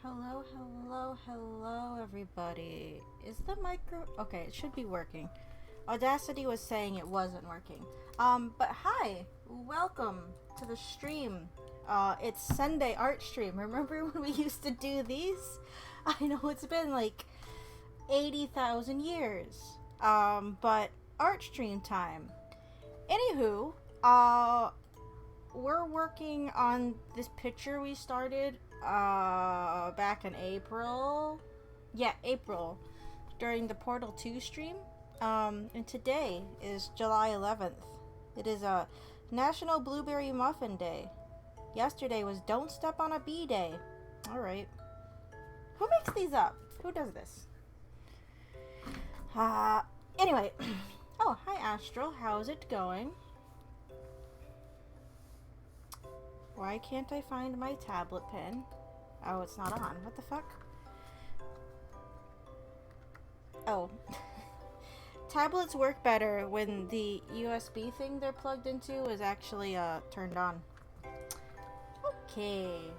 Hello, hello, hello, everybody. Is the micro... Okay, it should be working. Audacity was saying it wasn't working. But hi! Welcome to the stream. It's Sunday art stream. Remember when we used to do these? I know it's been like 80,000 years. But art stream time. Anywho, we're working on this picture we started back in April. Yeah, April, during the Portal 2 stream. And today is July 11th. It is a National Blueberry Muffin Day. Yesterday was Don't Step on a Bee Day. Alright. Who makes these up? Who does this? Anyway. Oh, hi Astral. How's it going? Why can't I find my tablet pin? Oh, it's not on. What the fuck? Oh. Tablets work better when the USB thing they're plugged into is actually turned on. Okay.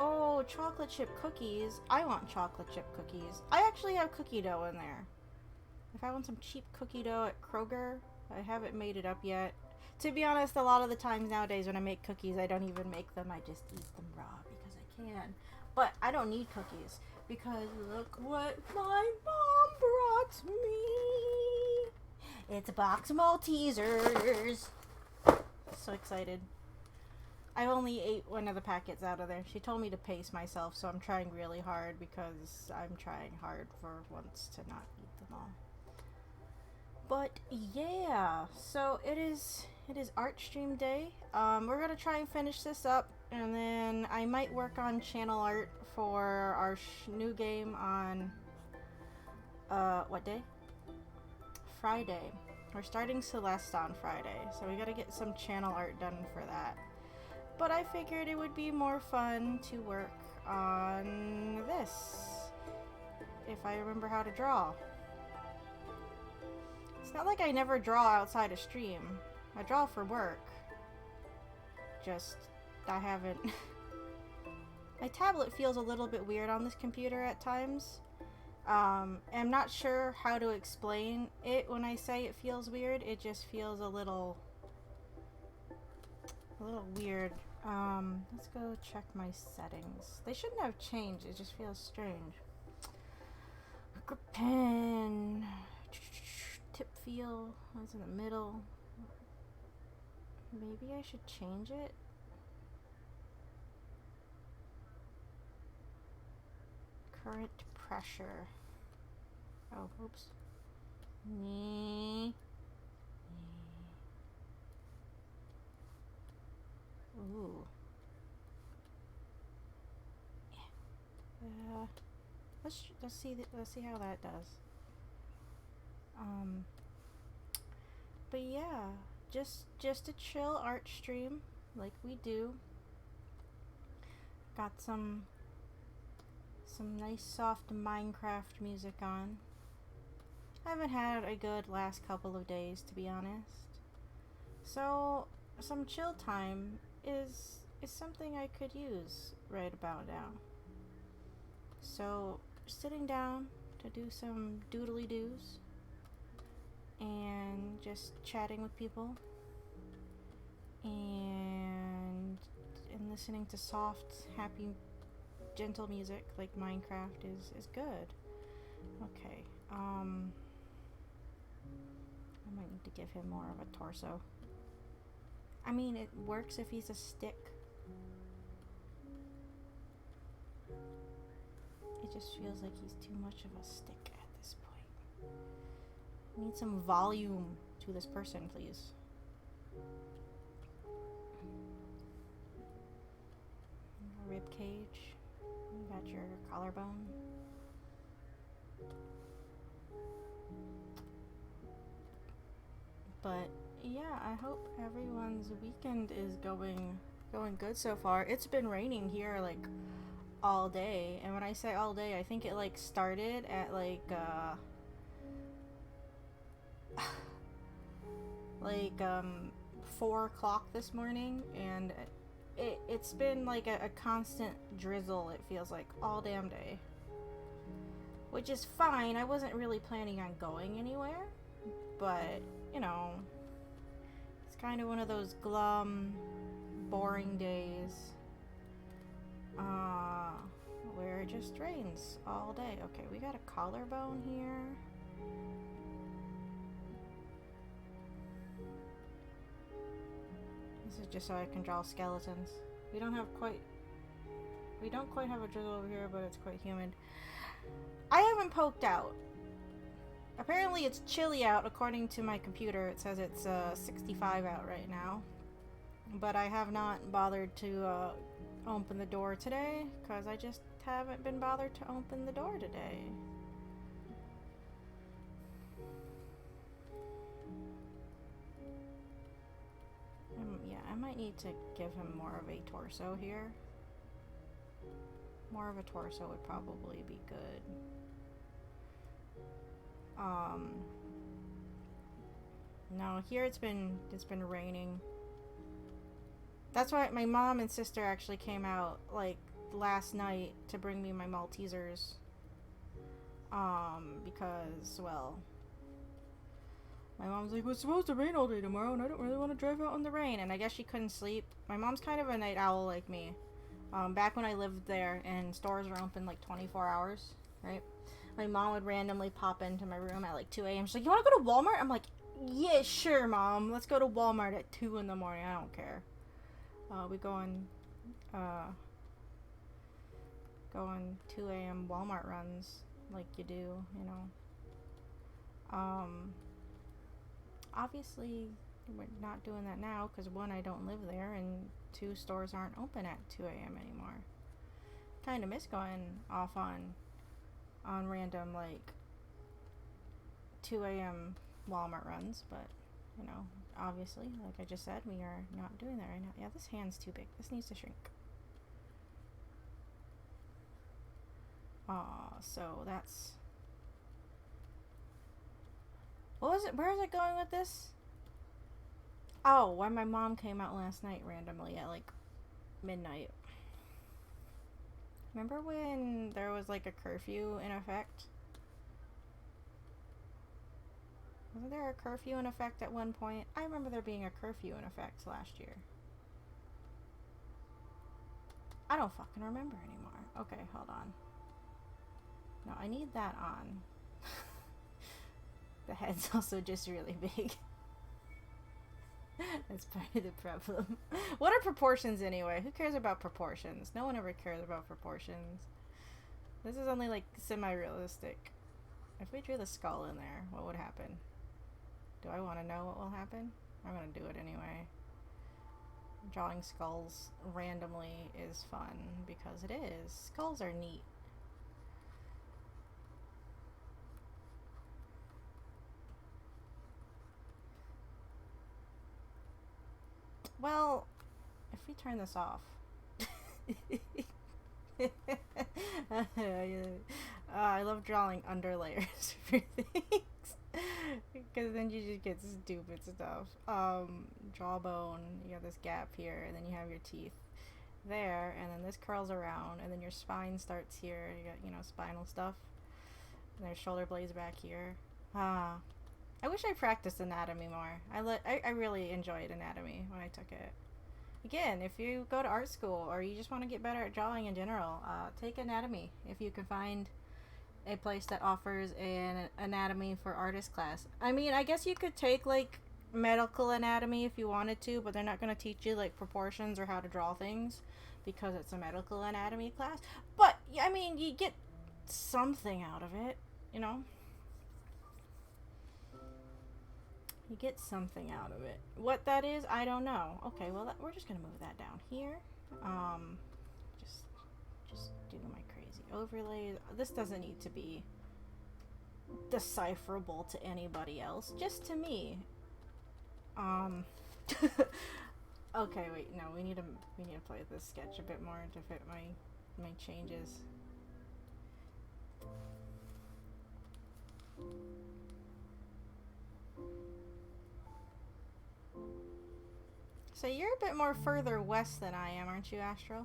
Oh, chocolate chip cookies. I want chocolate chip cookies. I actually have cookie dough in there. If I want some cheap cookie dough at Kroger, I haven't made it up yet. To be honest, a lot of the times nowadays when I make cookies, I don't even make them. I just eat them raw because I can. But I don't need cookies because look what my mom brought me. It's a box of Maltesers. So excited. I only ate one of the packets out of there. She told me to pace myself, so I'm trying really hard because I'm trying hard for once to not eat them all. But yeah, so it is art stream day. We're gonna try and finish this up, and then I might work on channel art for our new game on what day? Friday. We're starting Celeste on Friday, so we gotta get some channel art done for that. But I figured it would be more fun to work on this if I remember how to draw. It's not like I never draw outside a stream. I draw for work. Just, I haven't... My tablet feels a little bit weird on this computer at times. I'm not sure how to explain it when I say it feels weird. It just feels a little weird. Let's go check my settings. They shouldn't have changed. It just feels strange. Grip pen. Tip feel. It's in the middle. Maybe I should change it. Current pressure. Oh, oops. Ooh. Let's see how that does. But yeah, just a chill art stream like we do. Got some nice soft Minecraft music on. I haven't had a good last couple of days, to be honest. So some chill time is something I could use right about now. So sitting down to do some doodly doos and just chatting with people and listening to soft, happy, gentle music like Minecraft is good. Okay, I might need to give him more of a torso. I mean, it works if he's a stick. It just feels like he's too much of a stick at this point. I need some volume to this person, please. Rib cage. You got your collarbone. But yeah, I hope everyone's weekend is going good so far. It's been raining here like all day, and when I say all day, I think it like started at like 4 o'clock this morning, and it's been like a constant drizzle, it feels like, all damn day. Which is fine. I wasn't really planning on going anywhere. But, you know, it's kind of one of those glum, boring days. Where it just rains all day. Okay, we got a collarbone here. This is just so I can draw skeletons. We don't quite have a drizzle over here, but it's quite humid. I haven't poked out. Apparently it's chilly out according to my computer. It says it's 65 out right now. But I have not bothered to open the door today because I just haven't been bothered to open the door today. Yeah, I might need to give him more of a torso here. More of a torso would probably be good. No, here it's been raining. That's why my mom and sister actually came out like last night to bring me my Maltesers. Because, well, my mom's like, well, it's supposed to rain all day tomorrow and I don't really want to drive out in the rain. And I guess she couldn't sleep. My mom's kind of a night owl like me. Back when I lived there and stores were open like 24 hours, right? My mom would randomly pop into my room at like 2 a.m. She's like, you want to go to Walmart? I'm like, yeah, sure, Mom. Let's go to Walmart at 2 in the morning. I don't care. We go on 2 a.m. Walmart runs like you do, you know. Obviously, we're not doing that now because, one, I don't live there, and two, stores aren't open at 2 a.m. anymore. Kind of miss going off on random, like, 2 a.m. Walmart runs, but, you know, obviously, like I just said, we are not doing that right now. Yeah, this hand's too big. This needs to shrink. So that's... What was it? Where is it going with this? Oh, why my mom came out last night randomly at, like, midnight. Remember when there was, like, a curfew in effect? Wasn't there a curfew in effect at one point? I remember there being a curfew in effect last year. I don't fucking remember anymore. Okay, hold on. No, I need that on. The head's also just really big. That's part of the problem. What are proportions anyway? Who cares about proportions? No one ever cares about proportions. This is only like semi-realistic. If we drew the skull in there, what would happen? Do I want to know what will happen? I'm gonna do it anyway. Drawing skulls randomly is fun because it is. Skulls are neat. Well, if we turn this off. I love drawing under layers for things. Because then you just get stupid stuff. Jawbone, you have this gap here, and then you have your teeth there, and then this curls around, and then your spine starts here. You got, you know, spinal stuff. And there's shoulder blades back here. I wish I practiced anatomy more. I really enjoyed anatomy when I took it. Again, if you go to art school or you just want to get better at drawing in general, take anatomy if you can find a place that offers an anatomy for artist class. I mean, I guess you could take like medical anatomy if you wanted to, but they're not going to teach you like proportions or how to draw things because it's a medical anatomy class. But I mean, you get something out of it, you know? You get something out of it. What that is, I don't know. Okay, well, we're just gonna move that down here. Just do my crazy overlays. This doesn't need to be decipherable to anybody else, just to me. Okay, wait, no, we need to play with this sketch a bit more to fit my changes. So you're a bit more further west than I am, aren't you, Astro?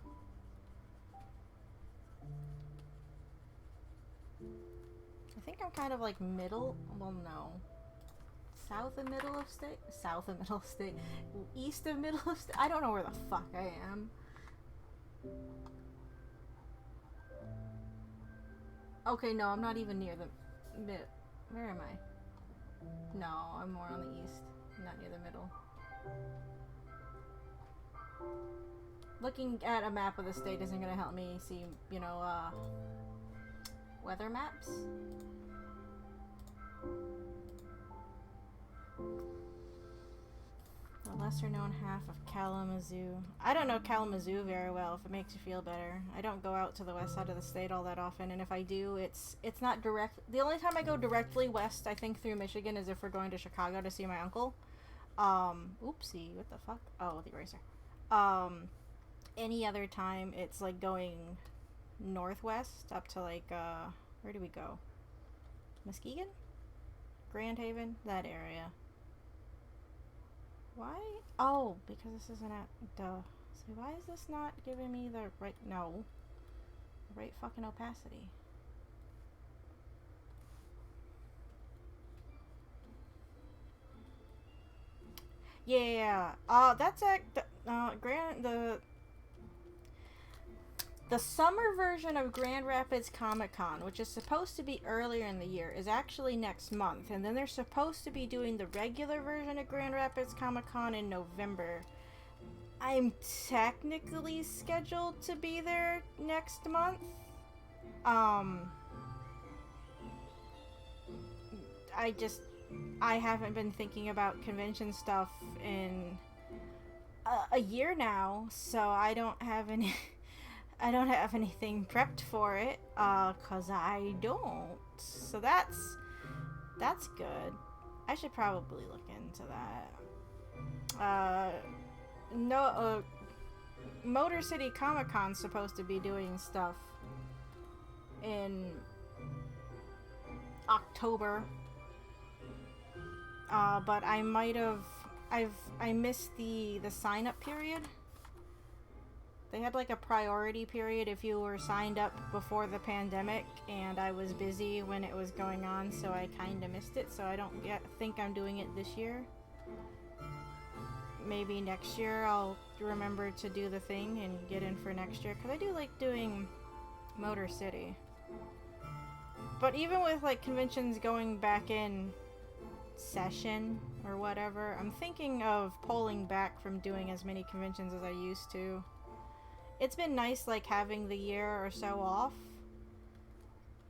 I think I'm kind of like middle. Well, no. South of middle of state? South of middle of state. East of middle of state? I don't know where the fuck I am. Okay, no, I'm not even near the mid. Where am I? No, I'm more on the east. I'm not near the middle. Looking at a map of the state isn't gonna help me see, you know, weather maps. The lesser known half of Kalamazoo. I don't know Kalamazoo very well, if it makes you feel better. I don't go out to the west side of the state all that often, and if I do, it's not direct. The only time I go directly west, I think, through Michigan is if we're going to Chicago to see my uncle. Oopsie, what the fuck? Oh, the eraser. Any other time, it's like going northwest up to like, where do we go? Muskegon? Grand Haven? That area. Why? Oh, because this isn't at, duh. So why is this not giving me the right, no. The right fucking opacity? Yeah, that's at, the summer version of Grand Rapids Comic Con, which is supposed to be earlier in the year, is actually next month. And then they're supposed to be doing the regular version of Grand Rapids Comic Con in November. I'm technically scheduled to be there next month. I haven't been thinking about convention stuff in a year now, so I don't have any... I don't have anything prepped for it, 'cause I don't. So that's good. I should probably look into that. Motor City Comic Con's supposed to be doing stuff in October. But I might have... I missed the sign-up period. They had like a priority period if you were signed up before the pandemic, and I was busy when it was going on, so I kind of missed it. So I don't think I'm doing it this year. Maybe next year I'll remember to do the thing and get in for next year, because I do like doing Motor City. But even with like conventions going back in session or whatever, I'm thinking of pulling back from doing as many conventions as I used to. It's been nice, like, having the year or so off,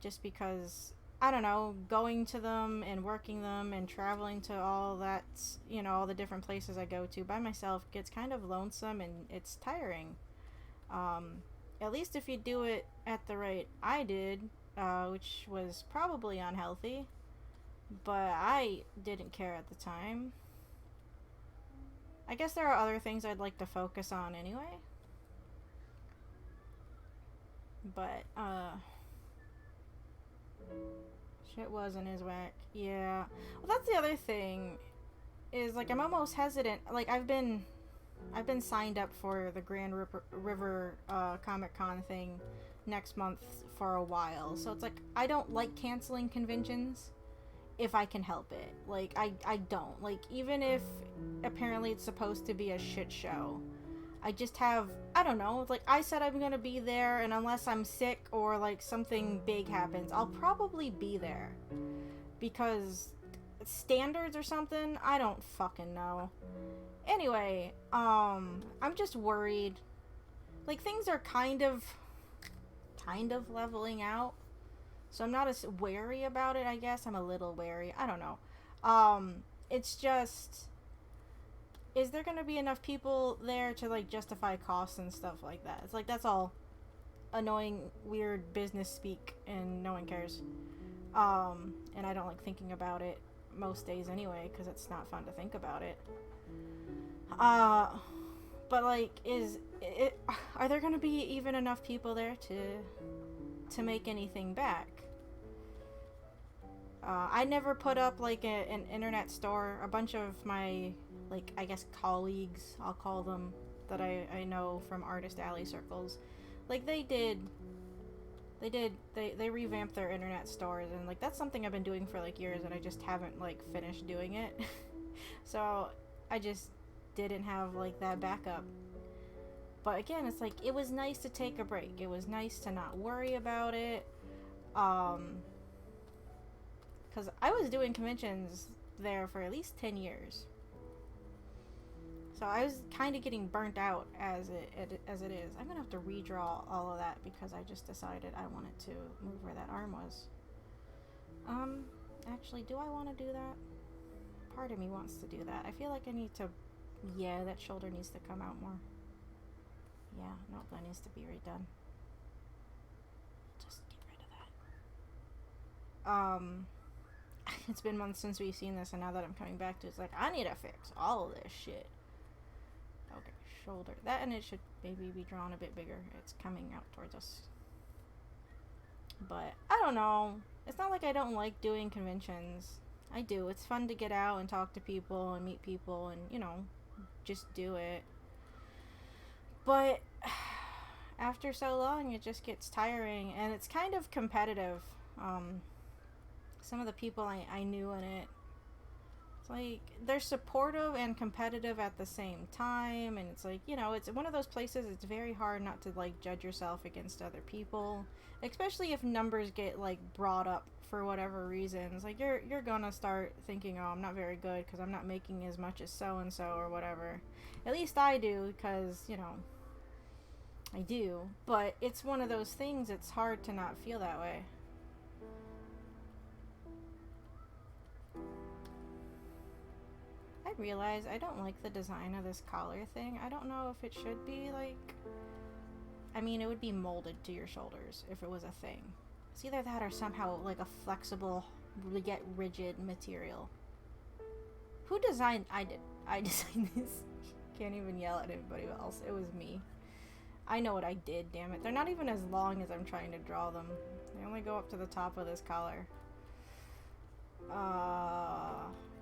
just because, I don't know, going to them and working them and traveling to all that, you know, all the different places I go to by myself gets kind of lonesome and it's tiring. At least if you do it at the rate I did, which was probably unhealthy, but I didn't care at the time. I guess there are other things I'd like to focus on anyway. But, shit was and is whack. Yeah. Well, that's the other thing, is, like, I'm almost hesitant. Like, I've been signed up for the Grand River Comic Con thing next month for a while. So it's like, I don't like canceling conventions if I can help it. Like, I don't. Like, even if apparently it's supposed to be a shit show, I just have, I don't know, like, I said I'm gonna be there, and unless I'm sick or, like, something big happens, I'll probably be there. Because standards or something, I don't fucking know. Anyway, I'm just worried. Like, things are kind of leveling out. So I'm not as wary about it, I guess. I'm a little wary. I don't know. It's just... Is there gonna be enough people there to, like, justify costs and stuff like that? It's like, that's all annoying, weird business speak, and no one cares. And I don't like thinking about it most days anyway, because it's not fun to think about it. But, like, are there gonna be even enough people there to make anything back? I never put up like an internet store. A bunch of my, like, I guess colleagues, I'll call them, that I know from Artist Alley circles, like they revamped their internet stores, and like that's something I've been doing for like years, and I just haven't like finished doing it. So I just didn't have like that backup. But again, it's like it was nice to take a break. It was nice to not worry about it. Because I was doing conventions there for at least 10 years. So I was kind of getting burnt out as it is. I'm going to have to redraw all of that because I just decided I wanted to move where that arm was. Actually, do I want to do that? Part of me wants to do that. I feel like I need to... Yeah, that shoulder needs to come out more. Yeah, no, that needs to be redone. Just get rid of that. It's been months since we've seen this, and now that I'm coming back to it, it's like, I need to fix all of this shit. Okay, shoulder. That, and it should maybe be drawn a bit bigger. It's coming out towards us. But, I don't know. It's not like I don't like doing conventions. I do. It's fun to get out and talk to people and meet people and, you know, just do it. But after so long, it just gets tiring, and it's kind of competitive. Some of the people I knew in it, it's like they're supportive and competitive at the same time, and it's like, you know, it's one of those places it's very hard not to like judge yourself against other people, especially if numbers get like brought up for whatever reasons. Like you're gonna start thinking, oh, I'm not very good because I'm not making as much as so and so or whatever. At least I do, because, you know, I do. But it's one of those things, it's hard to not feel that way. I realize I don't like the design of this collar thing. I don't know if it should be like... I mean, it would be molded to your shoulders if it was a thing. It's either that or somehow like a flexible, yet rigid material. Who designed... I did. I designed this. Can't even yell at anybody else. It was me. I know what I did, damn it. They're not even as long as I'm trying to draw them. They only go up to the top of this collar.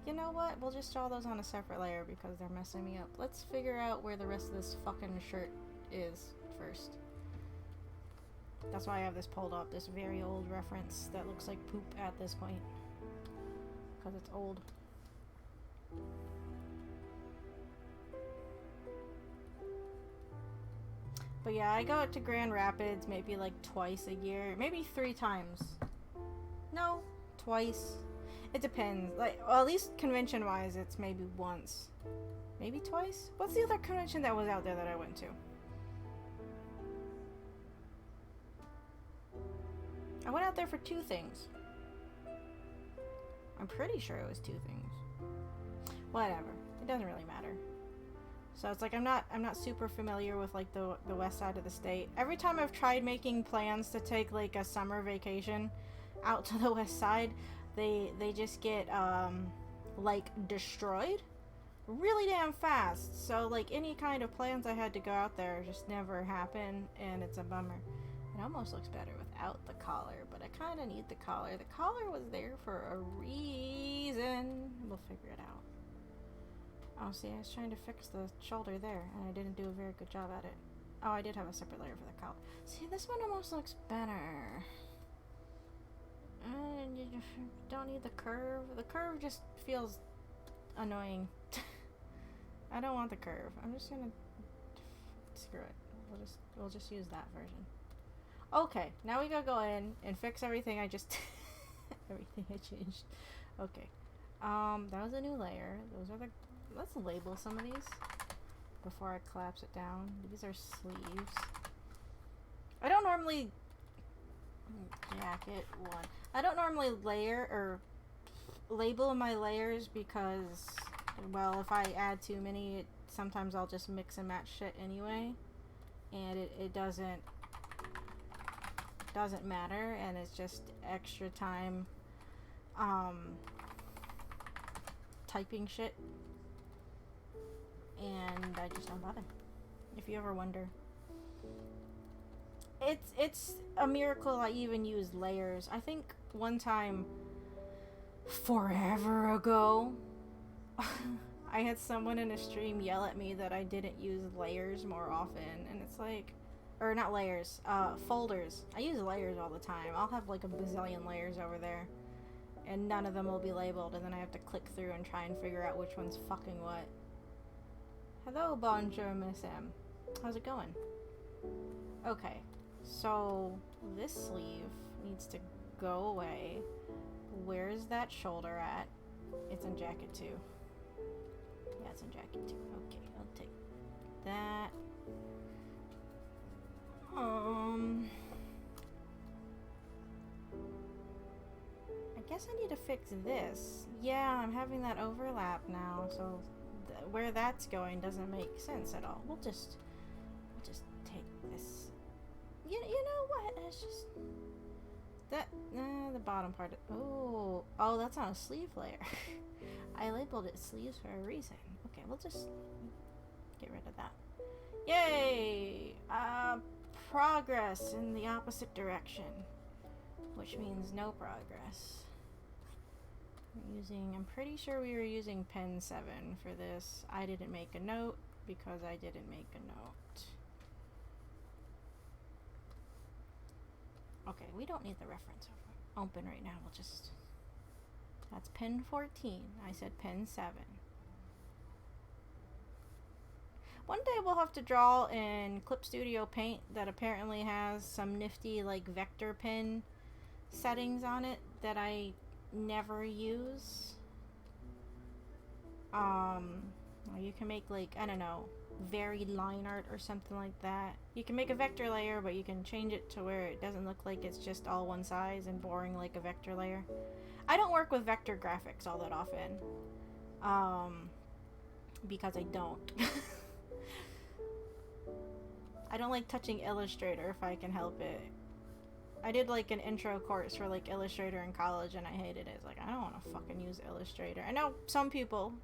You know what? We'll just draw those on a separate layer because they're messing me up. Let's figure out where the rest of this fucking shirt is first. That's why I have this pulled up. This very old reference that looks like poop at this point. Because it's old. But yeah, I go to Grand Rapids maybe like twice a year. Maybe 3 times. No, twice. It depends. Like, well, at least convention-wise, it's maybe once. Maybe twice? What's the other convention that was out there that I went to? I went out there for 2 things. I'm pretty sure it was 2 things. Whatever. It doesn't really matter. So it's like I'm not super familiar with like the west side of the state. Every time I've tried making plans to take like a summer vacation out to the west side, they just get like destroyed really damn fast. So like any kind of plans I had to go out there just never happen, and it's a bummer. It almost looks better without the collar, but I kind of need the collar. The collar was there for a reason. We'll figure it out. Oh, see, I was trying to fix the shoulder there, and I didn't do a very good job at it. Oh, I did have a separate layer for the collar. See, this one almost looks better. And you don't need the curve. The curve just feels annoying. I don't want the curve. I'm just gonna screw it. We'll just use that version. Okay, now we gotta go in and fix everything I just everything I changed. Okay. That was a new layer. Those are the... Let's label some of these before I collapse it down. These are sleeves. I don't normally... Jacket 1. I don't normally layer or label my layers because, well, if I add too many, sometimes I'll just mix and match shit anyway. And it doesn't matter, and it's just extra time typing shit. And I just don't bother. If you ever wonder. It's a miracle I even use layers. I think one time Forever ago, I had someone in a stream yell at me that I didn't use layers more often, and it's like, or not layers, folders. I use layers all the time. I'll have like a bazillion layers over there, and none of them will be labeled, and then I have to click through and try and figure out which one's fucking what. Hello, bonjour, Miss M. How's it going? Okay, so this sleeve needs to go away. Where's that shoulder at? It's in jacket 2. Yeah, it's in jacket 2. Okay, I'll take that. I guess I need to fix this. Yeah, I'm having that overlap now, so where that's going doesn't make sense at all. We'll just take this. You know what? It's just that the bottom part. Oh, that's on a sleeve layer. I labeled it sleeves for a reason. Okay, we'll just get rid of that. Yay! Progress in the opposite direction, which means no progress. I'm pretty sure we were using pen 7 for this. I didn't make a note because I didn't make a note. Okay, we don't need the reference open right now. We'll just... That's pen 14. I said pen 7. One day we'll have to draw in Clip Studio Paint that apparently has some nifty like vector pen settings on it that I never use. You can make like, I don't know, varied line art or something like that. You can make a vector layer, but you can change it to where it doesn't look like it's just all one size and boring like a vector layer. I don't work with vector graphics all that often. Because I don't. I don't like touching Illustrator if I can help it. I did like an intro course for like Illustrator in college and I hated it. It's like, I don't want to fucking use Illustrator. I know some people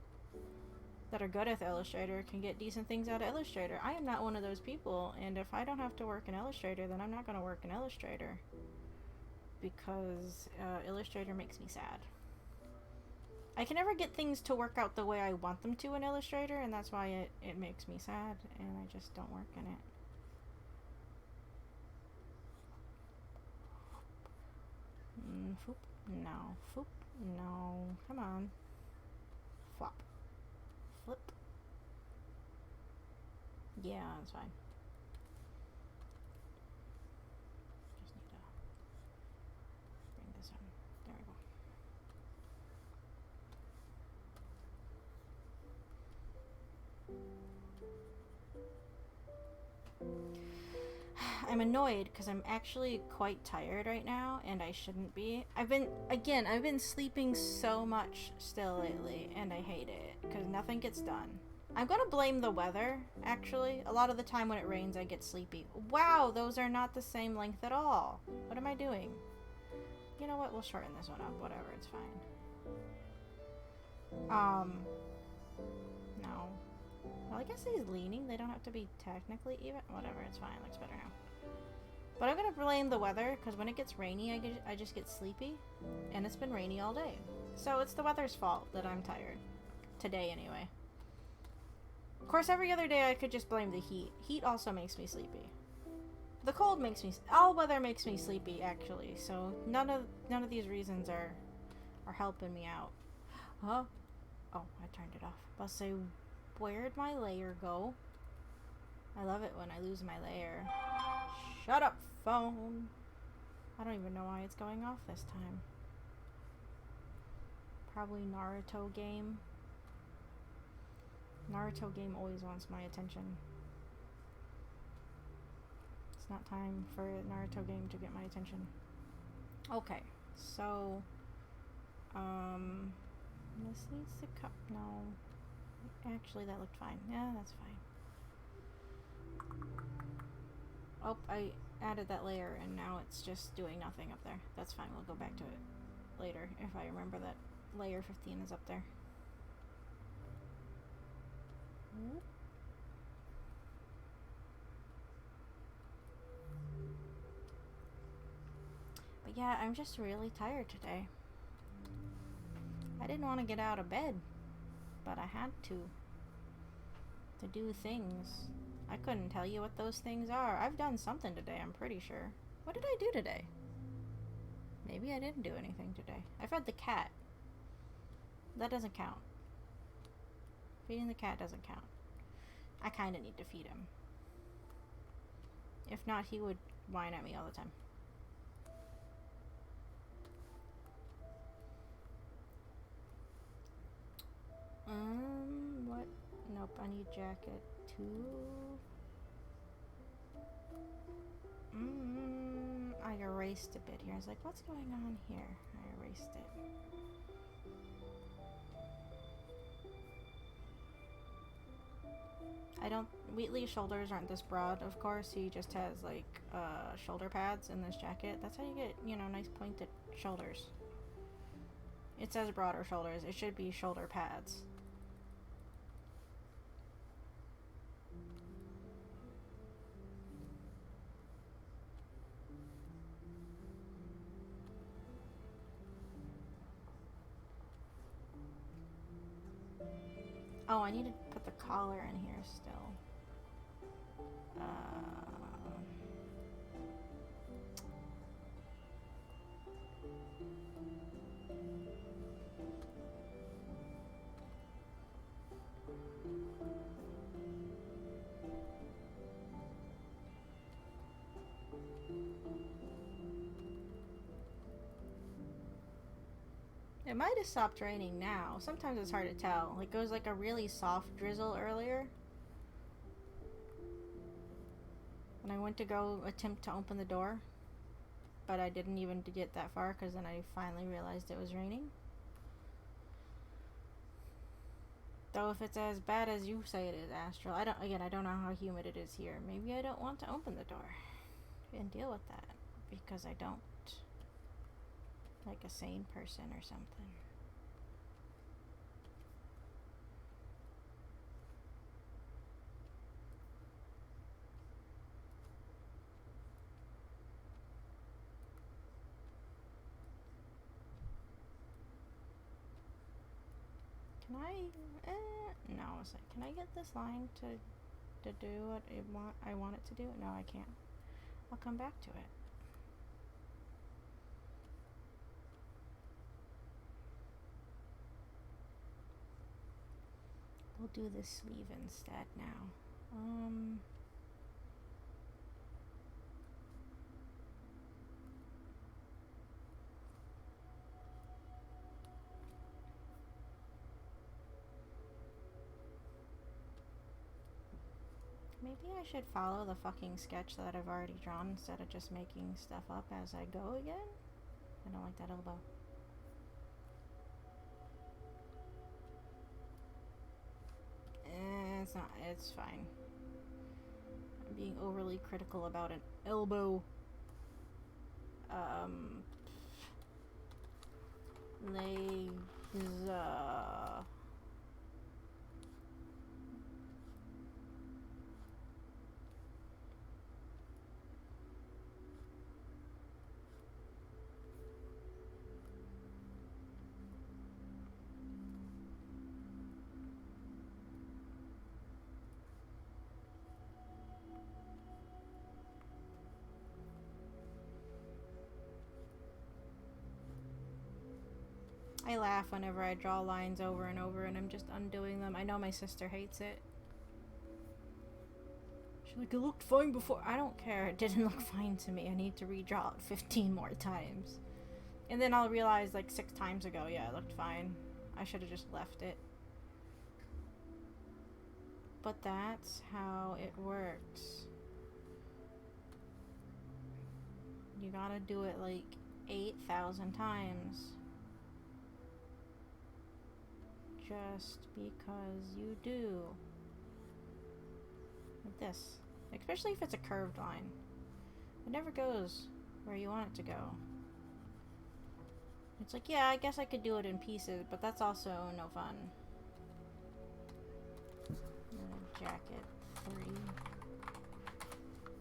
that are good at Illustrator can get decent things out of Illustrator. I am not one of those people, and if I don't have to work in Illustrator, then I'm not going to work in Illustrator. Because Illustrator makes me sad. I can never get things to work out the way I want them to in Illustrator, and that's why it makes me sad, and I just don't work in it. Foop. No. Foop. No. Come on. Flop. Flip. Yeah, that's fine. Just need to bring this on. There we go. I'm annoyed because I'm actually quite tired right now, and I shouldn't be. I've been sleeping so much still lately, and I hate it because nothing gets done. I'm gonna blame the weather, actually. A lot of the time when it rains, I get sleepy. Wow, those are not the same length at all. What am I doing? You know what? We'll shorten this one up. Whatever, it's fine. No. Well, I guess he's leaning. They don't have to be technically even. Whatever, it's fine. Looks better now. But I'm gonna blame the weather, because when it gets rainy, I just get sleepy. And it's been rainy all day. So it's the weather's fault that I'm tired. Today, anyway. Of course, every other day I could just blame the heat. Heat also makes me sleepy. The cold makes me... All weather makes me sleepy, actually. So none of these reasons are helping me out. Huh? Oh, I turned it off. I'll say, where'd my layer go? I love it when I lose my layer. Shut up, phone. I don't even know why it's going off this time. Probably Naruto game. Naruto game always wants my attention. It's not time for Naruto game to get my attention. Okay, so this needs to cut. No, actually that looked fine. Yeah, that's fine. Oh, I added that layer and now it's just doing nothing up there. That's fine, we'll go back to it later if I remember that layer 15 is up there. But yeah, I'm just really tired today. I didn't want to get out of bed, but I had to do things. I couldn't tell you what those things are. I've done something today, I'm pretty sure. What did I do today? Maybe I didn't do anything today. I fed the cat. That doesn't count. Feeding the cat doesn't count. I kind of need to feed him. If not, he would whine at me all the time. What? Nope, I need jacket 2. I erased a bit here. I was like, what's going on here? I erased it. Wheatley's shoulders aren't this broad, of course. He just has, like, shoulder pads in this jacket. That's how you get, you know, nice pointed shoulders. It says broader shoulders. It should be shoulder pads. Oh, I need to put the collar in here still. It might have stopped raining now. Sometimes it's hard to tell. Like, it was like a really soft drizzle earlier. When I went to go attempt to open the door. But I didn't even get that far because then I finally realized it was raining. Though if it's as bad as you say it is, Astral, I don't know how humid it is here. Maybe I don't want to open the door and deal with that because I don't. Like a sane person or something. Can I? No, it's like, can I get this line to do what I want it to do? No, I can't. I'll come back to it. We'll do the sleeve instead now. Maybe I should follow the fucking sketch that I've already drawn instead of just making stuff up as I go again. I don't like that elbow. It's not, it's fine. I'm being overly critical about an elbow. Legs, I laugh whenever I draw lines over and over and I'm just undoing them. I know my sister hates it. She's like, it looked fine before. I don't care. It didn't look fine to me. I need to redraw it 15 more times. And then I'll realize like 6 times ago, yeah, it looked fine. I should have just left it. But that's how it works. You gotta do it like 8,000 times. Just because you do. Like this. Especially if it's a curved line. It never goes where you want it to go. It's like, yeah, I guess I could do it in pieces, but that's also no fun. Jacket 3.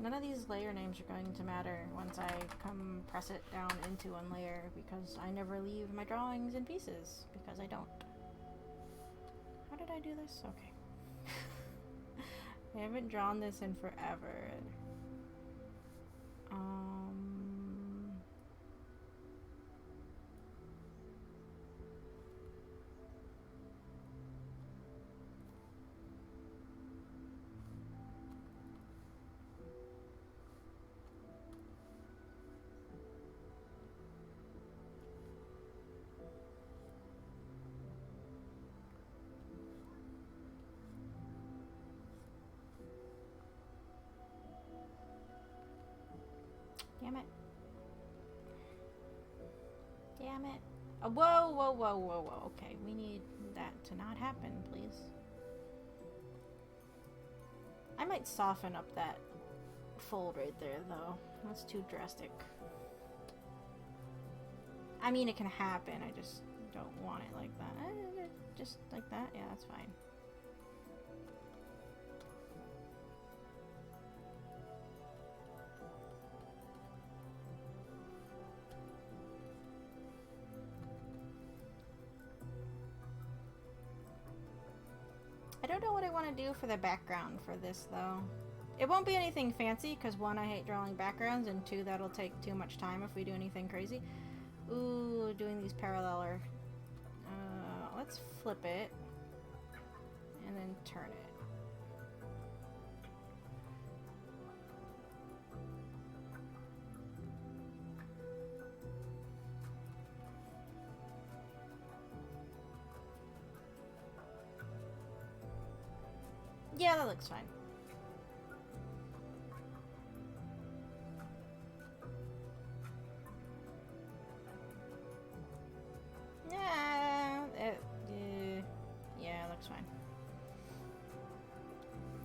None of these layer names are going to matter once I compress it down into one layer, because I never leave my drawings in pieces, because I don't. How did I do this? Okay. I haven't drawn this in forever. Damn it. Damn it. Oh, whoa, whoa, whoa, whoa, whoa. Okay, we need that to not happen, please. I might soften up that fold right there, though. That's too drastic. I mean, it can happen. I just don't want it like that. Just like that? Yeah, that's fine. I don't know what I want to do for the background for this, though. It won't be anything fancy, because one, I hate drawing backgrounds, and two, that'll take too much time if we do anything crazy. Ooh, doing these paralleler. Let's flip it, and then turn it. Yeah, that looks fine. Yeah, looks fine.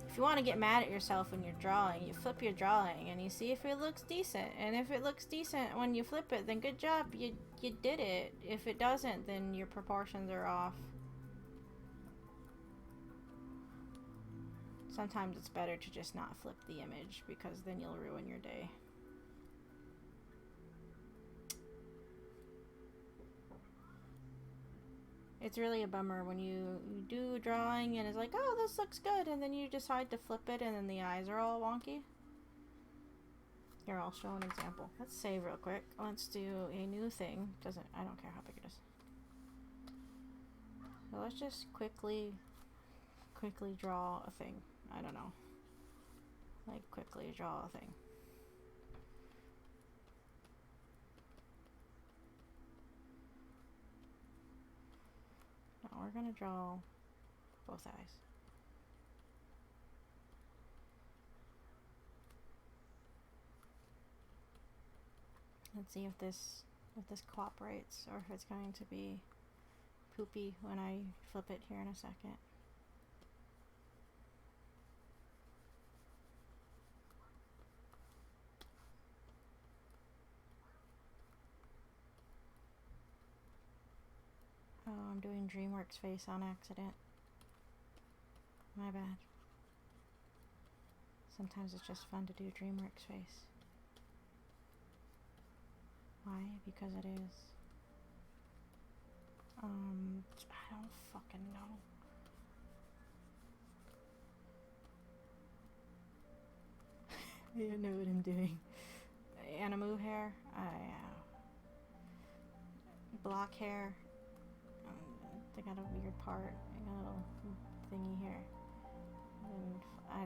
If you want to get mad at yourself when you're drawing, you flip your drawing and you see if it looks decent. And if it looks decent when you flip it, then good job, you did it. If it doesn't, then your proportions are off. Sometimes it's better to just not flip the image, because then you'll ruin your day. It's really a bummer when you do a drawing and it's like, oh, this looks good, and then you decide to flip it and then the eyes are all wonky. Here, I'll show an example. Let's save real quick. Let's do a new thing. I don't care how big it is. So let's just quickly draw a thing. I don't know. Like, quickly draw a thing. Now we're gonna draw both eyes. Let's see if this cooperates, or if it's going to be poopy when I flip it here in a second. Oh, I'm doing DreamWorks face on accident. My bad. Sometimes it's just fun to do DreamWorks face. Why? Because it is. I don't fucking know. I don't know what I'm doing. Animu hair? Block hair. They got a weird part. I got a little thingy here. And I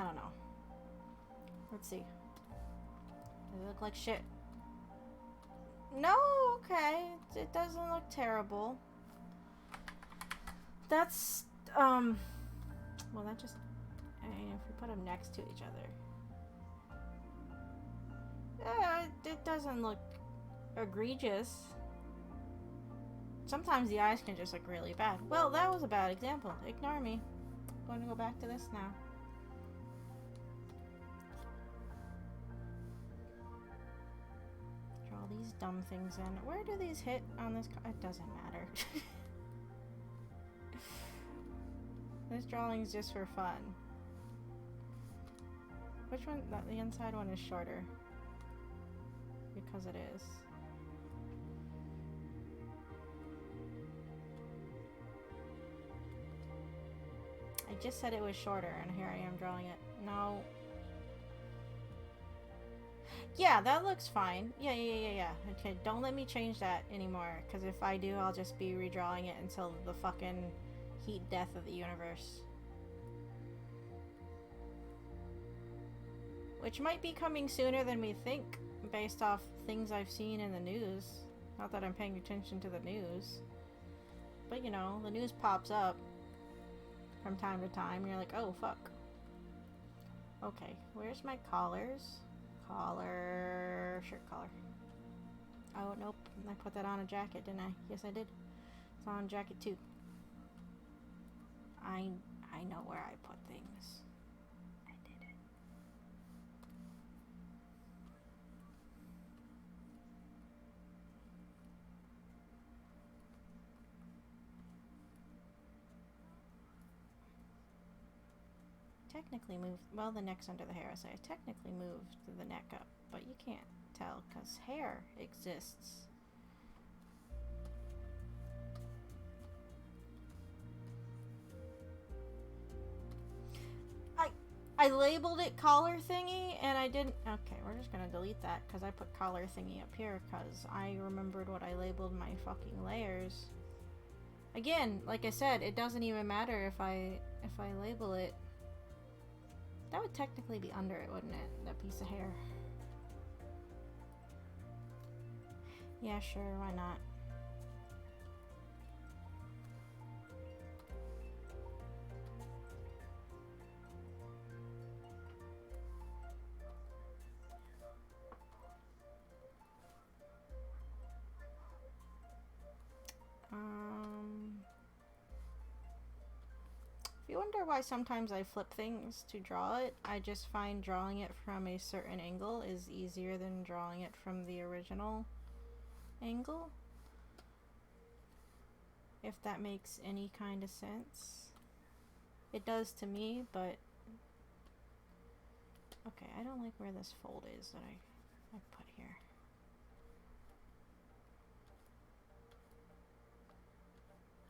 don't know. Let's see. Does it look like shit? No, okay. It doesn't look terrible. That's, well, that just, I mean, if we put them next to each other. It doesn't look egregious. Sometimes the eyes can just look really bad. Well, that was a bad example. Ignore me. I'm going to go back to this now. Draw these dumb things in. Where do these hit on this? It doesn't matter. This drawing's just for fun. Which one? The inside one is shorter. Because it is. I just said it was shorter, and here I am drawing it. No. Yeah, that looks fine. Yeah. Okay, don't let me change that anymore, because if I do, I'll just be redrawing it until the fucking heat death of the universe. Which might be coming sooner than we think, based off things I've seen in the news. Not that I'm paying attention to the news. But you know, the news pops up from time to time, and you're like, oh, fuck. Okay, where's my collars? Collar... shirt collar. Oh, nope. I put that on a jacket, didn't I? Yes, I did. It's on a jacket, too. I know where I put things. I did it. Technically moved... well, the neck's under the hair, so I technically moved the neck up, but you can't tell because hair exists. I labeled it collar thingy and I didn't... okay, we're just gonna delete that because I put collar thingy up here because I remembered what I labeled my fucking layers. Again, like I said, it doesn't even matter if I label it. That would technically be under it, wouldn't it? That piece of hair. Yeah, sure, why not? If you wonder why sometimes I flip things to draw it, I just find drawing it from a certain angle is easier than drawing it from the original angle. If that makes any kind of sense. It does to me, but... okay, I don't like where this fold is that I put here.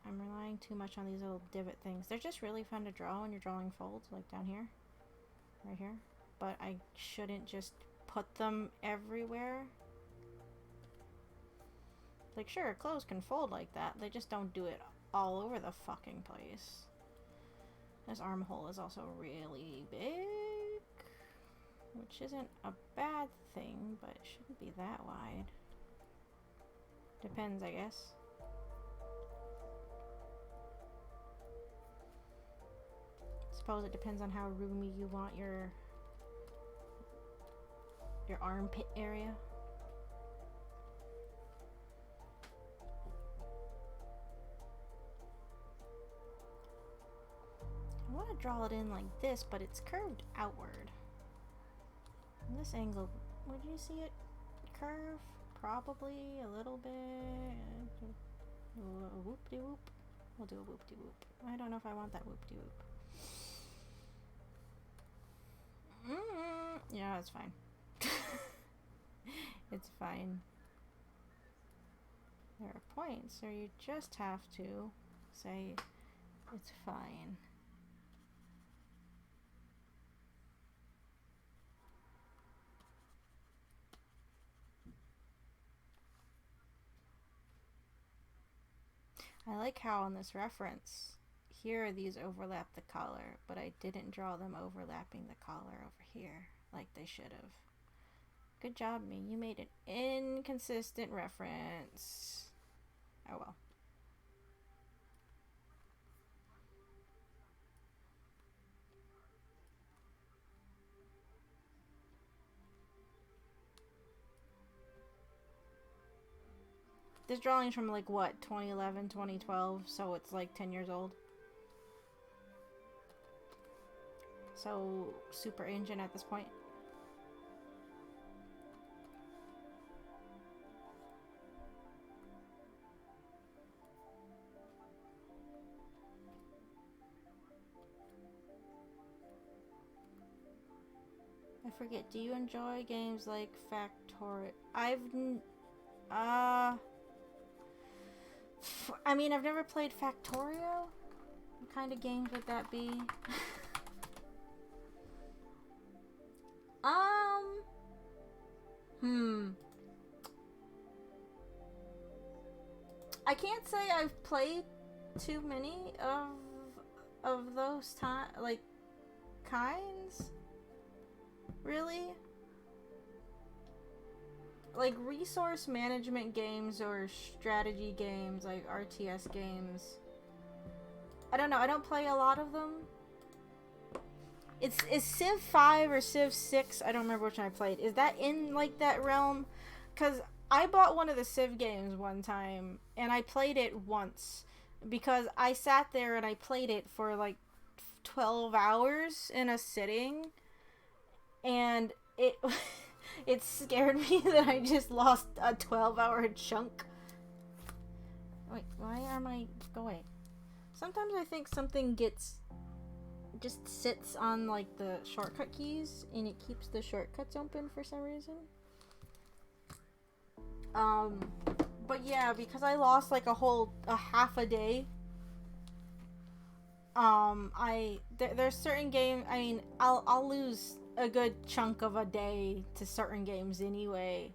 I'm relying too much on these little divot things. They're just really fun to draw when you're drawing folds, like down here. Right here. But I shouldn't just put them everywhere. Like, sure, clothes can fold like that. They just don't do it all over the fucking place. This armhole is also really big. Which isn't a bad thing, but it shouldn't be that wide. Depends, I guess. Suppose it depends on how roomy you want your armpit area. I want to draw it in like this, but it's curved outward. And this angle, would you see it curve? Probably a little bit. Whoop-de-whoop. We'll do a whoop-de-whoop. I don't know if I want that whoop-de-whoop. Yeah, it's fine. It's fine. There are points, so you just have to say it's fine. I like how on this reference, here these overlap the collar, but I didn't draw them overlapping the collar over here, like they should have. Good job, me. You made an inconsistent reference. Oh well. This drawing's from like what, 2011, 2012, so it's like 10 years old. So, super ancient at this point. forget. Do you enjoy games like Factorio? I mean, I've never played Factorio. What kind of games would that be? I can't say I've played too many of those kinds. Really? Like resource management games or strategy games, like RTS games. I don't know, I don't play a lot of them. Is Civ 5 or Civ 6, I don't remember which one I played. Is that in like that realm? Cuz I bought one of the Civ games one time and I played it once because I sat there and I played it for like 12 hours in a sitting, and it it scared me that I just lost a 12-hour chunk. Wait, why am I... Go away. Sometimes I think something just sits on like the shortcut keys and it keeps the shortcuts open for some reason. But yeah, because I lost like a half a day. There's certain games, I mean, I'll lose a good chunk of a day to certain games anyway.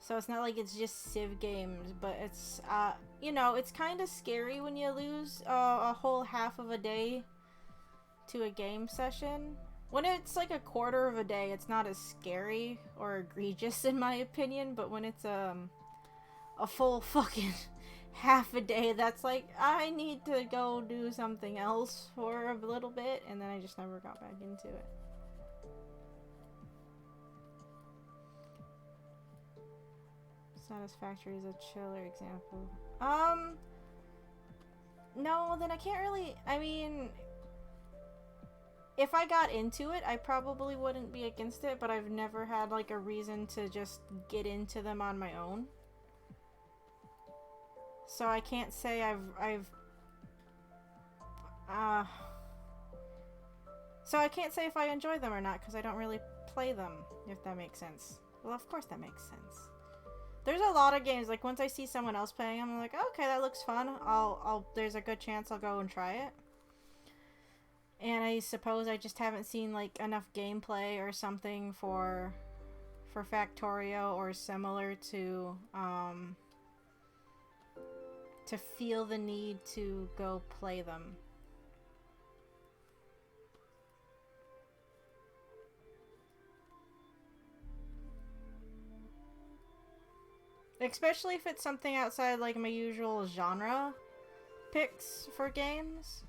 So it's not like it's just Civ games, but it's, you know, it's kind of scary when you lose a whole half of a day to a game session. When it's like a quarter of a day, it's not as scary or egregious in my opinion, but when it's a full fucking half a day, that's like, I need to go do something else for a little bit, and then I just never got back into it. Satisfactory is a chiller example. No, then I can't really, I mean, if I got into it, I probably wouldn't be against it, but I've never had like a reason to just get into them on my own. So I can't say so I can't say if I enjoy them or not, because I don't really play them, if that makes sense. Well, of course that makes sense. There's a lot of games, like once I see someone else playing, I'm like, oh, okay, that looks fun. There's a good chance I'll go and try it. And I suppose I just haven't seen like enough gameplay or something for Factorio or similar to feel the need to go play them. Especially if it's something outside like my usual genre picks for games.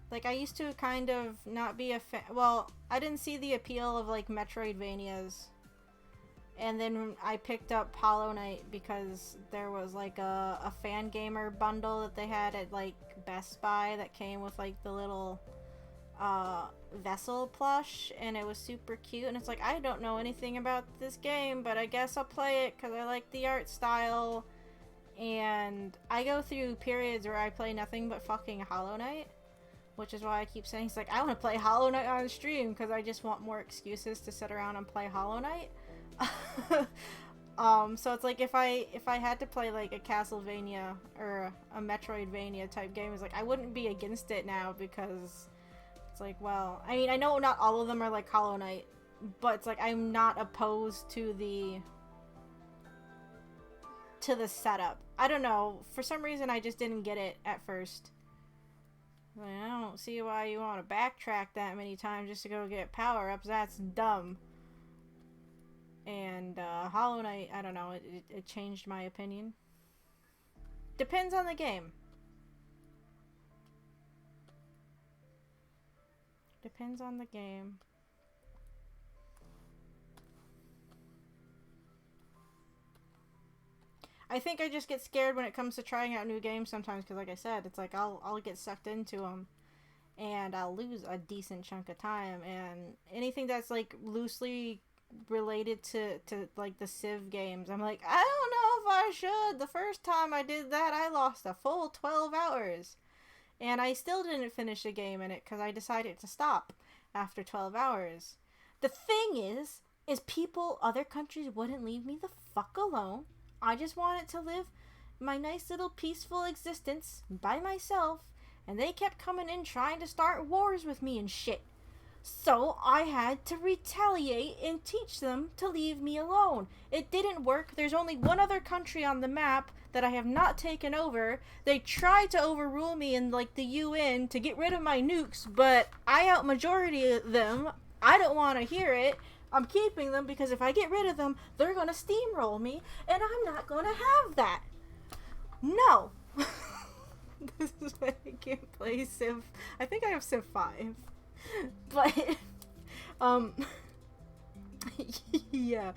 Like, I used to kind of not be a fan. Well, I didn't see the appeal of, like, Metroidvanias. And then I picked up Hollow Knight because there was, like, a fan gamer bundle that they had at, like, Best Buy that came with, like, the little, vessel plush. And it was super cute. And it's like, I don't know anything about this game, but I guess I'll play it because I like the art style. And I go through periods where I play nothing but fucking Hollow Knight. Which is why I keep saying, he's like, I want to play Hollow Knight on stream, because I just want more excuses to sit around and play Hollow Knight. So it's like, if I had to play, like, a Castlevania or a Metroidvania type game, it's like, I wouldn't be against it now, because it's like, well, I mean, I know not all of them are like Hollow Knight, but it's like, I'm not opposed to the setup. I don't know, for some reason I just didn't get it at first. I don't see why you want to backtrack that many times just to go get power-ups. That's dumb. And, Hollow Knight, I don't know, it changed my opinion. Depends on the game. Depends on the game. I think I just get scared when it comes to trying out new games sometimes, because like I said, it's like I'll get sucked into them and I'll lose a decent chunk of time, and anything that's like loosely related to like the Civ games, I'm like, I don't know if if I should. The first time I did that, I lost a full 12 hours. And I still didn't finish a game in it because I decided to stop after 12 hours. The thing is people, other countries wouldn't leave me the fuck alone. I just wanted to live my nice little peaceful existence by myself, and they kept coming in trying to start wars with me and shit. So I had to retaliate and teach them to leave me alone. It didn't work. There's only one other country on the map that I have not taken over. They tried to overrule me in like the UN to get rid of my nukes, but I outmajority them. I don't want to hear it. I'm keeping them because if I get rid of them, they're going to steamroll me, and I'm not going to have that. No. This is why I can't play Civ. I think I have Civ 5. But, yeah,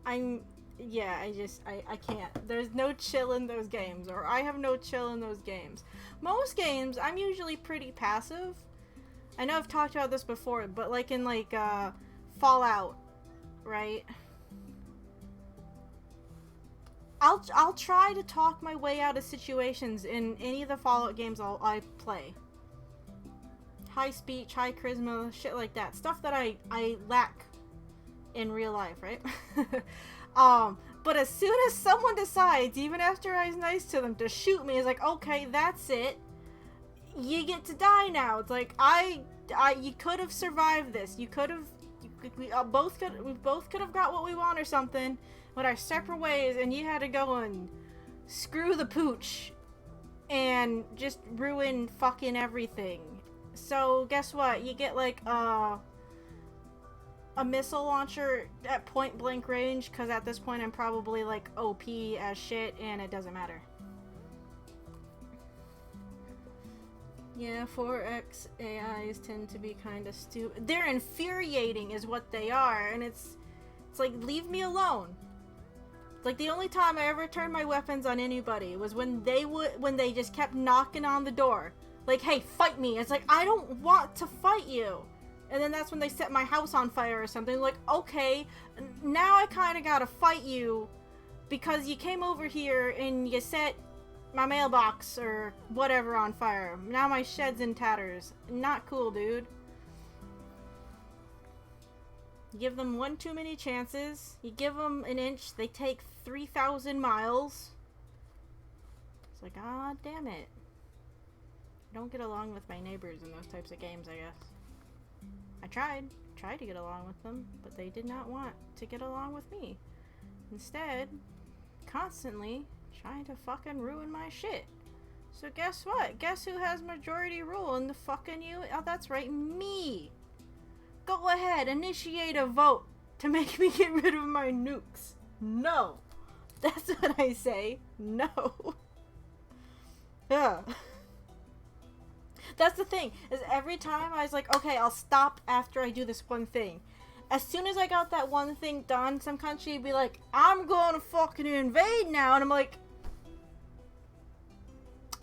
I can't. There's no chill in those games, or I have no chill in those games. Most games, I'm usually pretty passive. I know I've talked about this before, but like in like, Fallout, right? I'll try to talk my way out of situations in any of the Fallout games I play. High speech, high charisma, shit like that. Stuff that I lack in real life, right? But as soon as someone decides, even after I was nice to them, to shoot me, it's like, okay, that's it. You get to die now. It's like, you could have survived this. You could have, we both could have got what we want or something, but our separate ways, and you had to go and screw the pooch and just ruin fucking everything. So guess what? You get like a missile launcher at point blank range, because at this point I'm probably like OP as shit and it doesn't matter. Yeah, 4X AIs tend to be kind of stupid. They're infuriating is what they are, and it's like, leave me alone. Like, the only time I ever turned my weapons on anybody was when they just kept knocking on the door. Like, hey, fight me. It's like, I don't want to fight you. And then that's when they set my house on fire or something. Like, okay, now I kind of gotta fight you because you came over here and you set my mailbox or whatever on fire. Now my shed's in tatters. Not cool, dude. You give them one too many chances. You give them an inch, they take 3,000 miles. It's like, ah, damn it. I don't get along with my neighbors in those types of games, I guess. I tried to get along with them, but they did not want to get along with me. Instead, constantly trying to fucking ruin my shit. So guess what? Guess who has majority rule in the fucking Oh, that's right, me. Go ahead, initiate a vote to make me get rid of my nukes. No. That's what I say. No. Yeah. That's the thing, is every time I was like, okay, I'll stop after I do this one thing. As soon as I got that one thing done, some country would be like, I'm gonna fucking invade now. And I'm like,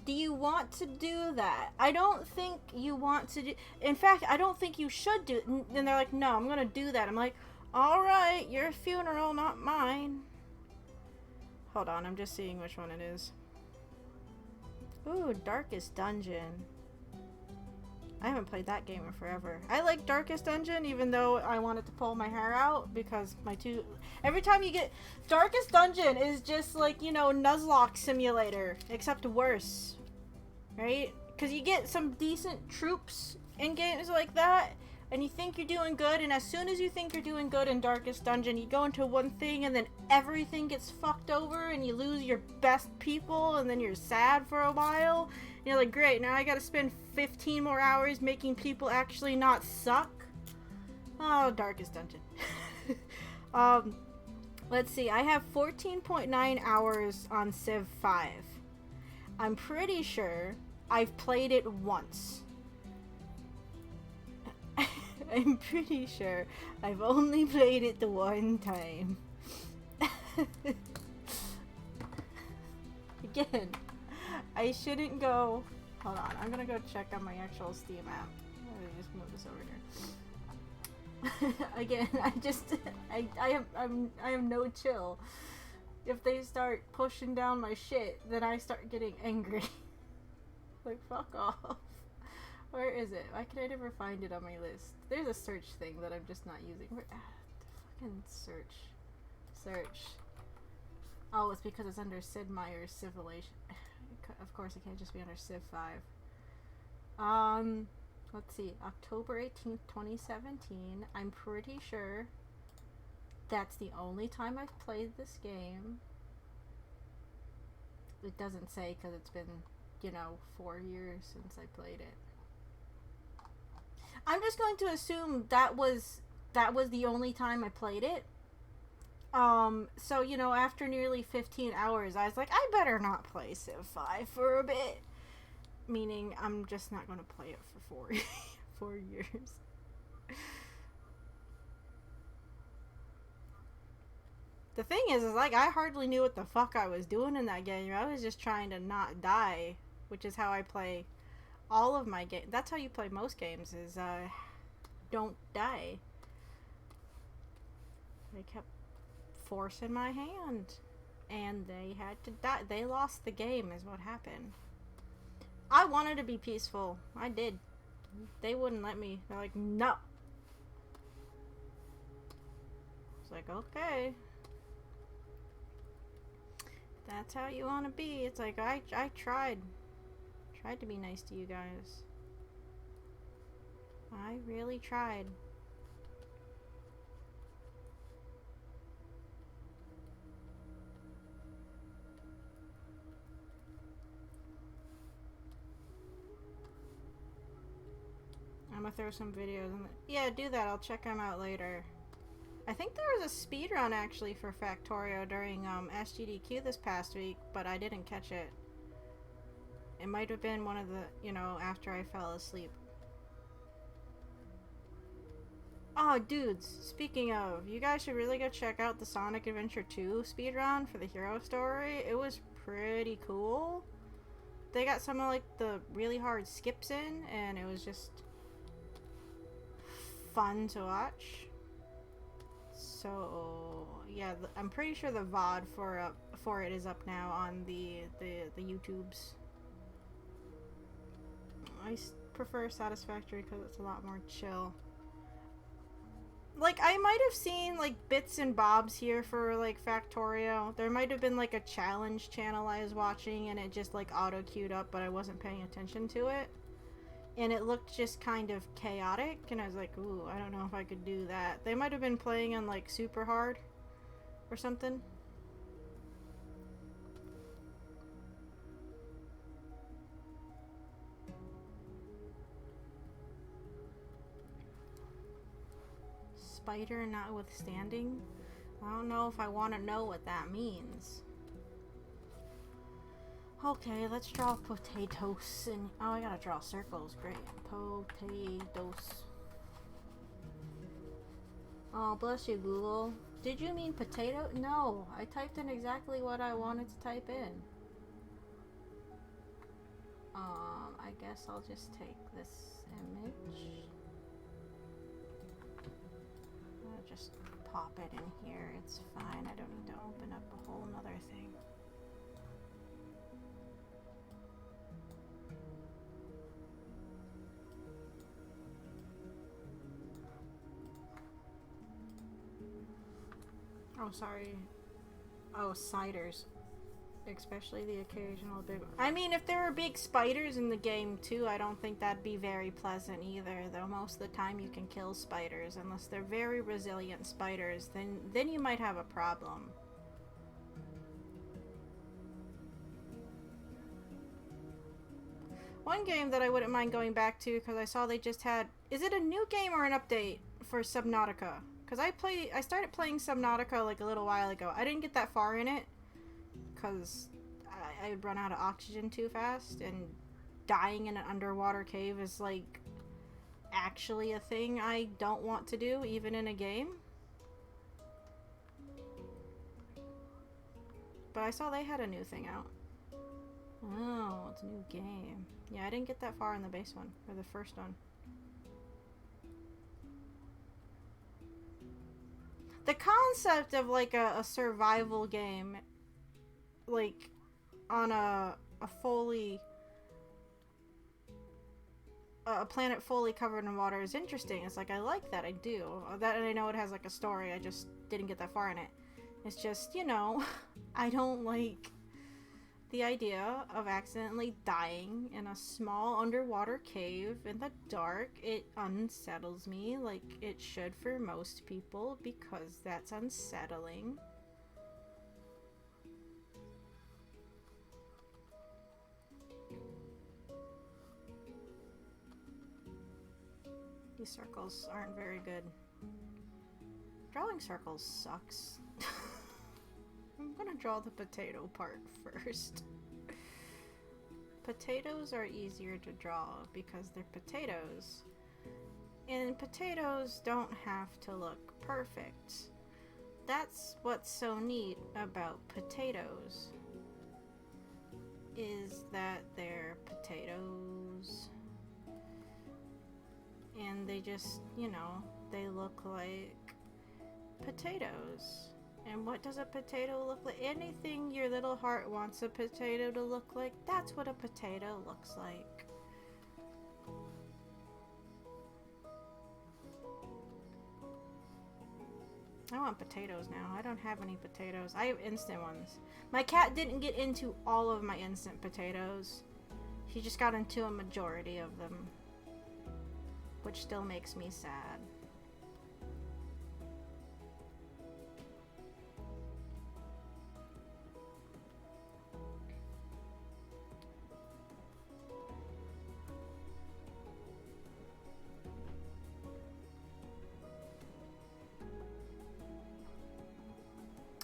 do you want to do that? I don't think you want to do... In fact, I don't think you should do it. And they're like, no, I'm gonna do that. I'm like, alright, your funeral, not mine. Hold on, I'm just seeing which one it is. Ooh, Darkest Dungeon. I haven't played that game in forever. I like Darkest Dungeon, even though I wanted to pull my hair out, because every time you get... Darkest Dungeon is just like, you know, Nuzlocke Simulator, except worse. Right? Because you get some decent troops in games like that, and you think you're doing good, and as soon as you think you're doing good in Darkest Dungeon, you go into one thing, and then everything gets fucked over, and you lose your best people, and then you're sad for a while. And you're like, great, now I gotta spend 15 more hours making people actually not suck. Oh, Darkest Dungeon. Let's see, I have 14.9 hours on Civ 5. I'm pretty sure I've played it once. I'm pretty sure I've only played it the one time. Again, I shouldn't go... Hold on, I'm gonna go check on my actual Steam app. Let me just move this over here. Again, I am no chill. if they start pushing down my shit, then I start getting angry. Like, fuck off. Where is it? Why can I never find it on my list? There's a search thing that I'm just not using. Where, fucking search. Search. Oh, it's because it's under Sid Meier's Civilization. Of course, it can't just be under Civ 5. Let's see. October 18th, 2017. I'm pretty sure that's the only time I've played this game. It doesn't say because it's been, 4 years since I played it. I'm just going to assume that was the only time I played it. So, after nearly 15 hours, I was like, I better not play Civ 5 for a bit. Meaning, I'm just not going to play it for 4 years. The thing is like, I hardly knew what the fuck I was doing in that game. I was just trying to not die, which is how I play all of my games. That's how you play most games, is, don't die. They kept forcing my hand, and they had to die. They lost the game, is what happened. I wanted to be peaceful. I did. They wouldn't let me. They're like, no. It's like, okay. That's how you want to be. It's like, I tried to be nice to you guys. I really tried. I'm gonna throw some videos in the... Yeah, do that. I'll check them out later. I think there was a speedrun actually for Factorio during SGDQ this past week, but I didn't catch it. It might have been one of the, after I fell asleep. Oh, dudes, speaking of, you guys should really go check out the Sonic Adventure 2 speedrun for the hero story. It was pretty cool. They got some of, like, the really hard skips in, and it was just fun to watch. So, yeah, I'm pretty sure the VOD for it is up now on the YouTubes. I prefer Satisfactory because it's a lot more chill. Like, I might have seen, like, bits and bobs here for, like, Factorio. There might have been, like, a challenge channel I was watching and it just, like, auto-queued up, but I wasn't paying attention to it. And it looked just kind of chaotic, and I was like, ooh, I don't know if I could do that. They might have been playing on, like, super hard or something. Spider notwithstanding? I don't know if I want to know what that means. Okay, let's draw potatoes. And oh, I gotta draw circles. Great. Potatoes. Oh, bless you, Google. Did you mean potato? No, I typed in exactly what I wanted to type in. I guess I'll just take this image. I'll just pop it in here. It's fine. I don't need to open up a whole nother thing. Oh, sorry. Oh, ciders. Especially the occasional big... I mean, if there were big spiders in the game, too, I don't think that'd be very pleasant either, though most of the time you can kill spiders. Unless they're very resilient spiders, then you might have a problem. One game that I wouldn't mind going back to, because I saw they just had... Is it a new game or an update for Subnautica? Because I started playing Subnautica like a little while ago. I didn't get that far in it because I would run out of oxygen too fast, and dying in an underwater cave is like actually a thing I don't want to do even in a game. But I saw they had a new thing out. Oh, it's a new game. Yeah, I didn't get that far in the base one, or the first one. The concept of like a survival game like, on a fully a planet fully covered in water is interesting. It's like, I like that, I do. That, and I know it has like a story, I just didn't get that far in it. It's just, you know, I don't like the idea of accidentally dying in a small underwater cave in the dark. It unsettles me like it should for most people, because that's unsettling. These circles aren't very good. Drawing circles sucks. I'm gonna draw the potato part first. Potatoes are easier to draw because they're potatoes. And potatoes don't have to look perfect. That's what's so neat about potatoes, is that they're potatoes. And they just, you know, they look like potatoes. And what does a potato look like? Anything your little heart wants a potato to look like, that's what a potato looks like. I want potatoes now. I don't have any potatoes. I have instant ones. My cat didn't get into all of my instant potatoes. She just got into a majority of them, which still makes me sad.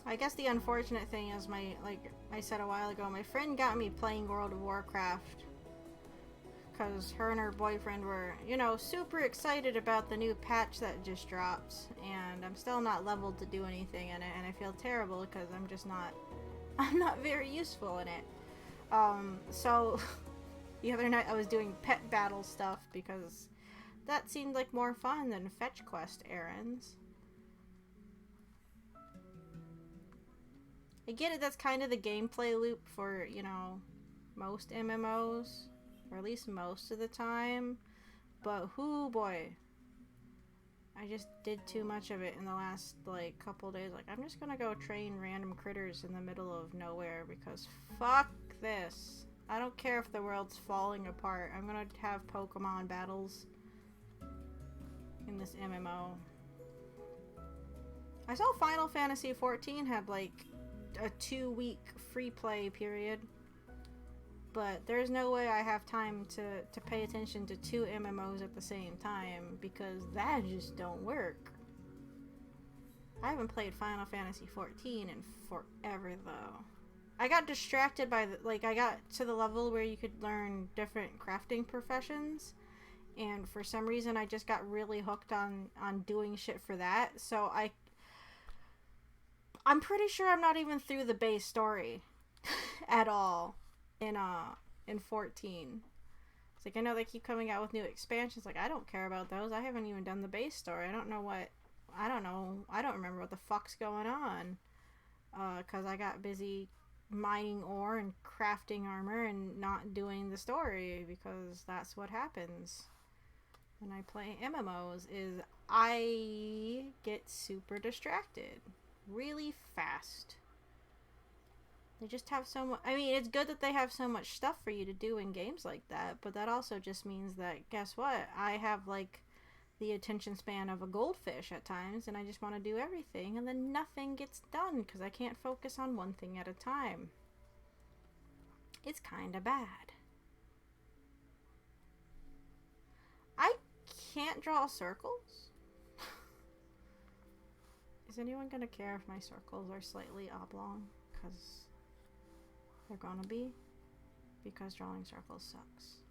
I guess the unfortunate thing is like I said a while ago, my friend got me playing World of Warcraft because her and her boyfriend were, you know, super excited about the new patch that just dropped, and I'm still not leveled to do anything in it, and I feel terrible because I'm not very useful in it. So the other night I was doing pet battle stuff because that seemed like more fun than fetch quest errands. I get it, that's kind of the gameplay loop for, you know, most MMOs, or at least most of the time, but whoo boy, I just did too much of it in the last, like, couple days. Like, I'm just gonna go train random critters in the middle of nowhere because fuck this. I don't care if the world's falling apart. I'm gonna have Pokemon battles in this MMO. I saw Final Fantasy XIV had, like, a 2-week free play period, but there's no way I have time to pay attention to 2 MMOs at the same time, because that just don't work. I haven't played Final Fantasy XIV in forever though. I got distracted by I got to the level where you could learn different crafting professions, and for some reason I just got really hooked on doing shit for that. So I'm pretty sure I'm not even through the base story at all in 14. It's like, I know they keep coming out with new expansions. Like, I don't care about those. I haven't even done the base story. I don't remember what the fuck's going on. 'Cause I got busy mining ore and crafting armor and not doing the story, because that's what happens when I play MMOs, is I get super distracted really fast. They just have so much. I mean, it's good that they have so much stuff for you to do in games like that, but that also just means that, guess what? I have, like, the attention span of a goldfish at times, and I just want to do everything, and then nothing gets done because I can't focus on one thing at a time. It's kind of bad. I can't draw circles. Is anyone gonna care if my circles are slightly oblong? Because they're gonna be. Because drawing circles sucks.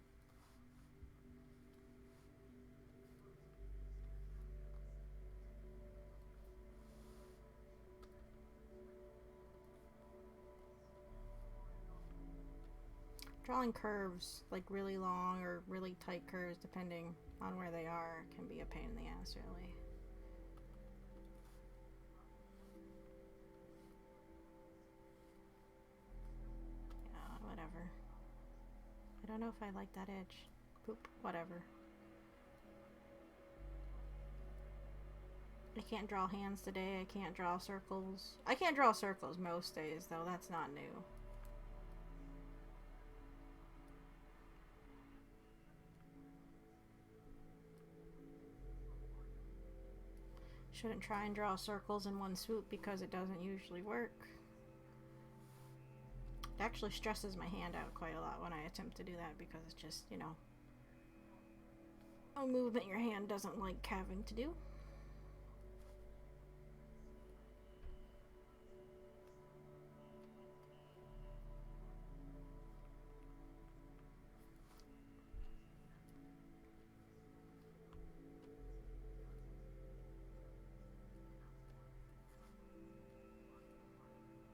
Drawing curves, like really long or really tight curves, depending on where they are, can be a pain in the ass, really. I don't know if I like that edge. Poop, whatever. I can't draw hands today. I can't draw circles. I can't draw circles most days, though. That's not new. Shouldn't try and draw circles in one swoop because it doesn't usually work. It actually stresses my hand out quite a lot when I attempt to do that because it's just, you know, a movement your hand doesn't like having to do.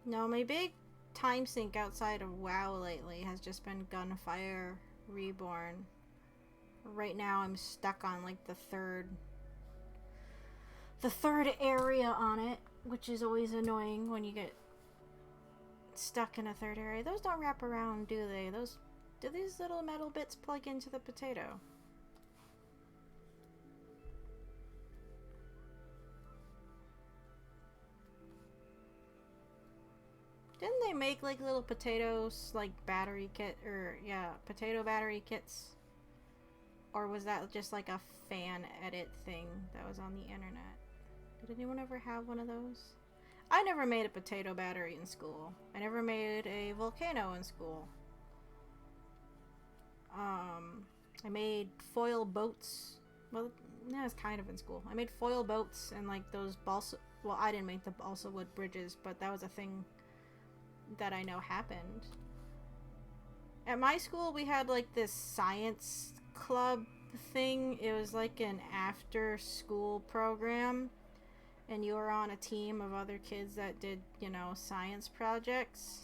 No, my big time sink outside of WoW lately has just been Gunfire Reborn. Right now I'm stuck on like the third area on it, which is always annoying when you get stuck in a third area. Those don't wrap around, do they? Do these little metal bits plug into the potato? Didn't they make like little potatoes, like battery kit, or yeah, potato battery kits? Or was that just like a fan edit thing that was on the internet? Did anyone ever have one of those? I never made a potato battery in school. I never made a volcano in school. I made foil boats. Well, no, it's kind of in school. I made foil boats and like those balsa. Well, I didn't make the balsa wood bridges, but that was a thing that I know happened. At my school, we had like this science club thing. It was like an after school program, and you were on a team of other kids that did, you know, science projects.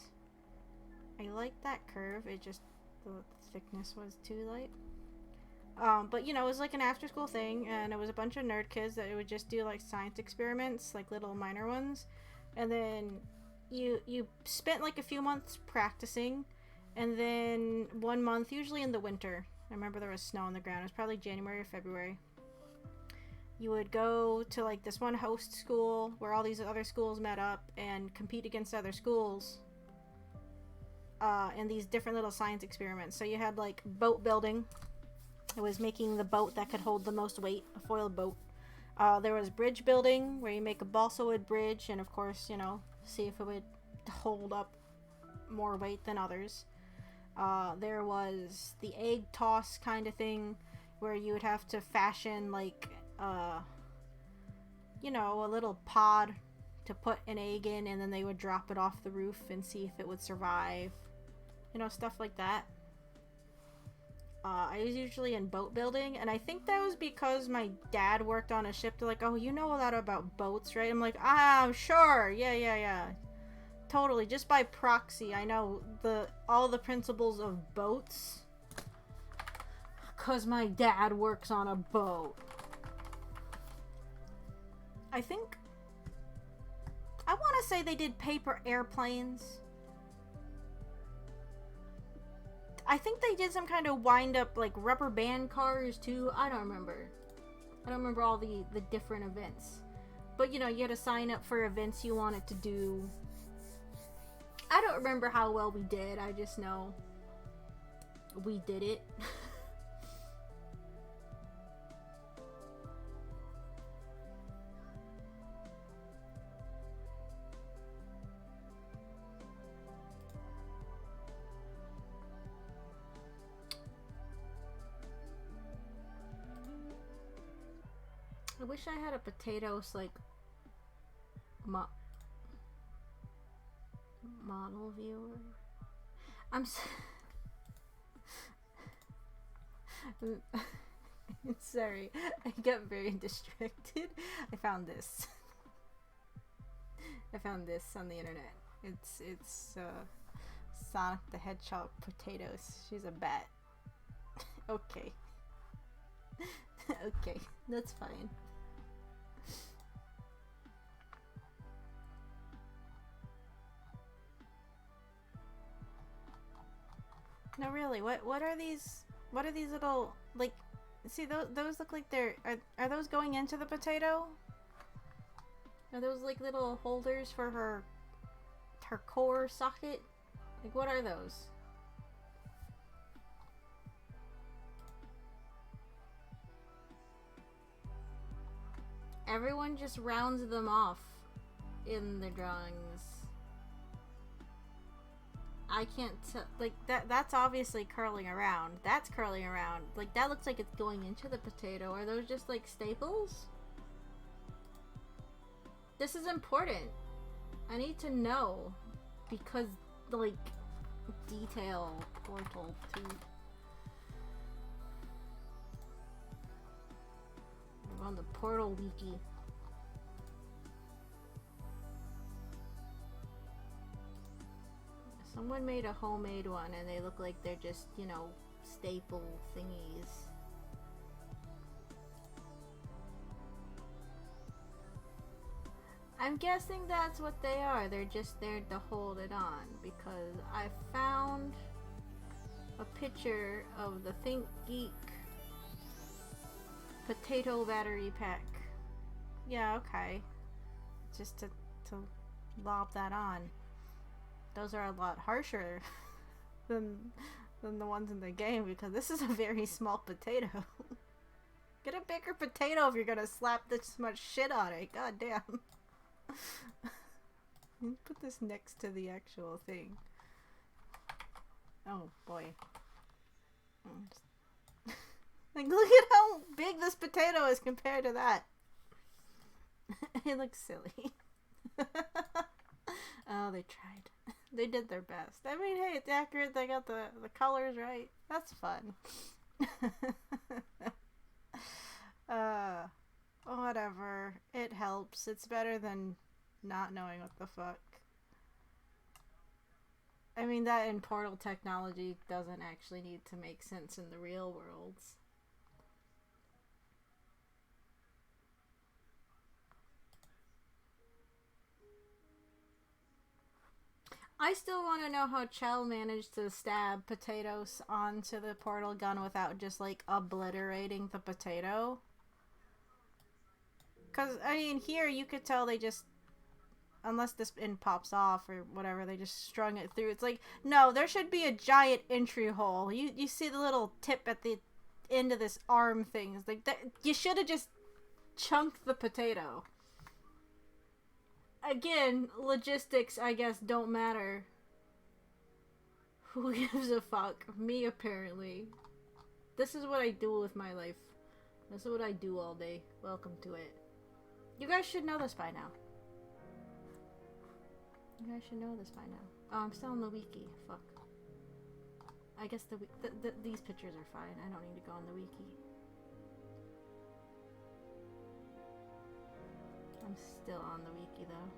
I liked that curve. It just, the thickness was too light. But you know, it was like an after school thing, and it was a bunch of nerd kids that would just do like science experiments, like little minor ones, and then you spent like a few months practicing, and then 1 month, usually in the winter, I remember there was snow on the ground, it was probably January or February, you would go to like this one host school where all these other schools met up and compete against other schools in these different little science experiments. So you had like boat building. It was making the boat that could hold the most weight, a foil boat. There was bridge building, where you make a balsa wood bridge, and of course, you know, see if it would hold up more weight than others. There was the egg toss kind of thing, where you would have to fashion like, you know, a little pod to put an egg in, and then they would drop it off the roof and see if it would survive. You know, stuff like that. I was usually in boat building, and I think that was because my dad worked on a ship. They're like, oh, you know a lot about boats, right? I'm like, sure, yeah. Totally, just by proxy, I know all the principles of boats. Because my dad works on a boat. I think, I want to say they did paper airplanes. I think they did some kind of wind-up, like, rubber band cars, too. I don't remember. I don't remember all the different events. But, you know, you had to sign up for events you wanted to do. I don't remember how well we did. I just know we did it. I wish I had a potatoes, like, model viewer. I'm sorry. I got very distracted. I found this. I found this on the internet. It's Sonic the Hedgehog potatoes. She's a bat. Okay. Okay, that's fine. No, really. What are these? What are these little like? See, those look like they're are those going into the potato? Are those like little holders for her core socket? Like, what are those? Everyone just rounds them off in the drawings. I can't tell. Like, that's obviously curling around. That's curling around. Like, that looks like it's going into the potato. Are those just, like, staples? This is important. I need to know. Because, like, detail portal too. I'm on the portal wiki. Someone made a homemade one and they look like they're just, you know, staple thingies. I'm guessing that's what they are. They're just there to hold it on because I found a picture of the Think Geek potato battery pack. Yeah, okay. Just to lob that on. Those are a lot harsher than the ones in the game because this is a very small potato. Get a bigger potato if you're gonna slap this much shit on it. God damn. Put this next to the actual thing. Oh boy. Like, look at how big this potato is compared to that. It looks silly. Oh, they tried. They did their best. I mean, hey, it's accurate. They got the colors right. That's fun. Whatever. It helps. It's better than not knowing what the fuck. I mean, that in Portal technology doesn't actually need to make sense in the real worlds. I still want to know how Chell managed to stab potatoes onto the portal gun without just, like, obliterating the potato. Because, I mean, here you could tell they just, unless this pin pops off or whatever, they just strung it through. It's like, no, there should be a giant entry hole. You see the little tip at the end of this arm thing. It's like, you should have just chunked the potato. Again, logistics, I guess, don't matter. Who gives a fuck? Me, apparently. This is what I do with my life. This is what I do all day. Welcome to it. You guys should know this by now. You guys should know this by now. Oh, I'm still on the wiki. Fuck. I guess these pictures are fine. I don't need to go on the wiki. I'm still on the wiki though.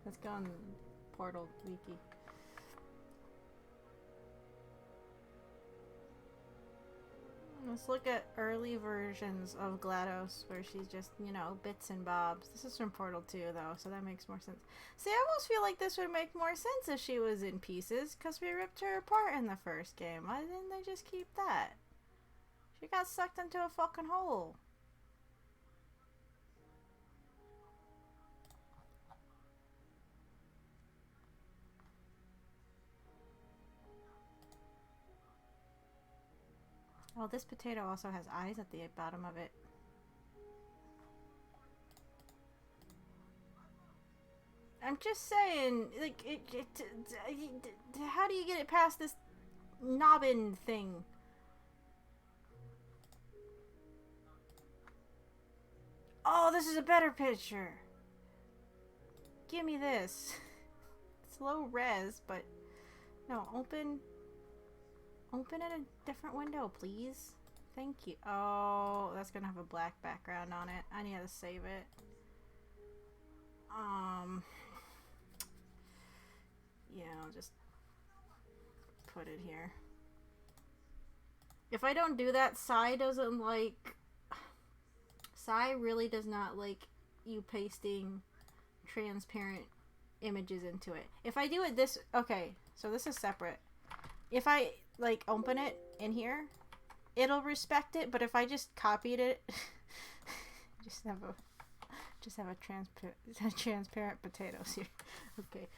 Let's go on Portal wiki. Let's look at early versions of GLaDOS where she's just, you know, bits and bobs. This is from Portal 2 though, so that makes more sense. See, I almost feel like this would make more sense if she was in pieces because we ripped her apart in the first game. Why didn't they just keep that? She got sucked into a fucking hole. Oh, this potato also has eyes at the bottom of it. I'm just saying, like, how do you get it past this knobbin thing? Oh, this is a better picture. Give me this. It's low res, but no, open in a different window, please. Thank you. Oh, that's gonna have a black background on it. I need to save it. Yeah, I'll just put it here. If I don't do that, Sai doesn't like... Sai really does not like you pasting transparent images into it. If I do it this, okay, so this is separate. If I like open it in here, it'll respect it, but if I just copied it, just have a transparent potatoes here. Okay.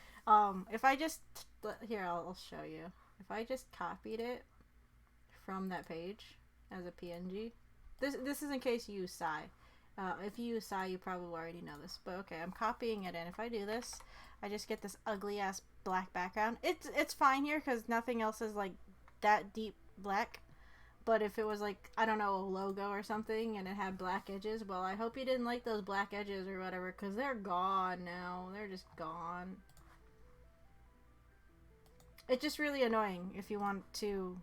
If I just here, I'll show you. If I just copied it from that page as a PNG, this is in case you use Sai. If you use Sai, you probably already know this, but okay, I'm copying it in. If I do this, I just get this ugly ass black background. It's fine here because nothing else is like that deep black. But if it was like, I don't know, a logo or something and it had black edges, well, I hope you didn't like those black edges or whatever, because they're gone now. They're just gone. It's just really annoying if you want to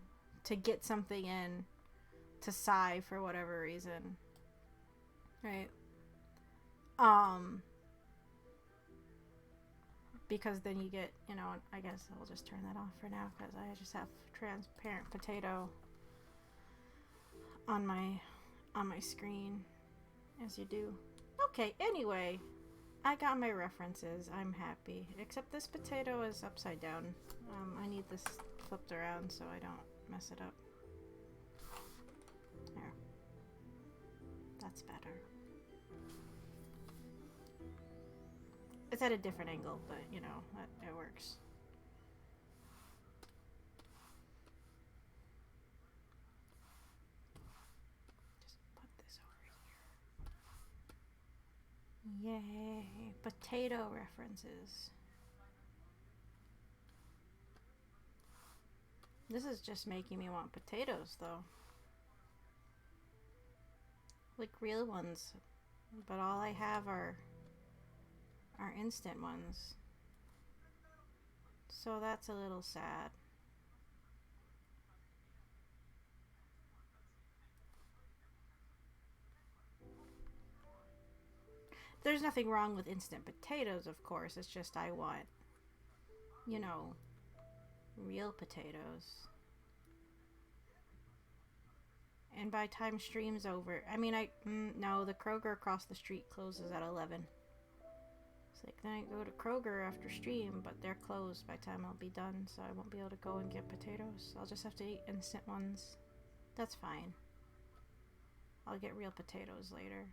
get something in to Sai for whatever reason. Right? Because then you get, you know, I guess I'll just turn that off for now because I just have transparent potato on my screen, as you do. Okay, anyway, I got my references. I'm happy. Except this potato is upside down. I need this flipped around so I don't mess it up. There. That's better. It's at a different angle, but you know, it works. Just put this over here. Yay, potato references. This is just making me want potatoes, though. Like real ones. But all I have are instant ones. So that's a little sad. There's nothing wrong with instant potatoes, of course. It's just I want, you know, real potatoes. And by time stream's over, I mean, no, the Kroger across the street closes at 11. It's like, then I go to Kroger after stream, but they're closed by the time I'll be done, so I won't be able to go and get potatoes. I'll just have to eat instant ones. That's fine. I'll get real potatoes later.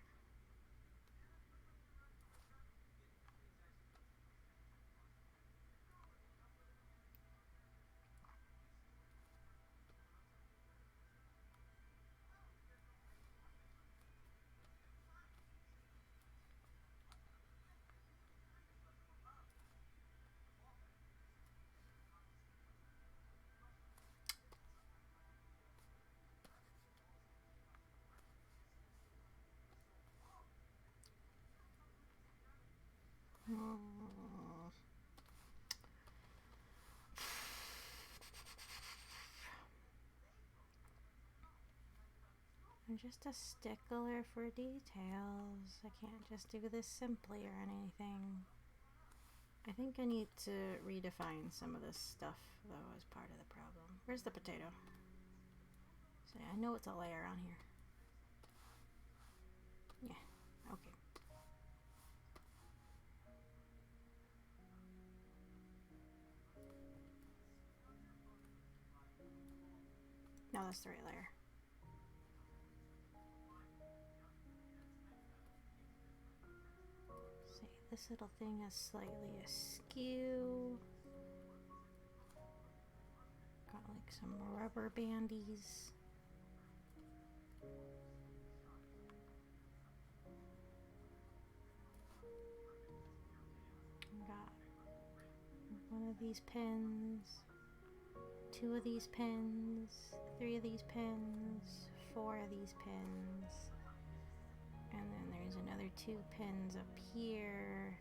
I'm just a stickler for details. I can't just do this simply or anything. I think I need to redefine some of this stuff, though, as part of the problem. Where's the potato? So I know it's a layer on here. Yeah, okay. No, that's the right layer. See, this little thing is slightly askew. Got like some rubber bandies. Got one of these pins, 2 of these pins, 3 of these pins, 4 of these pins, and then there's another 2 pins up here,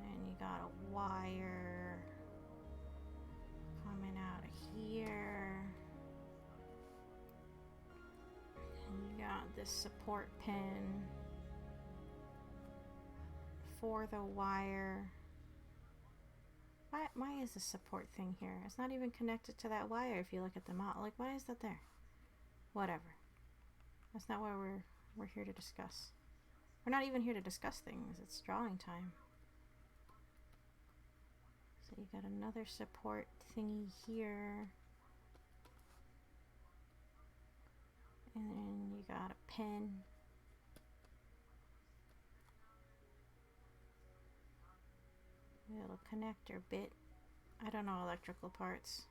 and you got a wire coming out of here, and you got this support pin for the wire. Why is the support thing here? It's not even connected to that wire if you look at the model. Like, why is that there? Whatever. That's not what we're here to discuss. We're not even here to discuss things. It's drawing time. So you got another support thingy here. And then you got a pen. A little connector bit. I don't know electrical parts.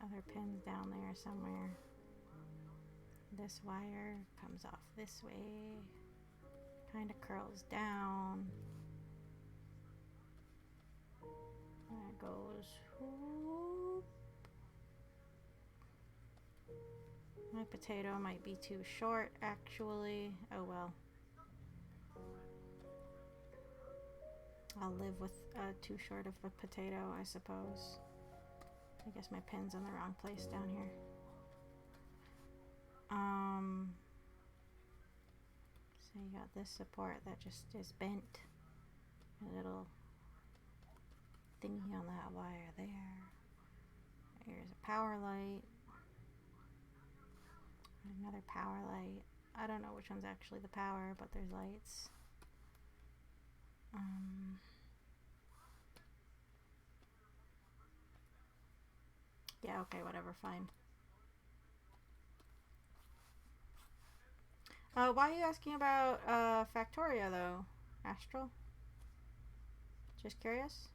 Other pins down there somewhere. This wire comes off this way. Kind of curls down. That goes. Whoop. My potato might be too short, actually. Oh well. I'll live with too short of a potato, I suppose. I guess my pin's in the wrong place down here. So you got this support that just is bent. A little thingy on that wire there. Here's a power light. Another power light. I don't know which one's actually the power, but there's lights. Yeah, okay, whatever, fine. Why are you asking about Factorio, though, Astral? Just curious?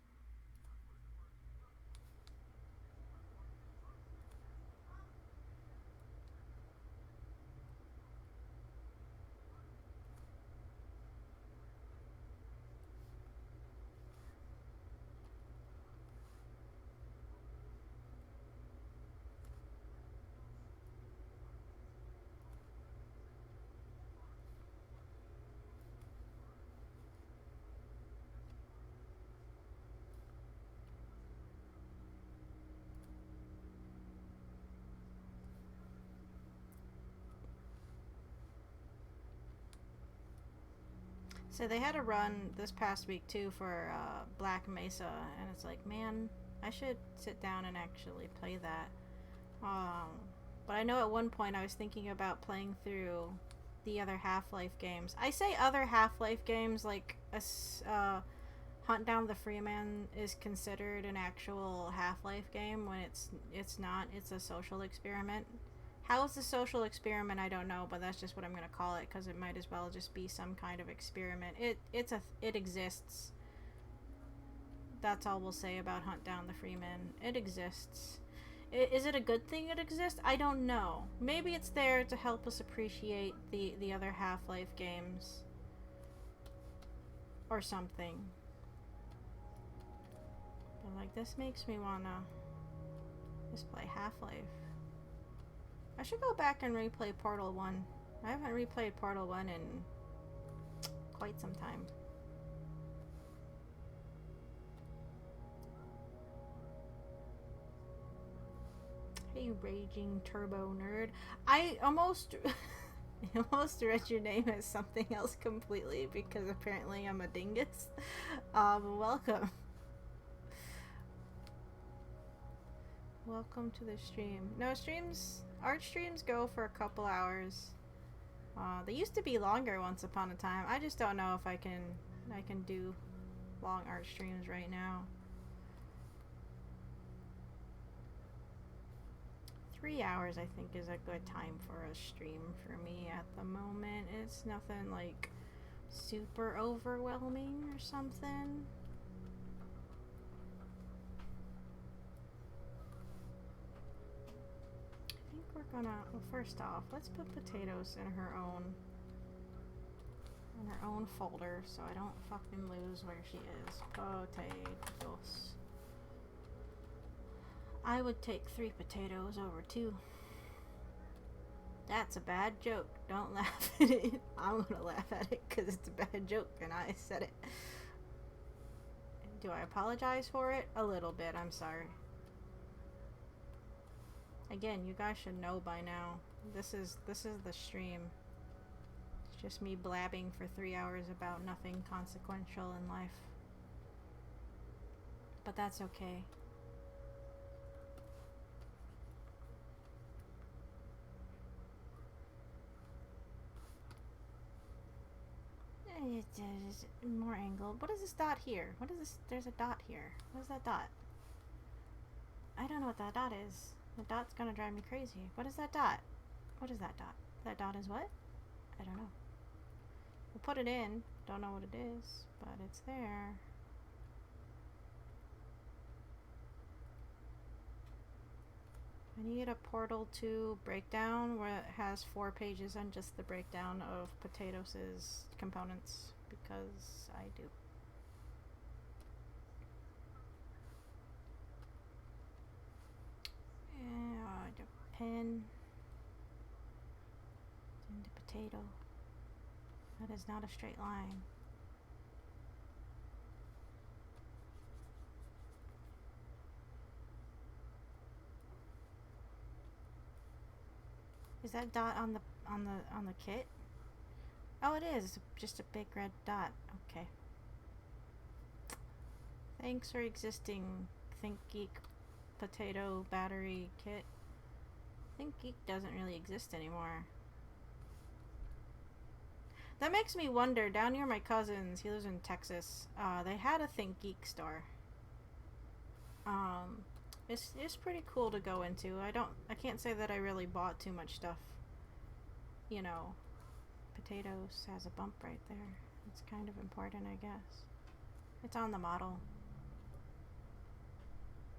So they had a run this past week too for Black Mesa, and it's like, man, I should sit down and actually play that. But I know at one point I was thinking about playing through the other Half-Life games. I say other Half-Life games like Hunt Down the Freeman is considered an actual Half-Life game when it's not. It's a social experiment. How is the social experiment? I don't know, but that's just what I'm gonna call it because it might as well just be some kind of experiment. It exists. That's all we'll say about Hunt Down the Freeman. It exists. Is it a good thing it exists? I don't know. Maybe it's there to help us appreciate the other Half-Life games or something. But like, this makes me wanna just play Half-Life. I should go back and replay Portal 1. I haven't replayed Portal 1 in quite some time. Hey, Raging Turbo Nerd. I almost read your name as something else completely because apparently I'm a dingus. Welcome. Welcome to the stream. No, art streams go for a couple hours. They used to be longer once upon a time. I just don't know if I can do long art streams right now. 3 hours I think is a good time for a stream for me at the moment. It's nothing like super overwhelming or something. We're gonna, well, first off, let's put potatoes in her own folder so I don't fucking lose where she is. Potatoes. I would take 3 potatoes over 2. That's a bad joke. Don't laugh at it. I'm gonna laugh at it because it's a bad joke and I said it. Do I apologize for it? A little bit, I'm sorry. Again, you guys should know by now. This is the stream. It's just me blabbing for 3 hours about nothing consequential in life. But that's okay. More angle. What is this dot here? What is this? There's a dot here. What is that dot? I don't know what that dot is. The dot's gonna drive me crazy. What is that dot? What is that dot? That dot is what? I don't know. We'll put it in. Don't know what it is, but it's there. I need a Portal 2 breakdown where it has 4 pages on just the breakdown of Potatoes' components, because I do. And the pen and the potato. That is not a straight line. Is that dot on the kit? Oh, it is. Just a big red dot. Okay. Thanks for existing, ThinkGeek potato battery kit. ThinkGeek doesn't really exist anymore. That makes me wonder, down near my cousin's, he lives in Texas, they had a ThinkGeek store. It's pretty cool to go into. I can't say that I really bought too much stuff. You know, Potatoes has a bump right there. It's kind of important, I guess. It's on the model.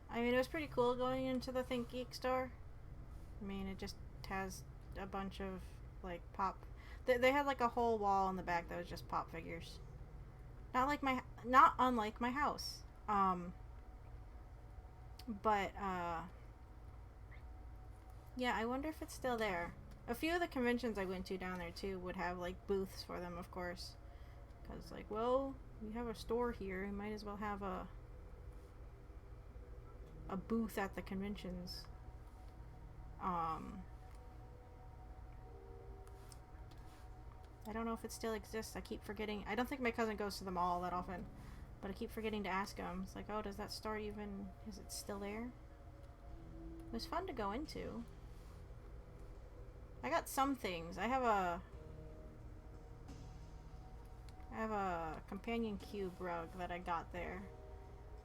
I mean, it was pretty cool going into the ThinkGeek store. I mean, it just has a bunch of, like, pop... They had, like, a whole wall in the back that was just pop figures. Not unlike my house. Yeah, I wonder if it's still there. A few of the conventions I went to down there, too, would have, like, booths for them, of course. Because, like, well, you have a store here, you might as well have a booth at the conventions. I don't know if it still exists. I keep forgetting. I don't think my cousin goes to the mall that often, but I keep forgetting to ask him. It's like, oh, does that store even... is it still there? It was fun to go into. I got some things. I have a companion cube rug that I got there,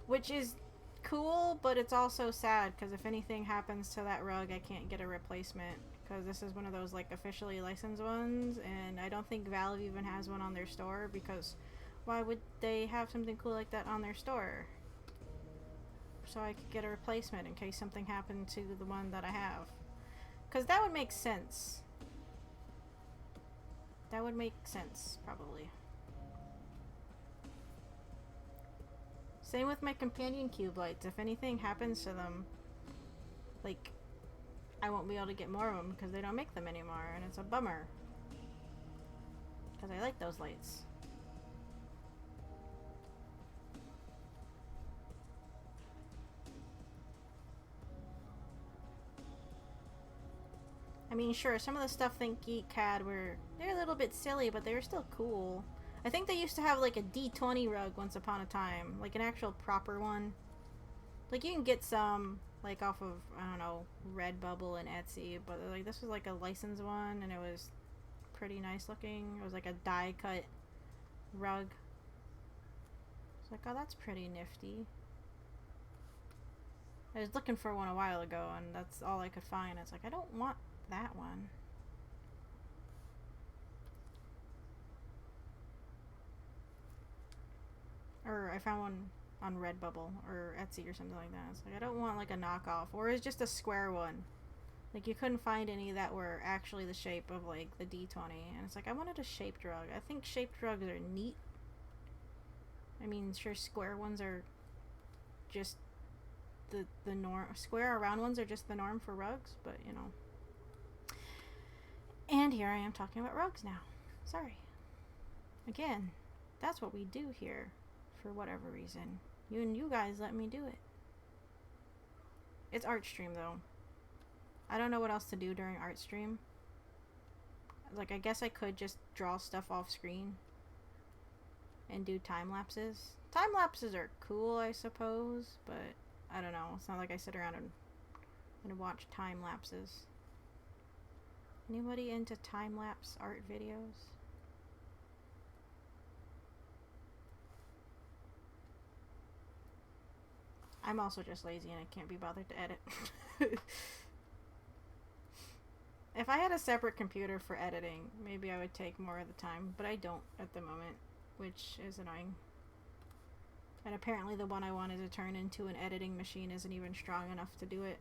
which is cool, but it's also sad because if anything happens to that rug, I can't get a replacement because this is one of those, like, officially licensed ones, and I don't think Valve even has one on their store, because why would they have something cool like that on their store? So I could get a replacement in case something happened to the one that I have. Because that would make sense. That would make sense, probably. Same with my companion cube lights. If anything happens to them, like, I won't be able to get more of them because they don't make them anymore, and it's a bummer. Because I like those lights. I mean, sure, some of the stuff ThinkGeek had they're a little bit silly, but they were still cool. I think they used to have, like, a D20 rug once upon a time. Like, an actual proper one. Like, you can get some, like, off of, I don't know, Redbubble and Etsy, but, like, this was, like, a licensed one, and it was pretty nice looking. It was, like, a die-cut rug. It's like, oh, that's pretty nifty. I was looking for one a while ago, and that's all I could find. It's like, I don't want that one. Or I found one on Redbubble or Etsy or something like that. It's like, I don't want, like, a knockoff. Or it's just a square one. Like, you couldn't find any that were actually the shape of, like, the D20. And it's like, I wanted a shaped rug. I think shaped rugs are neat. I mean, sure, square ones are just the norm. Square or round ones are just the norm for rugs, but, you know. And here I am talking about rugs now. Sorry. Again, that's what we do here. For whatever reason. You guys let me do it. It's art stream, though. I don't know what else to do during art stream. Like, I guess I could just draw stuff off screen. And do time lapses. Time lapses are cool, I suppose. But, I don't know. It's not like I sit around and watch time lapses. Anybody into time lapse art videos? I'm also just lazy and I can't be bothered to edit. If I had a separate computer for editing, maybe I would take more of the time, but I don't at the moment, which is annoying. And apparently the one I wanted to turn into an editing machine isn't even strong enough to do it.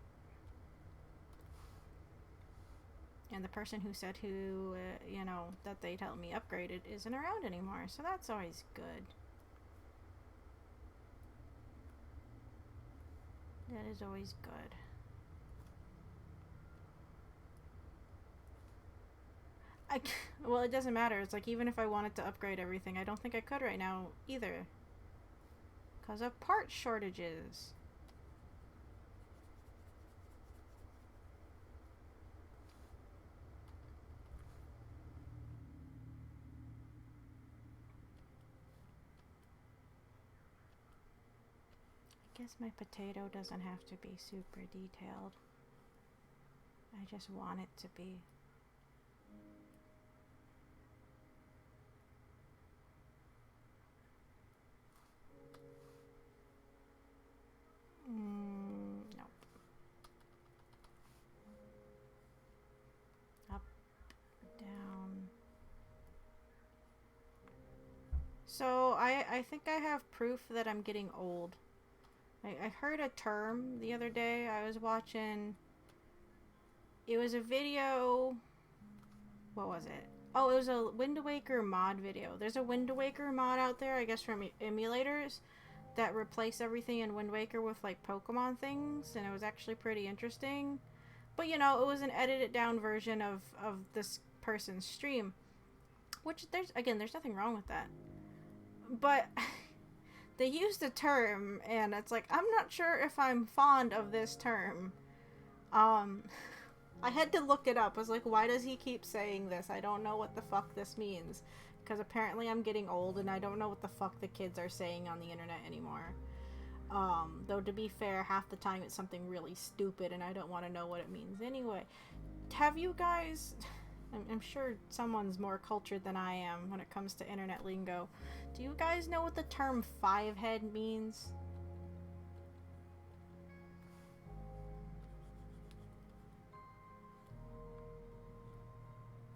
And the person who said that they'd help me upgrade it isn't around anymore, so that's always good. That is always good. Well, it doesn't matter. It's like, even if I wanted to upgrade everything, I don't think I could right now either. Because of part shortages. I guess my potato doesn't have to be super detailed. I just want it to be. Nope. Up, down. So I think I have proof that I'm getting old. I heard a term the other day. I was watching. It was a video. What was it? Oh, it was a Wind Waker mod video. There's a Wind Waker mod out there, I guess, from emulators that replace everything in Wind Waker with like Pokemon things, and it was actually pretty interesting. But you know, it was an edited down version of this person's stream, which there's nothing wrong with that. But they used a term, and it's like, I'm not sure if I'm fond of this term. I had to look it up. I was like, why does he keep saying this? I don't know what the fuck this means. Because apparently I'm getting old and I don't know what the fuck the kids are saying on the internet anymore. Though to be fair, half the time it's something really stupid and I don't want to know what it means anyway. Have you guys... I'm sure someone's more cultured than I am when it comes to internet lingo. Do you guys know what the term five-head means?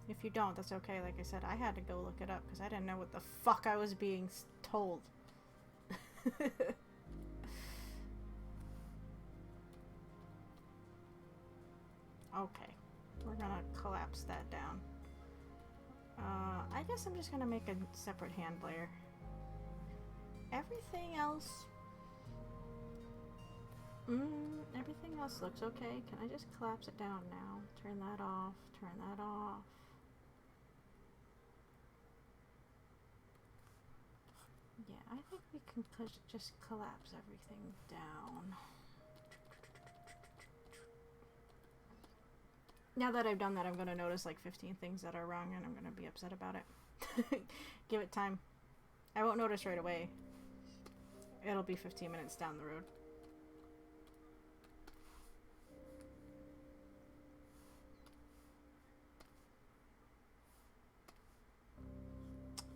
If you don't, that's okay. Like I said, I had to go look it up because I didn't know what the fuck I was being told. Okay. We're gonna collapse that down. I guess I'm just gonna make a separate hand layer. Everything else... everything else looks okay. Can I just collapse it down now? Turn that off. Turn that off. Yeah, I think we can just collapse everything down. Now that I've done that, I'm going to notice like 15 things that are wrong and I'm going to be upset about it. Give it time. I won't notice right away. It'll be 15 minutes down the road.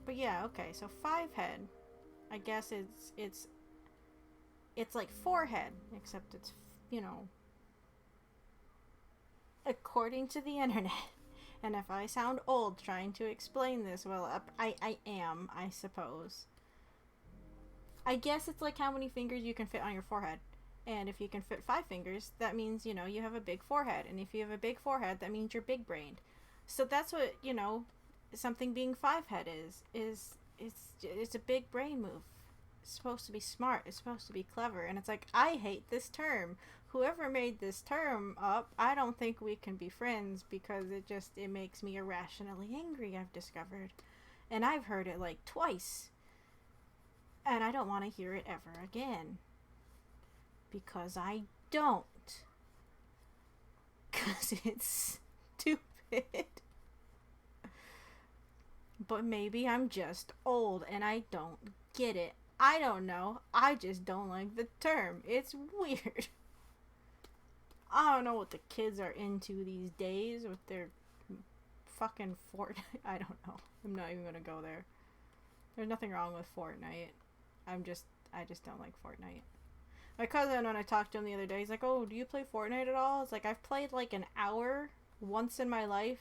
But yeah, okay, so 5-head. I guess it's like 4-head, except it's, you know, according to the internet. And if I sound old trying to explain this, well, I am, I suppose. I guess it's like how many fingers you can fit on your forehead. And if you can fit 5 fingers, that means, you know, you have a big forehead. And if you have a big forehead, that means you're big-brained. So that's what, you know, something being 5-head is it's a big brain move. It's supposed to be smart. It's supposed to be clever. And it's like, I hate this term. Whoever made this term up, I don't think we can be friends because it makes me irrationally angry, I've discovered. And I've heard it like twice. And I don't want to hear it ever again. Because I don't. Because it's stupid. But maybe I'm just old and I don't get it. I don't know. I just don't like the term. It's weird. I don't know what the kids are into these days with their fucking Fortnite. I don't know. I'm not even gonna go there. There's nothing wrong with Fortnite. I just don't like Fortnite. My cousin, when I talked to him the other day, he's like, oh, do you play Fortnite at all? It's like, I've played like an hour once in my life,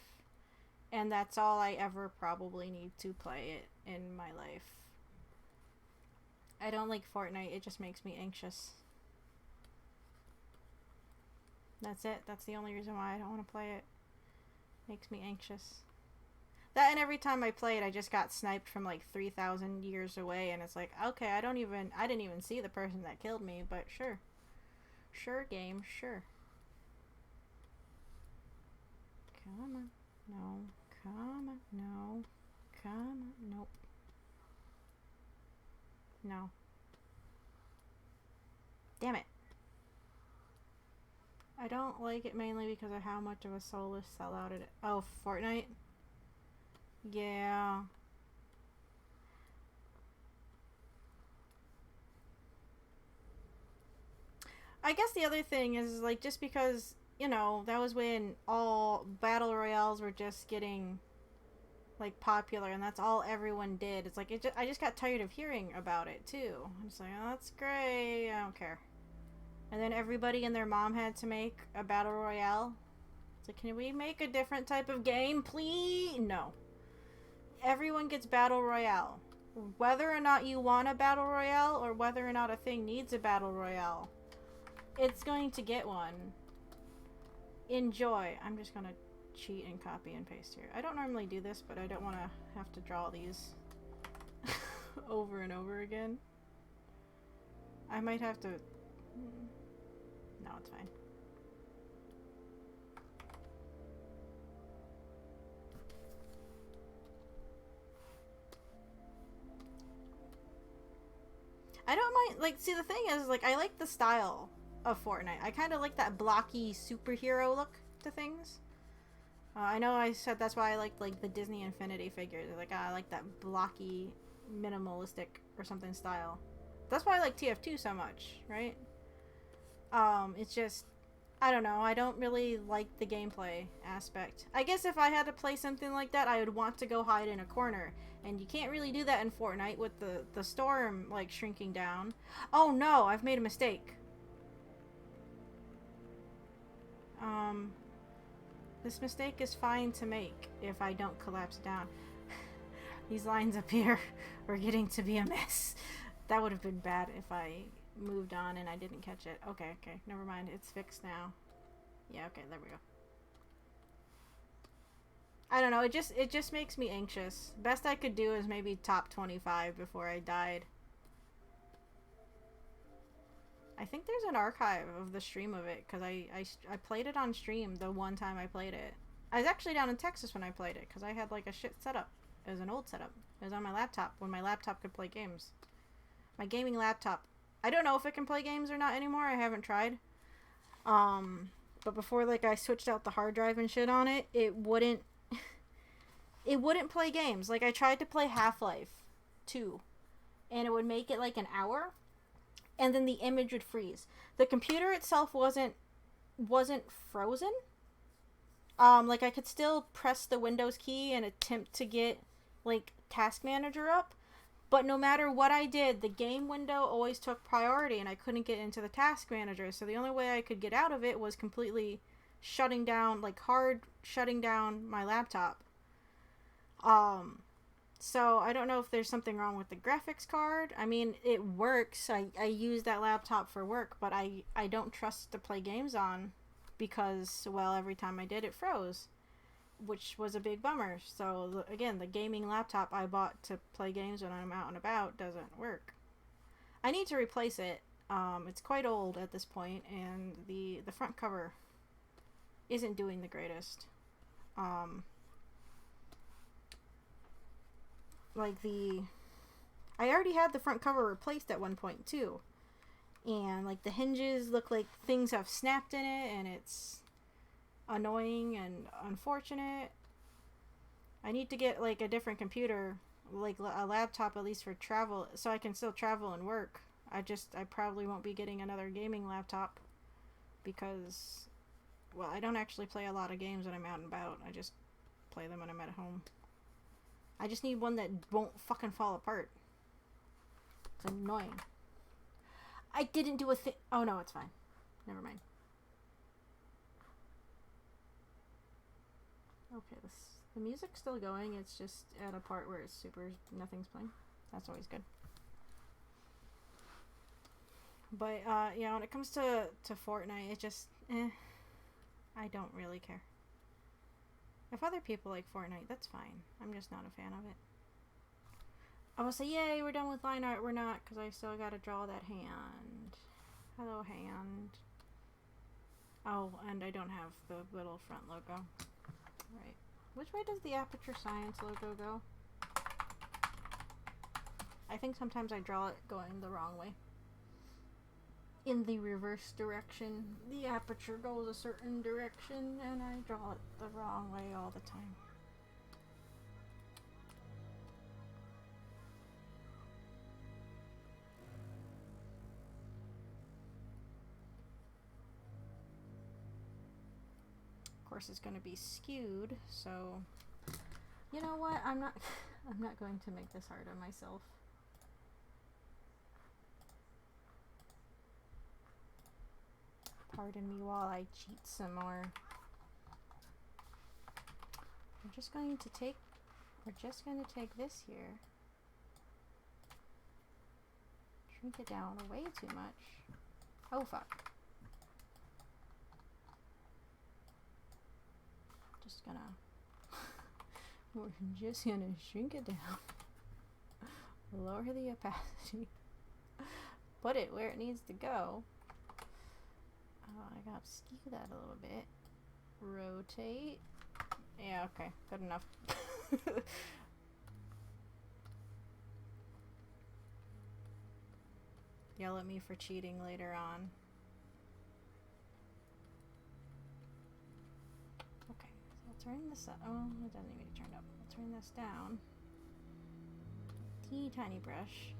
and that's all I ever probably need to play it in my life. I don't like Fortnite. It just makes me anxious. That's it. That's the only reason why I don't want to play it. Makes me anxious. That, and every time I play it, I just got sniped from like 3,000 years away, and it's like, okay, I didn't even see the person that killed me, but sure. Sure, game, sure. Come on. No. Come on. No. Come on. Nope. No. Damn it. I don't like it mainly because of how much of a soulless sellout it is. Oh, Fortnite? Yeah. I guess the other thing is, like, just because, you know, that was when all battle royales were just getting, like, popular, and that's all everyone did. It's like, I just got tired of hearing about it, too. I'm just like, oh, that's great. I don't care. And then everybody and their mom had to make a battle royale. It's like, can we make a different type of game, please? No. Everyone gets battle royale. Whether or not you want a battle royale, or whether or not a thing needs a battle royale, it's going to get one. Enjoy. I'm just gonna cheat and copy and paste here. I don't normally do this, but I don't want to have to draw these over and over again. I might have to... No, it's fine. I don't mind, like, see, the thing is, like, I like the style of Fortnite. I kind of like that blocky superhero look to things. I know I said that's why I like the Disney Infinity figures. Like, I like that blocky, minimalistic or something style. That's why I like TF2 so much, right? It's just, I don't know. I don't really like the gameplay aspect. I guess if I had to play something like that, I would want to go hide in a corner. And you can't really do that in Fortnite with the storm, like, shrinking down. Oh no, I've made a mistake. This mistake is fine to make if I don't collapse down. These lines up here are getting to be a mess. That would have been bad if I moved on and I didn't catch it. Okay, never mind. It's fixed now. Yeah, okay, there we go. I don't know, it just makes me anxious. Best I could do is maybe top 25 before I died. I think there's an archive of the stream of it, because I played it on stream the one time I played it. I was actually down in Texas when I played it, because I had like a shit setup. It was an old setup. It was on my laptop, when my laptop could play games. My gaming laptop. I don't know if it can play games or not anymore, I haven't tried. But before, like, I switched out the hard drive and shit on it, it wouldn't play games. Like, I tried to play Half-Life 2, and it would make it like an hour, and then the image would freeze. The computer itself wasn't frozen. Like, I could still press the Windows key and attempt to get, like, Task Manager up, but no matter what I did, the game window always took priority, and I couldn't get into the Task Manager, so the only way I could get out of it was completely shutting down, like, hard shutting down my laptop. So I don't know if there's something wrong with the graphics card. I mean, it works. I use that laptop for work, but I don't trust to play games on because, well, every time I did, it froze, which was a big bummer. So, again, the gaming laptop I bought to play games when I'm out and about doesn't work. I need to replace it. It's quite old at this point, and the front cover isn't doing the greatest. I already had the front cover replaced at one point too, and like the hinges look like things have snapped in it, and it's annoying and unfortunate. I need to get like a different computer, like a laptop at least for travel, so I can still travel and work. I probably won't be getting another gaming laptop because, well, I don't actually play a lot of games when I'm out and about. I just play them when I'm at home. I just need one that won't fucking fall apart. It's annoying. I didn't do a thing. Oh no, it's fine. Never mind. Okay, the music's still going. It's just at a part where it's super nothing's playing. That's always good. But yeah, when it comes to Fortnite, it just I don't really care. If other people like Fortnite, that's fine. I'm just not a fan of it. I will say, yay, we're done with line art. We're not, because I still gotta draw that hand. Hello, hand. Oh, and I don't have the little front logo. Right. Which way does the Aperture Science logo go? I think sometimes I draw it going the wrong way. In the reverse direction. The aperture goes a certain direction, and I draw it the wrong way all the time. Of course, it's going to be skewed, so you know what? I'm not going to make this hard on myself. Pardon me while I cheat some more. We're just going to take this here. Shrink it down way too much. Oh fuck. We're just gonna shrink it down. Lower the opacity. Put it where it needs to go. I gotta skew that a little bit. Rotate. Yeah, okay, good enough. Yell at me for cheating later on. Okay, so I'll turn this up. Oh, it doesn't need to be turned up. I'll turn this down. Teeny tiny brush.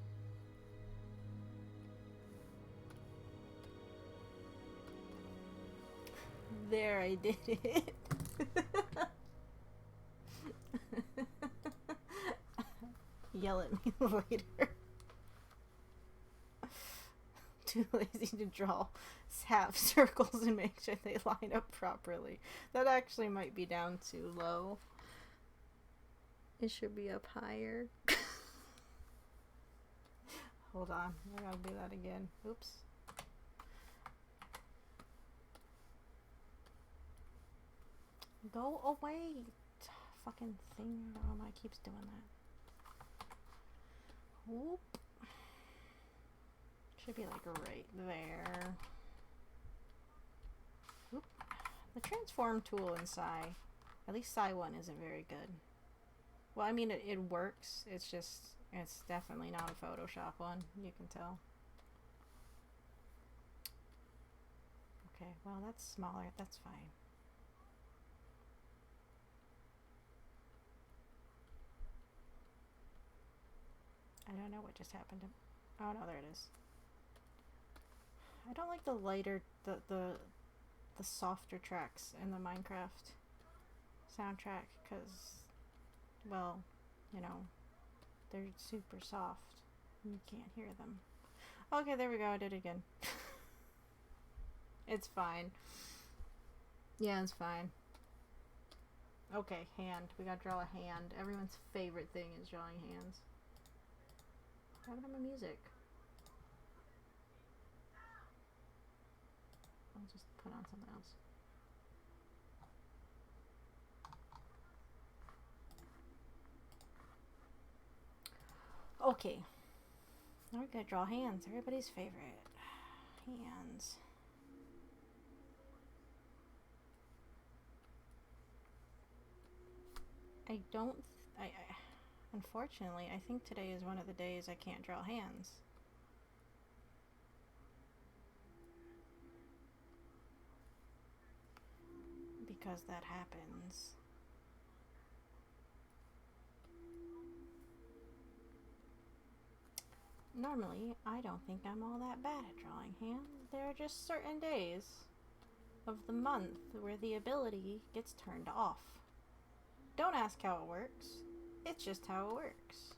There, I did it. Yell at me later. Too lazy to draw half circles and make sure they line up properly. That actually might be down too low. It should be up higher. Hold on, I gotta do that again. Oops. Go away, fucking thing. I don't know why it keeps doing that. Whoop. Should be like right there. Whoop. The transform tool in Psy, at least Psy 1 isn't very good. Well, I mean, it works. It's just, it's definitely not a Photoshop one. You can tell. Okay, well, that's smaller. That's fine. I don't know what just happened to... Oh, no, there it is. I don't like the lighter, the softer tracks in the Minecraft soundtrack, because, well, you know, they're super soft. You can't hear them. Okay, there we go. I did it again. It's fine. Yeah, it's fine. Okay, hand. We gotta draw a hand. Everyone's favorite thing is drawing hands. What happened to my music? I'll just put on something else. Okay. Now we're gonna draw hands. Everybody's favorite. Hands. Unfortunately, I think today is one of the days I can't draw hands. Because that happens. Normally, I don't think I'm all that bad at drawing hands. There are just certain days of the month where the ability gets turned off. Don't ask how it works. It's just how it works.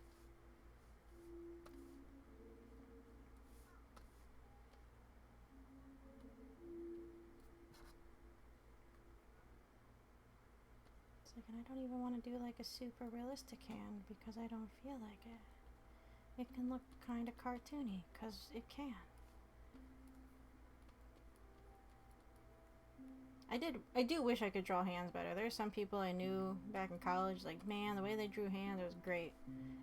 It's like, and I don't even want to do like a super realistic hand because I don't feel like it. It can look kind of cartoony because it can. I do wish I could draw hands better. There's some people I knew back in college, like, man, the way they drew hands, it was great.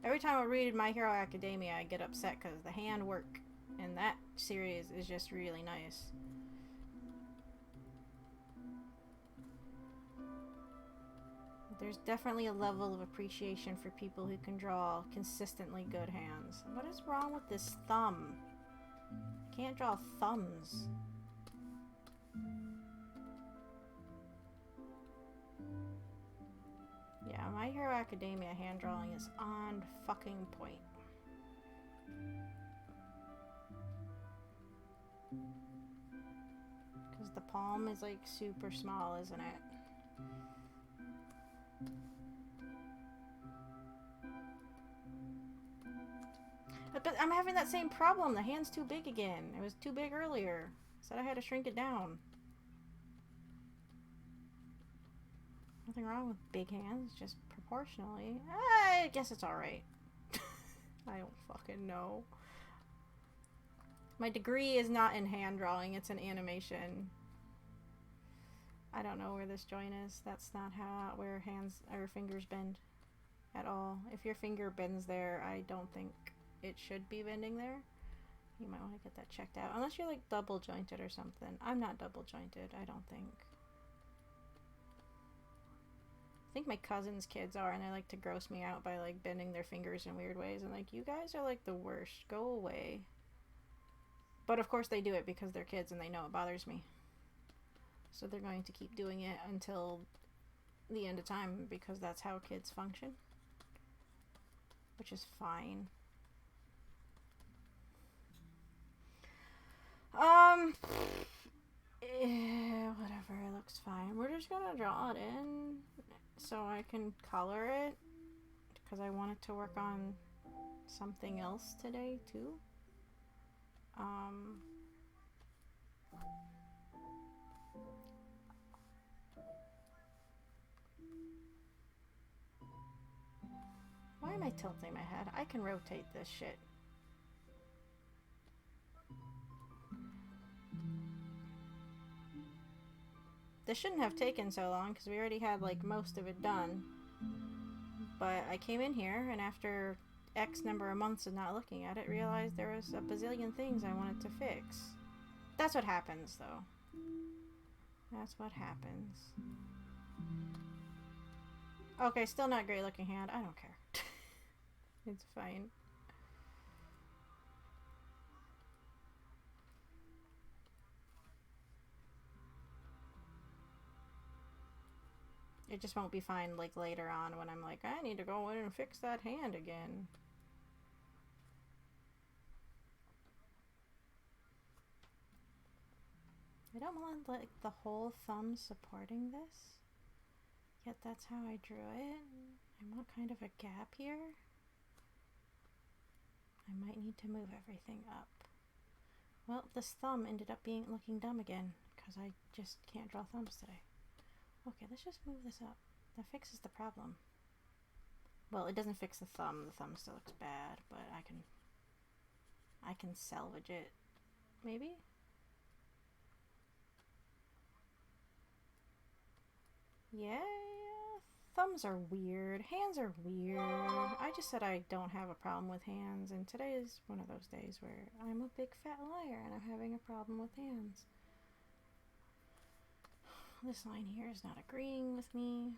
Every time I read My Hero Academia, I get upset because the hand work in that series is just really nice. There's definitely a level of appreciation for people who can draw consistently good hands. What is wrong with this thumb? I can't draw thumbs. Yeah, My Hero Academia hand drawing is on fucking point. Because the palm is like super small, isn't it? But I'm having that same problem. The hand's too big again. It was too big earlier. Said I had to shrink it down. Nothing wrong with big hands, just proportionally. I guess it's alright. I don't fucking know. My degree is not in hand drawing, it's in animation. I don't know where this joint is. That's not how where hands or fingers bend at all. If your finger bends there, I don't think it should be bending there. You might want to get that checked out. Unless you're like double jointed or something. I'm not double jointed, I don't think. I think my cousin's kids are, and they like to gross me out by like bending their fingers in weird ways. And like, you guys are like the worst. Go away. But of course they do it because they're kids and they know it bothers me. So they're going to keep doing it until the end of time because that's how kids function. Which is fine. Whatever, it looks fine. We're just gonna draw it in so I can color it because I wanted to work on something else today too. Why am I tilting my head? I can rotate this shit. This shouldn't have taken so long because we already had like most of it done. But I came in here and after X number of months of not looking at it, realized there was a bazillion things I wanted to fix. That's what happens though. That's what happens. Okay, still not great looking hand. I don't care. It's fine. It just won't be fine like later on when I'm like, I need to go in and fix that hand again. I don't want like the whole thumb supporting this. Yet that's how I drew it. I want kind of a gap here. I might need to move everything up. Well, this thumb ended up looking dumb again because I just can't draw thumbs today. Okay, let's just move this up. That fixes the problem. Well, it doesn't fix the thumb. The thumb still looks bad, but I can salvage it. Maybe? Yeah, thumbs are weird. Hands are weird. I just said I don't have a problem with hands, and today is one of those days where I'm a big fat liar and I'm having a problem with hands. This line here is not agreeing with me.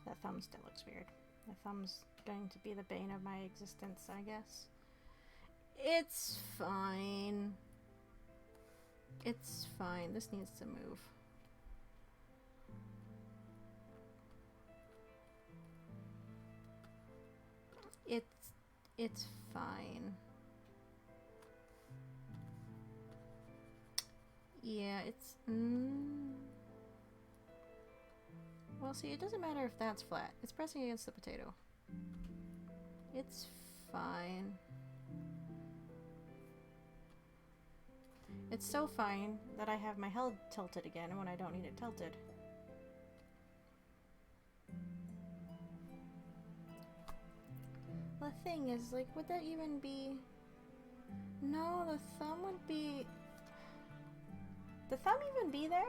That thumb still looks weird. The thumb's going to be the bane of my existence, I guess. It's fine. It's fine. This needs to move. It's fine. Yeah, it's... Well, see, it doesn't matter if that's flat. It's pressing against the potato. It's fine. It's so fine that I have my head tilted again when I don't need it tilted. The thing is, like, would that even be... No, the thumb would be... The thumb even be there?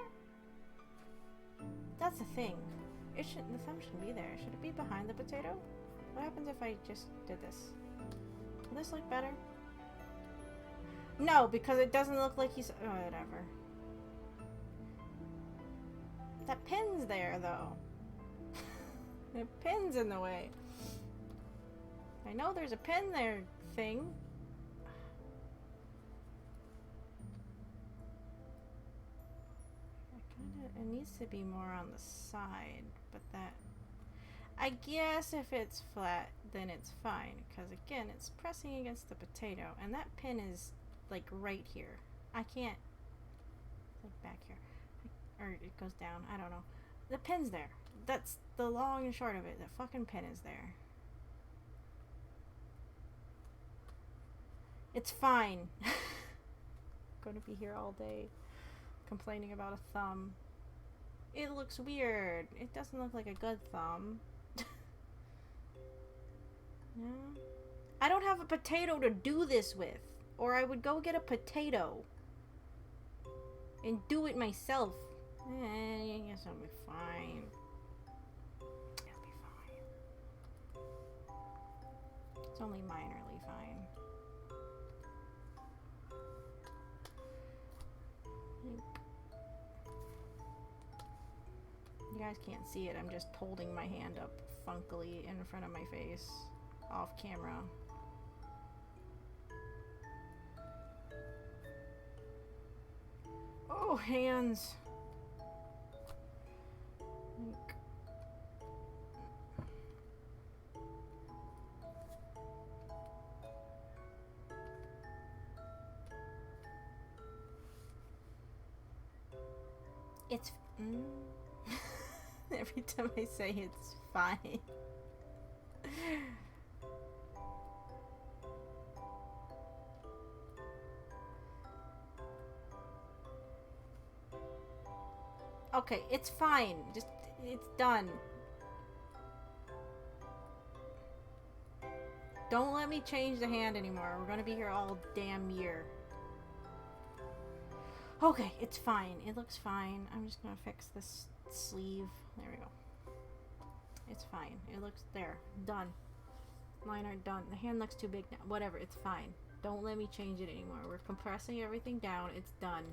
That's the thing. The thumb shouldn't be there. Should it be behind the potato? What happens if I just did this? Will this look better? No, because it doesn't look like he's... Oh, whatever. That pin's there, though. The pin's in the way. I know there's a pin there, thing. It needs to be more on the side, but that... I guess if it's flat, then it's fine, because again, it's pressing against the potato, and that pin is, like, right here. I can't... Like, back here. Or it goes down, I don't know. The pin's there. That's the long and short of it. The fucking pin is there. It's fine. I'm gonna be here all day complaining about a thumb. It looks weird. It doesn't look like a good thumb. No. I don't have a potato to do this with. Or I would go get a potato and do it myself. I guess I'll be fine. I'll be fine. It's only minorly fine. You guys can't see it. I'm just holding my hand up funkily in front of my face, off camera. Oh, hands. It's... Every time I say it's fine. Okay, it's fine. Just, it's done. Don't let me change the hand anymore. We're gonna be here all damn year. Okay, it's fine. It looks fine. I'm just gonna fix this sleeve. There we go. It's fine. It looks there. Done. Line art done. The hand looks too big now. Whatever, it's fine. Don't let me change it anymore. We're compressing everything down. It's done.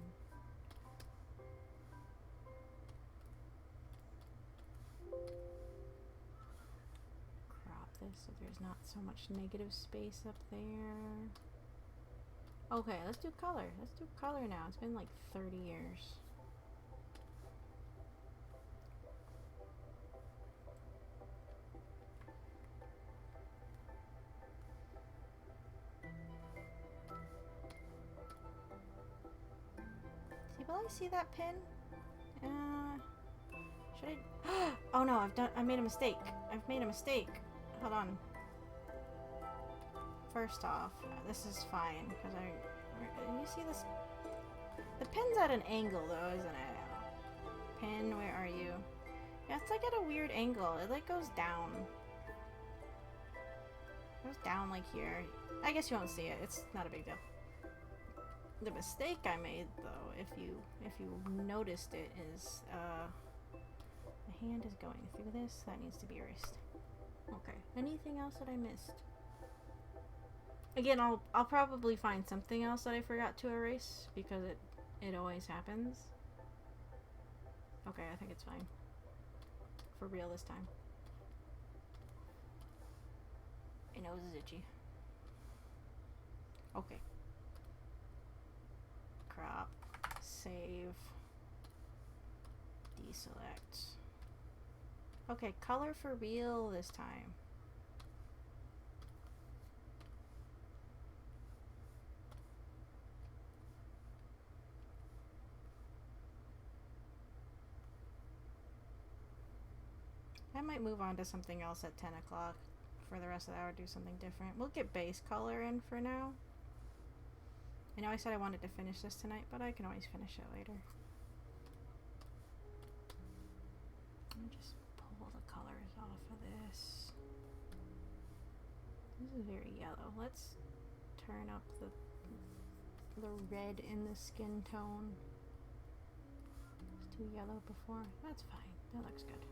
Crop this so there's not so much negative space up there. Okay, let's do color. Let's do color now. It's been like 30 years. See, will I see that pin? Should I? Oh no, I made a mistake. I've made a mistake. Hold on. First off, this is fine, because you see this? The pin's at an angle though, isn't it? Pin, where are you? Yeah, it's like at a weird angle. It like goes down. It goes down like here. I guess you won't see it. It's not a big deal. The mistake I made though, if you noticed it, is the hand is going through this. That needs to be erased. Okay. Anything else that I missed? Again, I'll probably find something else that I forgot to erase, because it always happens. Okay, I think it's fine. For real this time. My nose is itchy. Okay. Crop. Save. Deselect. Okay, color for real this time. I might move on to something else at 10 o'clock for the rest of the hour, do something different. We'll get base color in for now. I know I said I wanted to finish this tonight, but I can always finish it later. Let me just pull the colors off of this. This is very yellow. Let's turn up the red in the skin tone. It's too yellow before. That's fine. That looks good.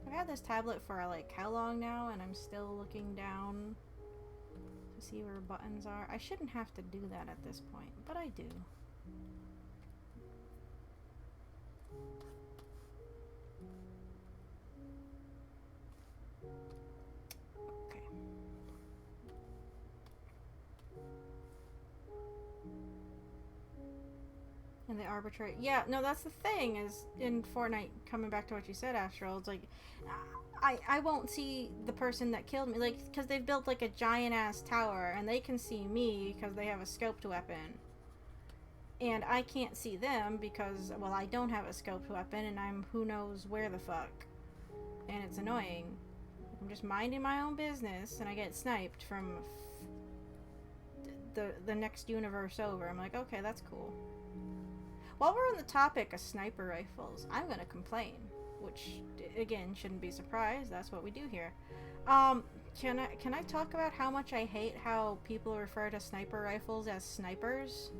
I've had this tablet for like how long now, and I'm still looking down to see where buttons are. I shouldn't have to do that at this point, but I do. Okay. And the arbitrary, yeah, no, that's the thing, is in Fortnite, coming back to what you said, Astral, it's like, I won't see the person that killed me, like, because they've built, like, a giant-ass tower, and they can see me because they have a scoped weapon. And I can't see them because, well, I don't have a scoped weapon, and I'm who knows where the fuck. And it's annoying. I'm just minding my own business, and I get sniped from the next universe over. I'm like, okay, that's cool. While we're on the topic of sniper rifles, I'm gonna complain, which again shouldn't be surprised. That's what we do here. Can I talk about how much I hate how people refer to sniper rifles as snipers?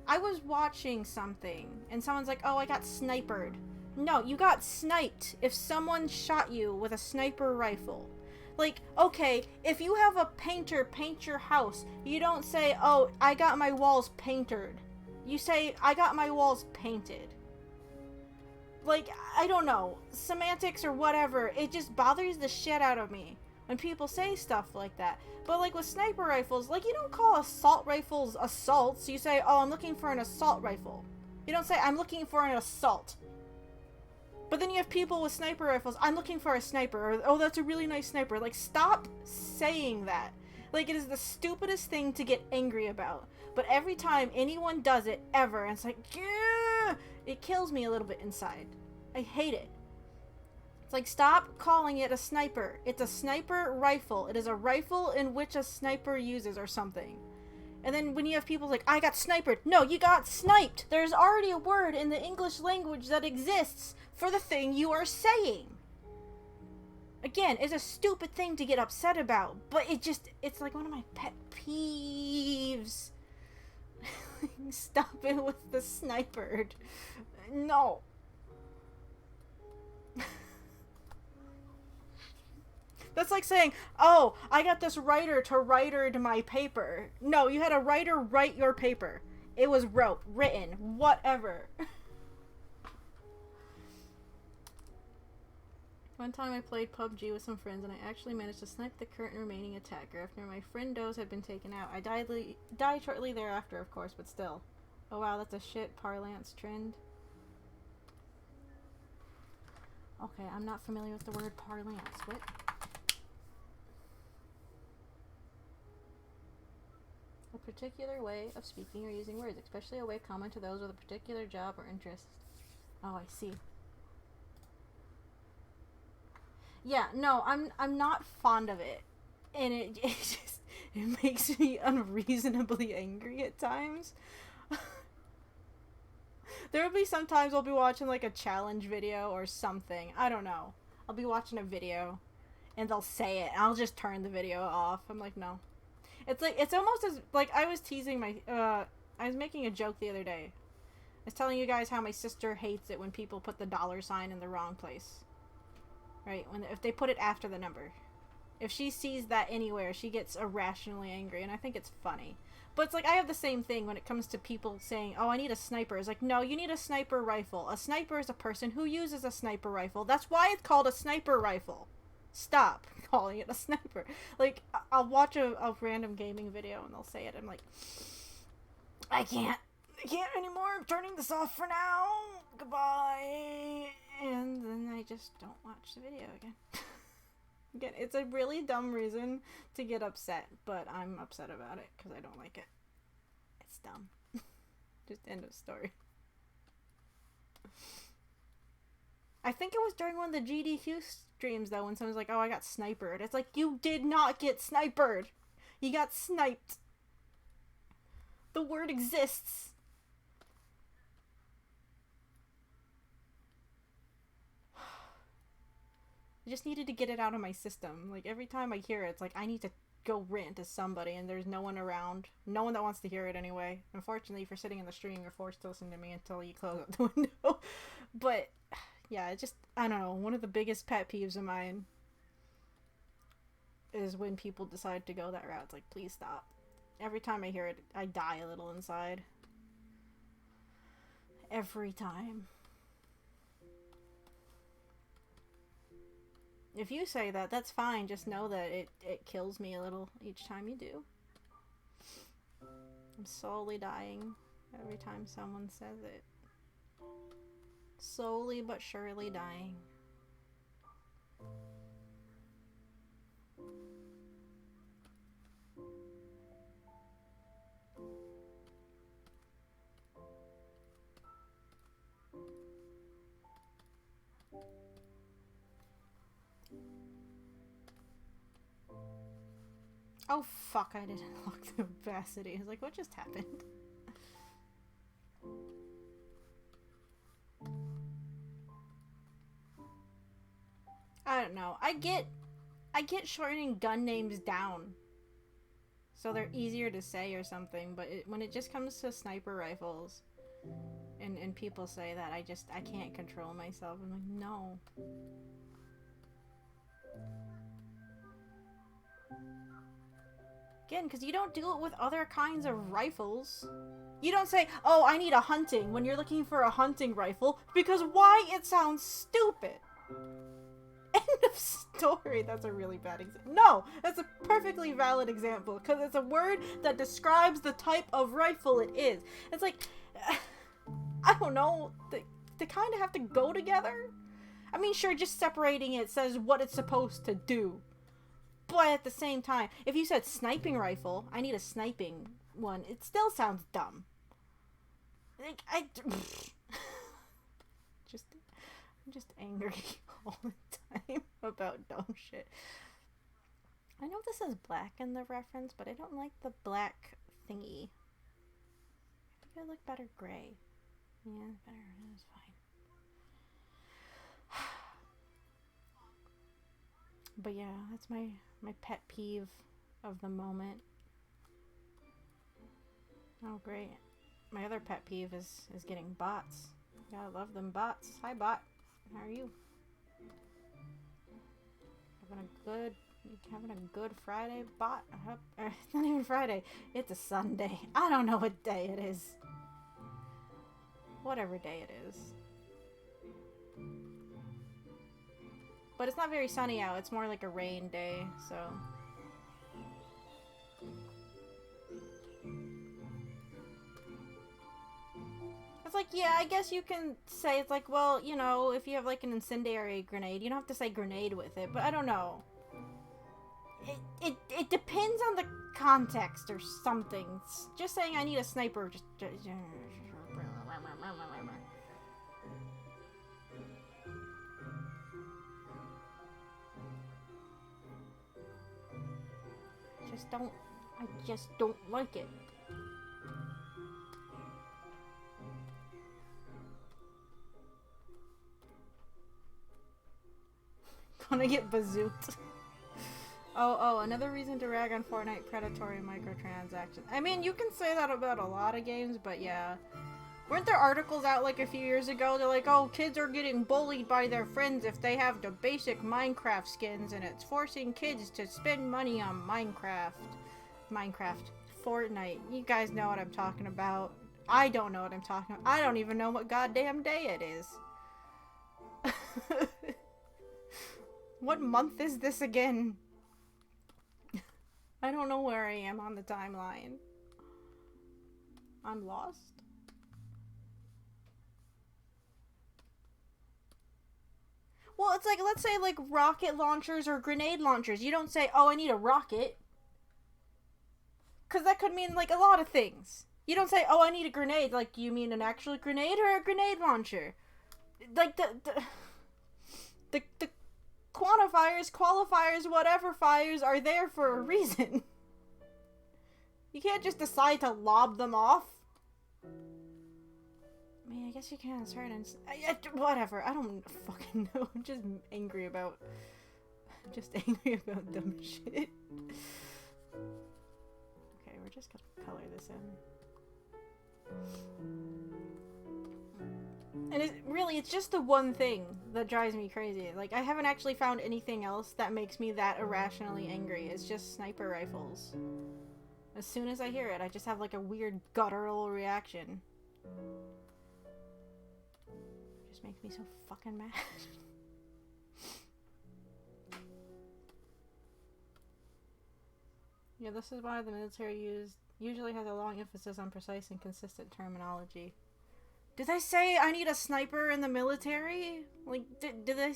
I was watching something and someone's like, "Oh, I got snipered." No, you got sniped if someone shot you with a sniper rifle. Like, okay, if you have a painter paint your house, you don't say, "Oh, I got my walls painted." You say, "I got my walls painted." Like, I don't know. Semantics or whatever. It just bothers the shit out of me when people say stuff like that. But, like, with sniper rifles, like, you don't call assault rifles assaults. You say, "Oh, I'm looking for an assault rifle." You don't say, "I'm looking for an assault." But then you have people with sniper rifles, "I'm looking for a sniper," or, "Oh, that's a really nice sniper." Like, stop saying that. Like, it is the stupidest thing to get angry about. But every time anyone does it, ever, and it's like, yeah, it kills me a little bit inside. I hate it. It's like, stop calling it a sniper. It's a sniper rifle. It is a rifle in which a sniper uses or something. And then when you have people like, "I got sniped." No, you got sniped. There's already a word in the English language that exists for the thing you are saying. Again, it's a stupid thing to get upset about, but it's like one of my pet peeves. Stop it with the snipered. No. That's like saying, "Oh, I got this writer to writered my paper." No, you had a writer write your paper. It was written, whatever. One time I played PUBG with some friends and I actually managed to snipe the current remaining attacker after my friend Doze had been taken out. I died shortly thereafter, of course, but still. Oh wow, that's a shit parlance trend. Okay, I'm not familiar with the word parlance. What? A particular way of speaking or using words, especially a way common to those with a particular job or interest. Oh, I see. Yeah, no, I'm not fond of it, and it makes me unreasonably angry at times. There will be sometimes I'll be watching like a challenge video or something. I don't know. I'll be watching a video, and they'll say it, and I'll just turn the video off. I'm like, no. It's like, it's almost as like I was teasing my. I was making a joke the other day. I was telling you guys how my sister hates it when people put the $sign in the wrong place. Right? If they put it after the number. If she sees that anywhere, she gets irrationally angry, and I think it's funny. But it's like, I have the same thing when it comes to people saying, "Oh, I need a sniper." It's like, no, you need a sniper rifle. A sniper is a person who uses a sniper rifle. That's why it's called a sniper rifle. Stop calling it a sniper. Like, I'll watch a random gaming video, and they'll say it. I'm like, I can't anymore. I'm turning this off for now. Goodbye. And then I just don't watch the video again. Again, it's a really dumb reason to get upset, but I'm upset about it because I don't like it. It's dumb. Just end of story. I think it was during one of the GDQ streams, though, when someone's like, oh, I got snipered. It's like, you did not get snipered. You got sniped. The word exists. I just needed to get it out of my system. Like, every time I hear it, it's like, I need to go rant to somebody, and there's no one around. No one that wants to hear it anyway. Unfortunately, if you're sitting in the stream, you're forced to listen to me until you close out the window. But, yeah, it just, I don't know, one of the biggest pet peeves of mine is when people decide to go that route. It's like, please stop. Every time I hear it, I die a little inside. Every time. If you say that, that's fine. Just know that it kills me a little each time you do. I'm slowly dying every time someone says it. Slowly but surely dying. Oh fuck, I didn't lock the opacity. I was like, what just happened? I don't know. I get shortening gun names down so they're easier to say or something, but when it just comes to sniper rifles and people say that, I can't control myself. I'm like, no. Again, because you don't do it with other kinds of rifles. You don't say, oh, I need a hunting when you're looking for a hunting rifle, because why? It sounds stupid. End of story. That's a really bad example. No, that's a perfectly valid example, because it's a word that describes the type of rifle it is. It's like, I don't know, they kind of have to go together. I mean, sure, just separating it says what it's supposed to do. But at the same time, if you said sniping rifle, I need a sniping one, it still sounds dumb. Like, I'm just angry all the time about dumb shit. I know this is black in the reference, but I don't like the black thingy. I think it look better gray. Yeah, better. That's fine. But yeah, that's my pet peeve of the moment. Oh great. My other pet peeve is getting bots. Gotta love them bots. Hi bot. How are you? Having a good Friday, bot? It's not even Friday. It's a Sunday. I don't know what day it is. Whatever day it is. But it's not very sunny out. It's more like a rain day, so. It's like, yeah, I guess you can say, it's like, well, you know, if you have like an incendiary grenade, you don't have to say grenade with it, but I don't know. It depends on the context or something. Just saying I need a sniper, just I just don't like it. Gonna get bazooked. Oh, another reason to rag on Fortnite predatory microtransactions. I mean, you can say that about a lot of games, but yeah. Weren't there articles out like a few years ago? They're like, oh, kids are getting bullied by their friends if they have the basic Minecraft skins, and it's forcing kids to spend money on Minecraft. Fortnite. You guys know what I'm talking about. I don't know what I'm talking about. I don't even know what goddamn day it is. What month is this again? I don't know where I am on the timeline. I'm lost. Well, it's like, let's say like rocket launchers or grenade launchers. You don't say, oh, I need a rocket. Because that could mean like a lot of things. You don't say, oh, I need a grenade. Like, you mean an actual grenade or a grenade launcher? Like, the quantifiers, qualifiers, whatever fires are there for a reason. You can't just decide to lob them off. I mean, I guess you can in certain... whatever. I don't fucking know. I'm just angry about... dumb shit. Okay, we're just gonna color this in. And it's just the one thing that drives me crazy. Like, I haven't actually found anything else that makes me that irrationally angry. It's just sniper rifles. As soon as I hear it, I just have like a weird guttural reaction. It just makes me so fucking mad. Yeah, this is why the military usually has a long emphasis on precise and consistent terminology. Did they say I need a sniper in the military? Like, did they...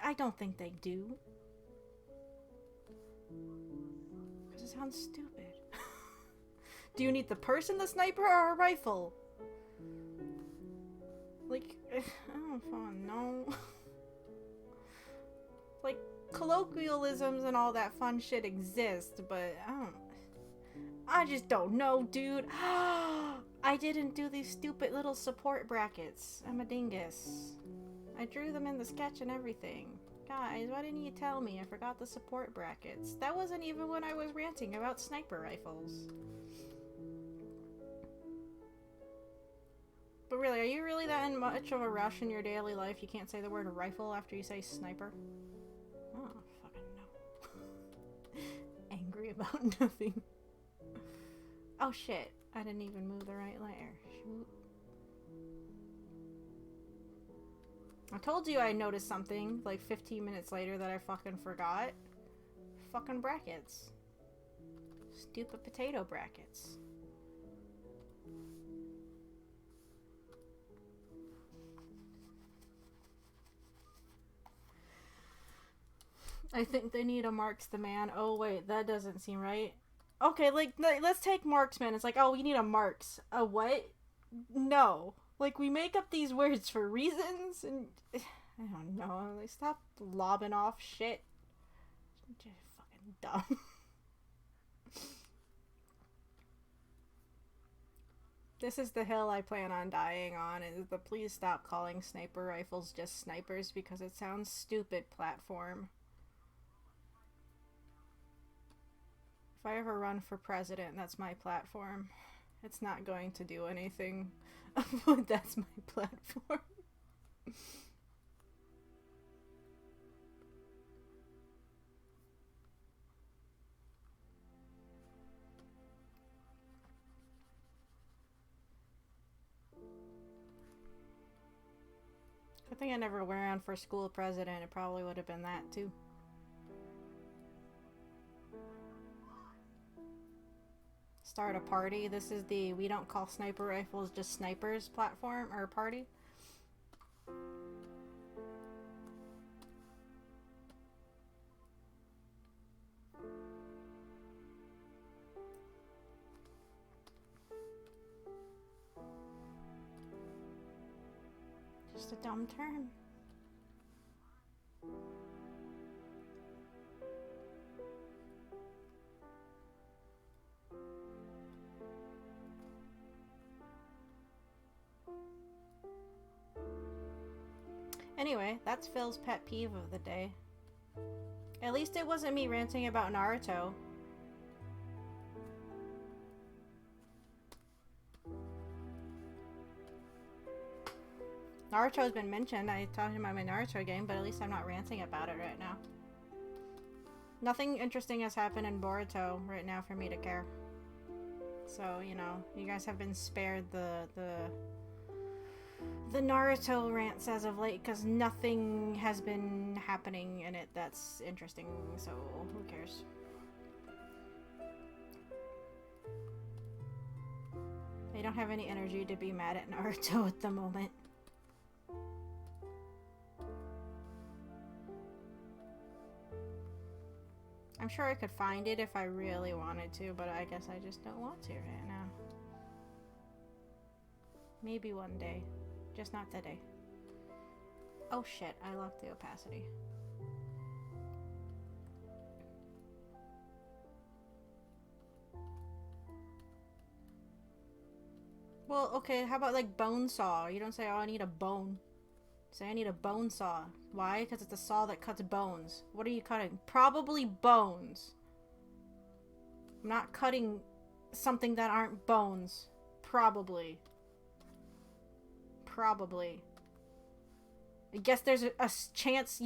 I don't think they do. Because it sounds stupid. Do you need the person, the sniper, or a rifle? Like, I don't fucking know. Like, colloquialisms and all that fun shit exist, but I just don't know, dude. I didn't do these stupid little support brackets. I'm a dingus. I drew them in the sketch and everything. Guys, why didn't you tell me? I forgot the support brackets. That wasn't even when I was ranting about sniper rifles. But really, are you really that in much of a rush in your daily life you can't say the word rifle after you say sniper? Oh, fucking no. Angry about nothing. Oh shit, I didn't even move the right layer. Shoot. I told you I noticed something like 15 minutes later that I fucking forgot. Fucking brackets. Stupid potato brackets. I think they need a Marks the Man. Oh wait, that doesn't seem right. Okay, like, let's take Marksman. It's like, oh, we need a Marks. A what? No. Like, we make up these words for reasons, and... I don't know. Like, stop lobbing off shit. Just fucking dumb. This is the hill I plan on dying on, is the please stop calling sniper rifles just snipers because it sounds stupid platform. If I ever run for president, that's my platform. It's not going to do anything, but that's my platform. Good thing I never went around for school president. It probably would have been that too. Start a party. This is the we don't call sniper rifles just snipers platform or party. Just a dumb term. Anyway, that's Phil's pet peeve of the day. At least it wasn't me ranting about Naruto. Naruto's been mentioned. I talked about my Naruto game, but at least I'm not ranting about it right now. Nothing interesting has happened in Boruto right now for me to care. So, you know, you guys have been spared the Naruto rants as of late, because nothing has been happening in it that's interesting, so who cares? I don't have any energy to be mad at Naruto at the moment. I'm sure I could find it if I really wanted to, but I guess I just don't want to right now. Maybe one day. Just not today. Oh shit, I locked the opacity. Well, okay, how about like bone saw? You don't say, oh, I need a bone. Say, I need a bone saw. Why? Because it's a saw that cuts bones. What are you cutting? Probably bones. I'm not cutting something that aren't bones. Probably. Probably. I guess there's a chance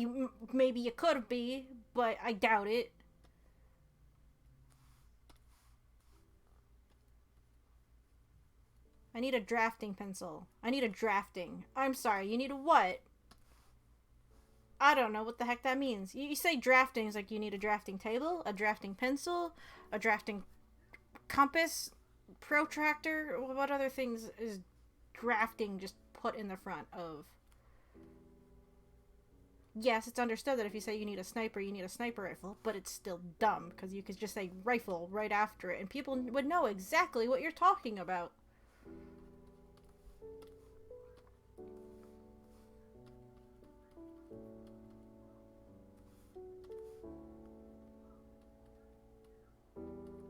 maybe you could be, but I doubt it. I need a drafting pencil. I need a drafting. I'm sorry, you need a what? I don't know what the heck that means. You say drafting is like you need a drafting table, a drafting pencil, a drafting compass, protractor. What other things is drafting just put in the front of? Yes, it's understood that if you say you need a sniper, you need a sniper rifle, but it's still dumb because you could just say rifle right after it and people would know exactly what you're talking about.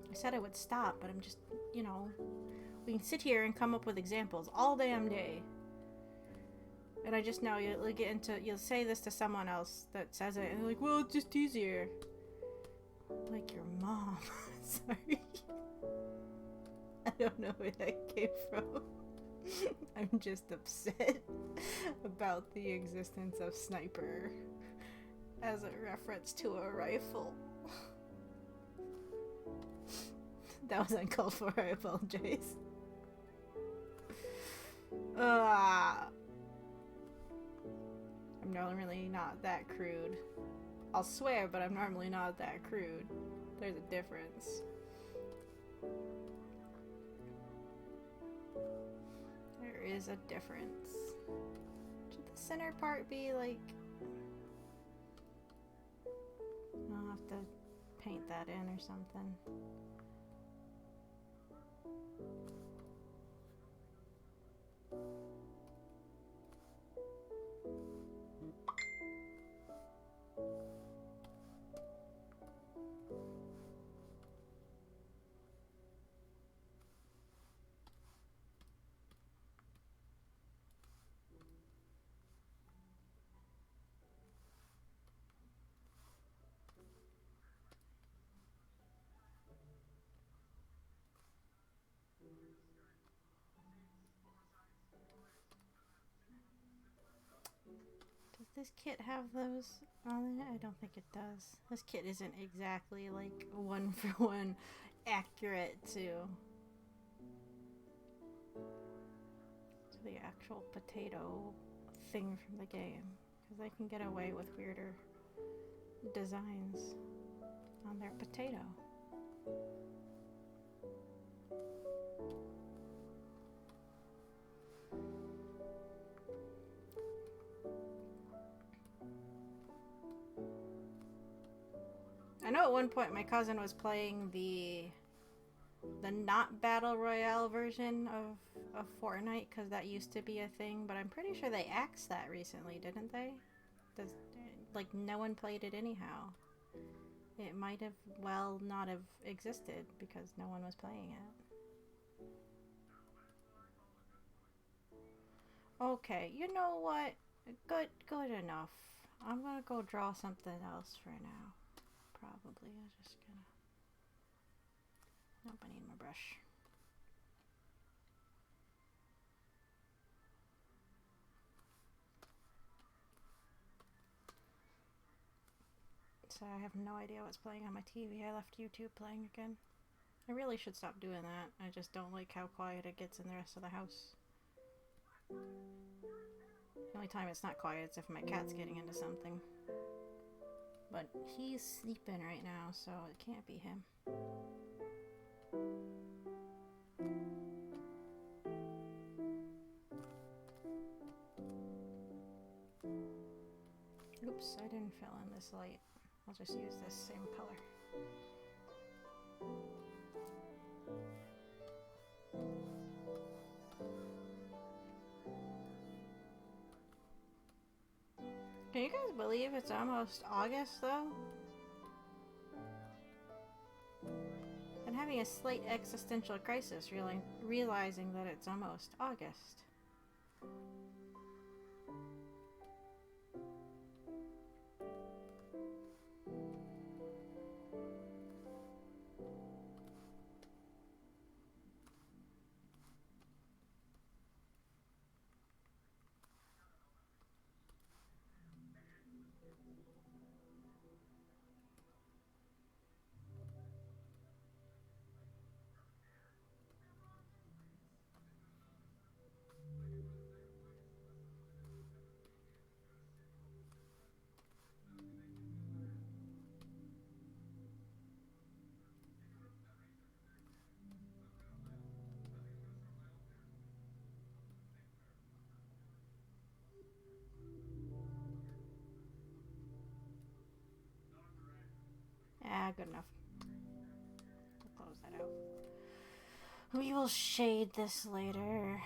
I said I would stop, but I'm just, you know, we can sit here and come up with examples all damn day. And I just know you'll say this to someone else that says it, and they're like, well, it's just easier. Like your mom. Sorry. I don't know where that came from. I'm just upset about the existence of sniper as a reference to a rifle. That was uncalled for, I apologize. I'm normally not that crude. I'll swear, but I'm normally not that crude. There's a difference. There is a difference. Should the center part be like... I'll have to paint that in or something. Does this kit have those on it? I don't think it does. This kit isn't exactly like one for one accurate to the actual potato thing from the game. Because they can get away with weirder designs on their potato. I know at one point my cousin was playing the not Battle Royale version of Fortnite, because that used to be a thing, but I'm pretty sure they axed that recently, didn't they? Like, no one played it anyhow. It might have well not have existed because no one was playing it. Okay, you know what? Good enough. I'm gonna go draw something else for now. Probably. I'm just gonna... Nope, I need my brush. So I have no idea what's playing on my TV. I left YouTube playing again. I really should stop doing that. I just don't like how quiet it gets in the rest of the house. The only time it's not quiet is if my cat's getting into something. But he's sleeping right now, so it can't be him. Oops, I didn't fill in this light. I'll just use this same color. believe it's almost August, though? I'm having a slight existential crisis, realizing that it's almost August. Ah, good enough. We'll close that out. We will shade this later,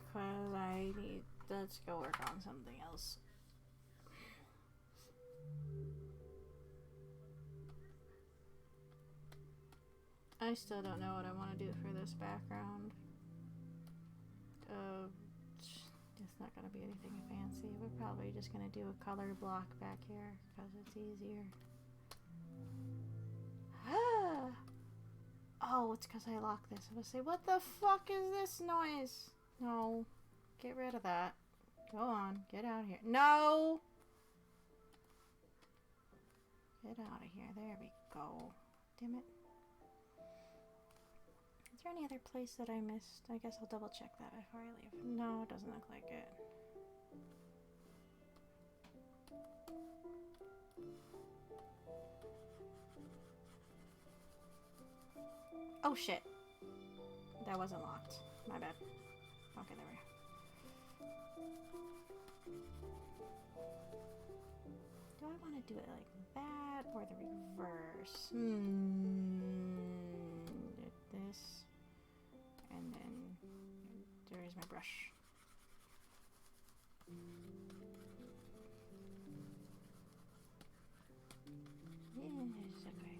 because let's go work on something else. I still don't know what I want to do for this background. It's not going to be anything fancy. We're probably just going to do a color block back here, because it's easier. Oh, it's because I locked this. I'm gonna say, what the fuck is this noise? No. Get rid of that. Go on. Get out of here. No! Get out of here. There we go. Damn it. Is there any other place that I missed? I guess I'll double check that before I leave. No, it doesn't look like it. Oh shit. That wasn't locked. My bad. Okay, there we go. Do I want to do it like that or the reverse? This. And then there's my brush. Yes, okay.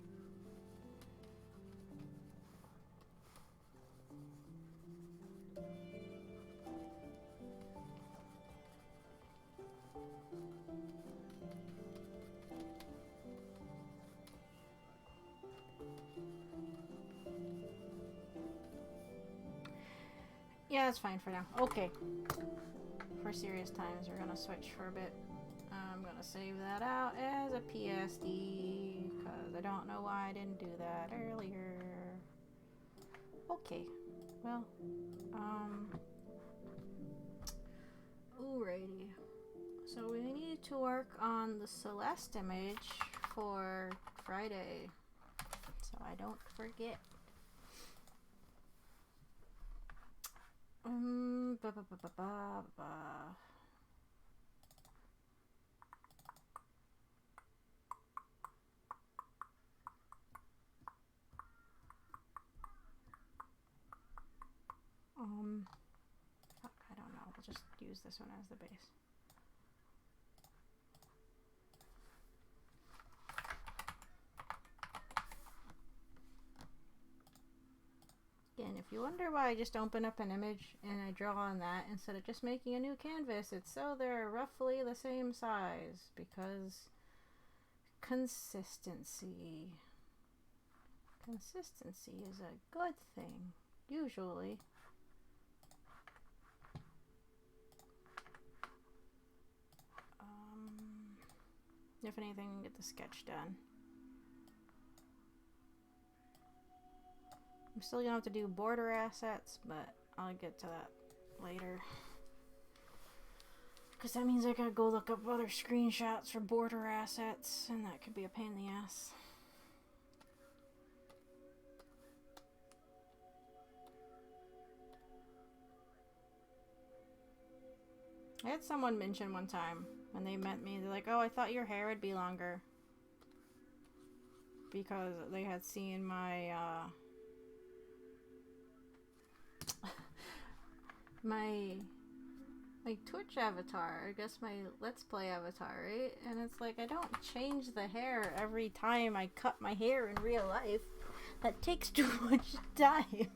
Yeah, that's fine for now. Okay. For serious times, we're gonna switch for a bit. I'm gonna save that out as a PSD, because I don't know why I didn't do that earlier. Okay. Well, alrighty. So we need to work on the Celeste image for Friday, so I don't forget. Ba ba ba ba ba ba. Fuck, I don't know. We'll just use this one as the base. Again, if you wonder why I just open up an image and I draw on that instead of just making a new canvas, it's so they're roughly the same size, because consistency. Consistency is a good thing, usually. If anything, get the sketch done. I'm still gonna have to do border assets, but I'll get to that later. Because that means I gotta go look up other screenshots for border assets, and that could be a pain in the ass. I had someone mention one time when they met me, they're like, oh, I thought your hair would be longer. Because they had seen my, my my Twitch avatar, I guess my Let's Play avatar, right? And it's like, I don't change the hair every time I cut my hair in real life. That takes too much time.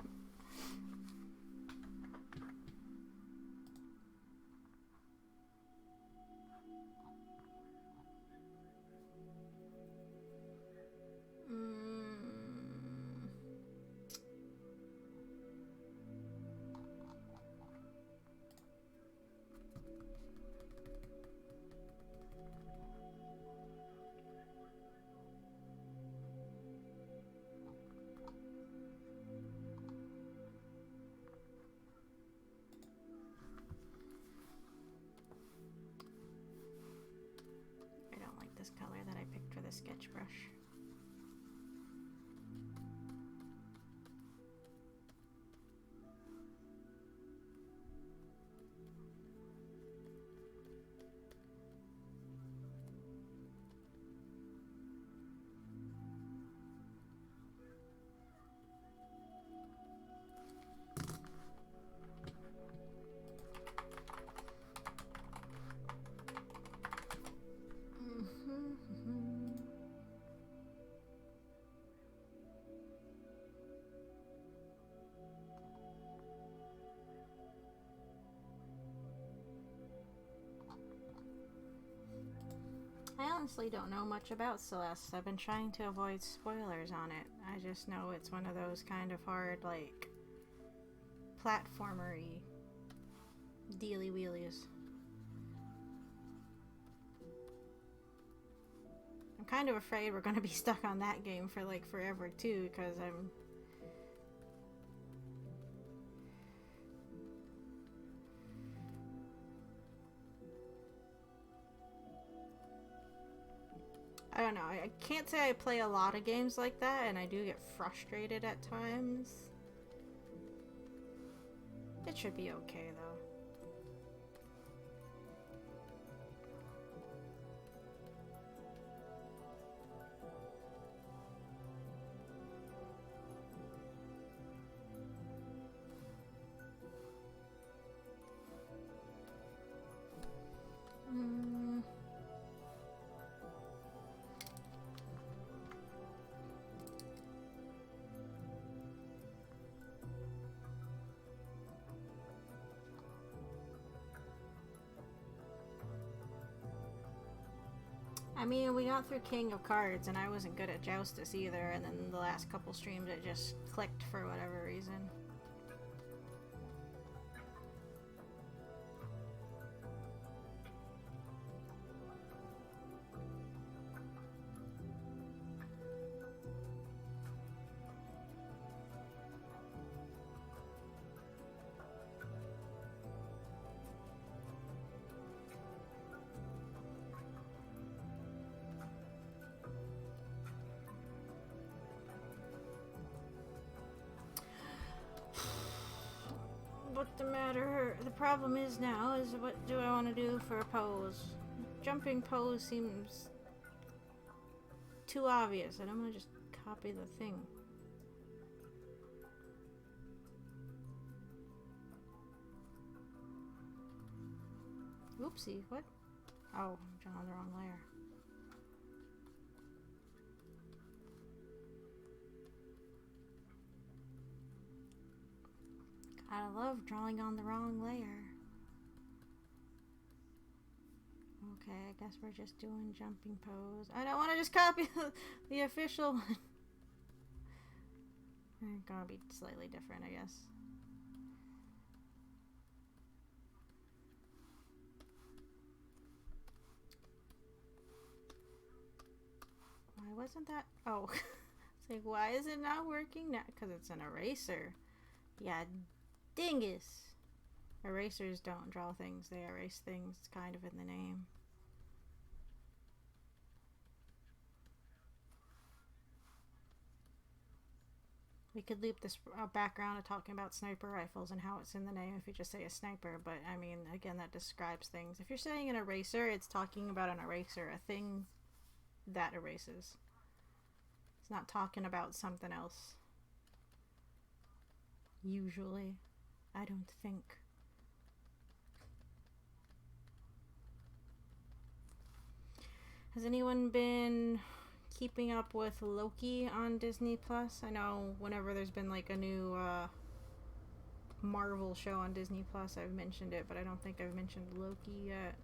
I don't like this color that I picked for the sketch brush. I honestly don't know much about Celeste. I've been trying to avoid spoilers on it. I just know it's one of those kind of hard, like, platformery dealy wheelies. I'm kind of afraid we're gonna be stuck on that game for like forever too, because I don't know. I can't say I play a lot of games like that, and I do get frustrated at times. It should be okay, though. I mean, we got through King of Cards, and I wasn't good at Joustus either, and then the last couple streams it just clicked for whatever reason. But the problem is now is what do I want to do for a pose? Jumping pose seems too obvious. I don't want to just copy the thing. Oopsie, what? Oh, I'm drawing the wrong layer. I love drawing on the wrong layer. Okay, I guess we're just doing jumping pose. I don't want to just copy the official one. It's gonna be slightly different, I guess. Why wasn't that? Oh, it's like, why is it not working now? Because it's an eraser. Yeah, dingus. Erasers don't draw things, they erase things. It's kind of in the name. We could loop this background of talking about sniper rifles and how it's in the name if you just say a sniper, but I mean, again, that describes things. If you're saying an eraser, it's talking about an eraser, a thing that erases. It's not talking about something else. Usually. I don't think. Has anyone been keeping up with Loki on Disney Plus? I know whenever there's been like a new Marvel show on Disney Plus, I've mentioned it, but I don't think I've mentioned Loki yet.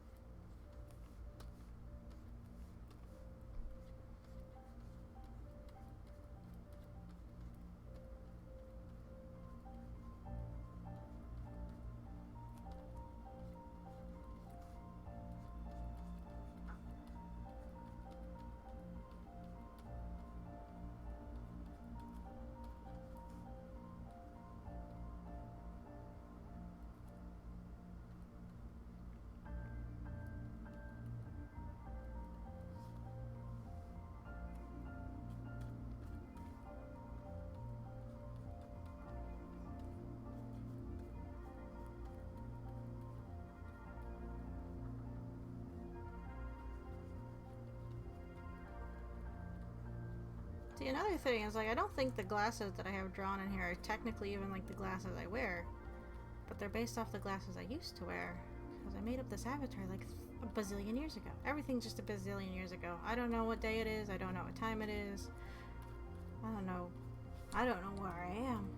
See, another thing is, like, I don't think the glasses that I have drawn in here are technically even like the glasses I wear, but they're based off the glasses I used to wear, because I made up this avatar like a bazillion years ago. Everything's just a bazillion years ago. I don't know what day it is. I don't know what time it is. I don't know. I don't know where I am.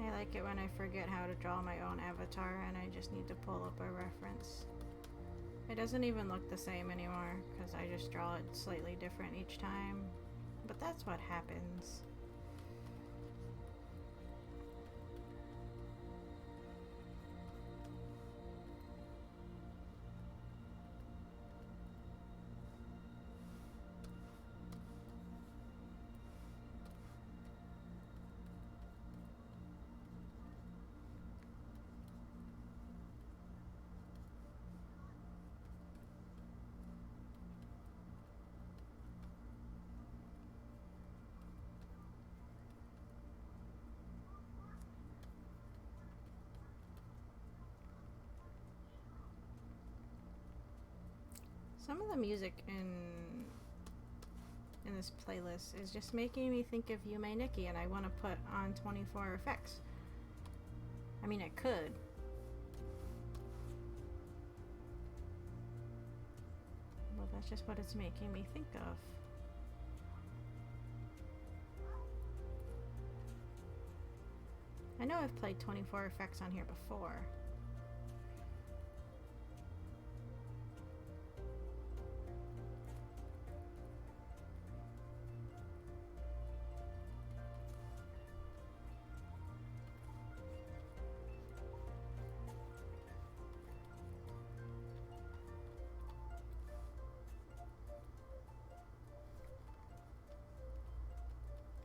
I like it when I forget how to draw my own avatar and I just need to pull up a reference. It doesn't even look the same anymore because I just draw it slightly different each time. But that's what happens. Some of the music in this playlist is just making me think of Yume Nikki, and I want to put on 24 effects. I mean, I could. Well, that's just what it's making me think of. I know I've played 24 effects on here before.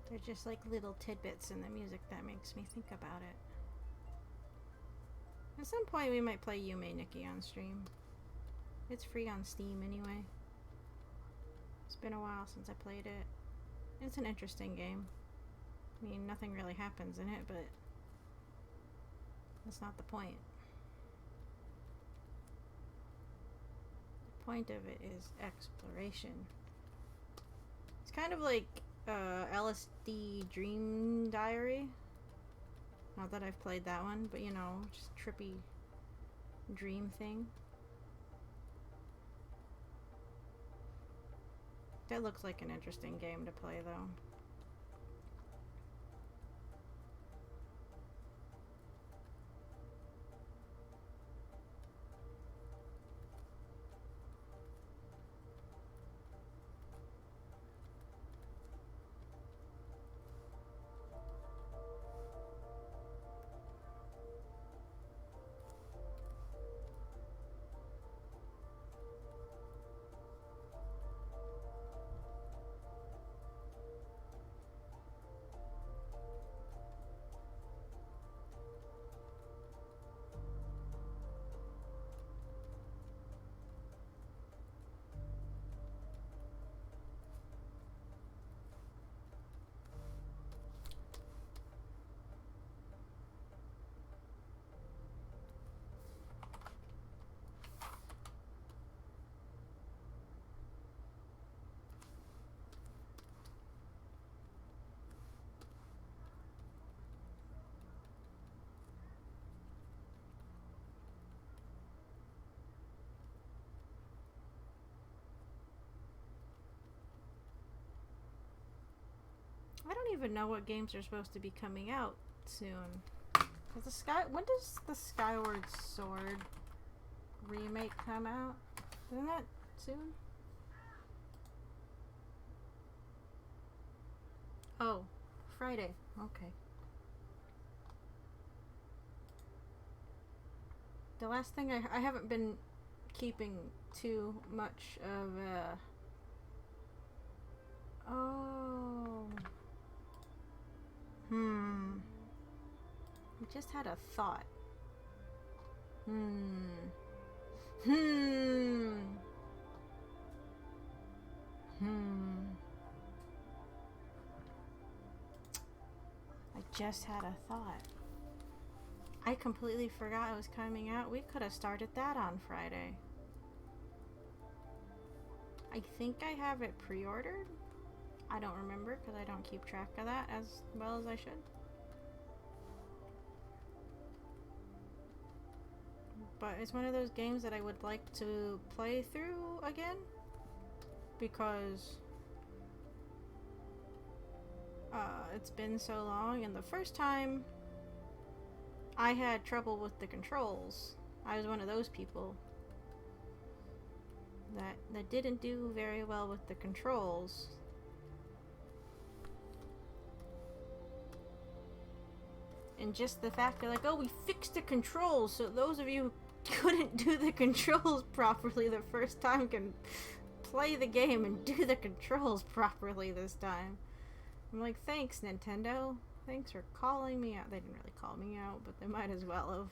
They're just like little tidbits in the music that makes me think about it. At some point we might play Yume Nikki on stream. It's free on Steam anyway. It's been a while since I played it. It's an interesting game. I mean, nothing really happens in it, but that's not the point. The point of it is exploration. It's kind of like LSD Dream Diary. Not that I've played that one, but you know, just trippy dream thing. That looks like an interesting game to play though. even know what games are supposed to be coming out soon. When does the Skyward Sword remake come out? Isn't that soon? Oh, Friday. Okay. The last thing I haven't been keeping too much of oh. I just had a thought. I just had a thought. I completely forgot it was coming out. We could have started that on Friday. I think I have it pre-ordered. I don't remember because I don't keep track of that as well as I should. But it's one of those games that I would like to play through again because it's been so long, and the first time I had trouble with the controls. I was one of those people that didn't do very well with the controls. And just the fact that, like, oh, we fixed the controls, so those of you who couldn't do the controls properly the first time can play the game and do the controls properly this time. I'm like, thanks, Nintendo. Thanks for calling me out. They didn't really call me out, but they might as well have.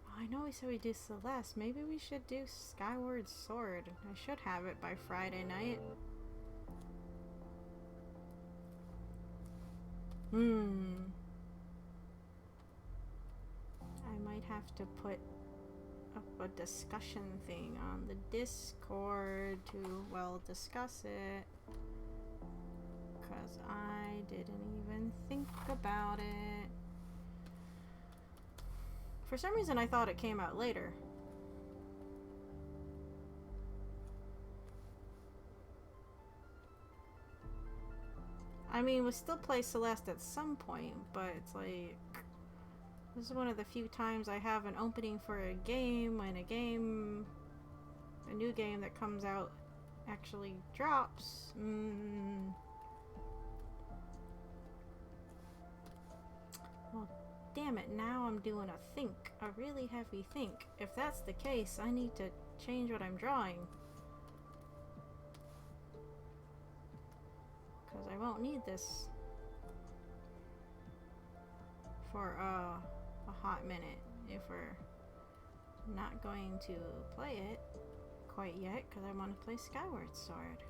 Oh, I know we said we do Celeste. Maybe we should do Skyward Sword. I should have it by Friday night. I might have to put up a discussion thing on the Discord to, well, discuss it. Because I didn't even think about it. For some reason, I thought it came out later. I mean, we'll still play Celeste at some point, but it's like, this is one of the few times I have an opening for a game when a new game that comes out actually drops. Well, damn it, now I'm doing a really heavy think. If that's the case, I need to change what I'm drawing. Because I won't need this for a hot minute if we're not going to play it quite yet, because I want to play Skyward Sword.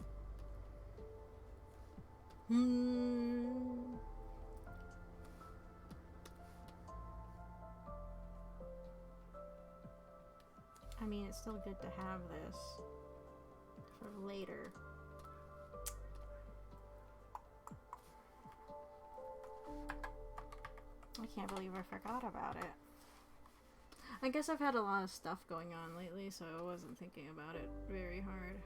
I mean, it's still good to have this for later. I can't believe I forgot about it. I guess I've had a lot of stuff going on lately, so I wasn't thinking about it very hard.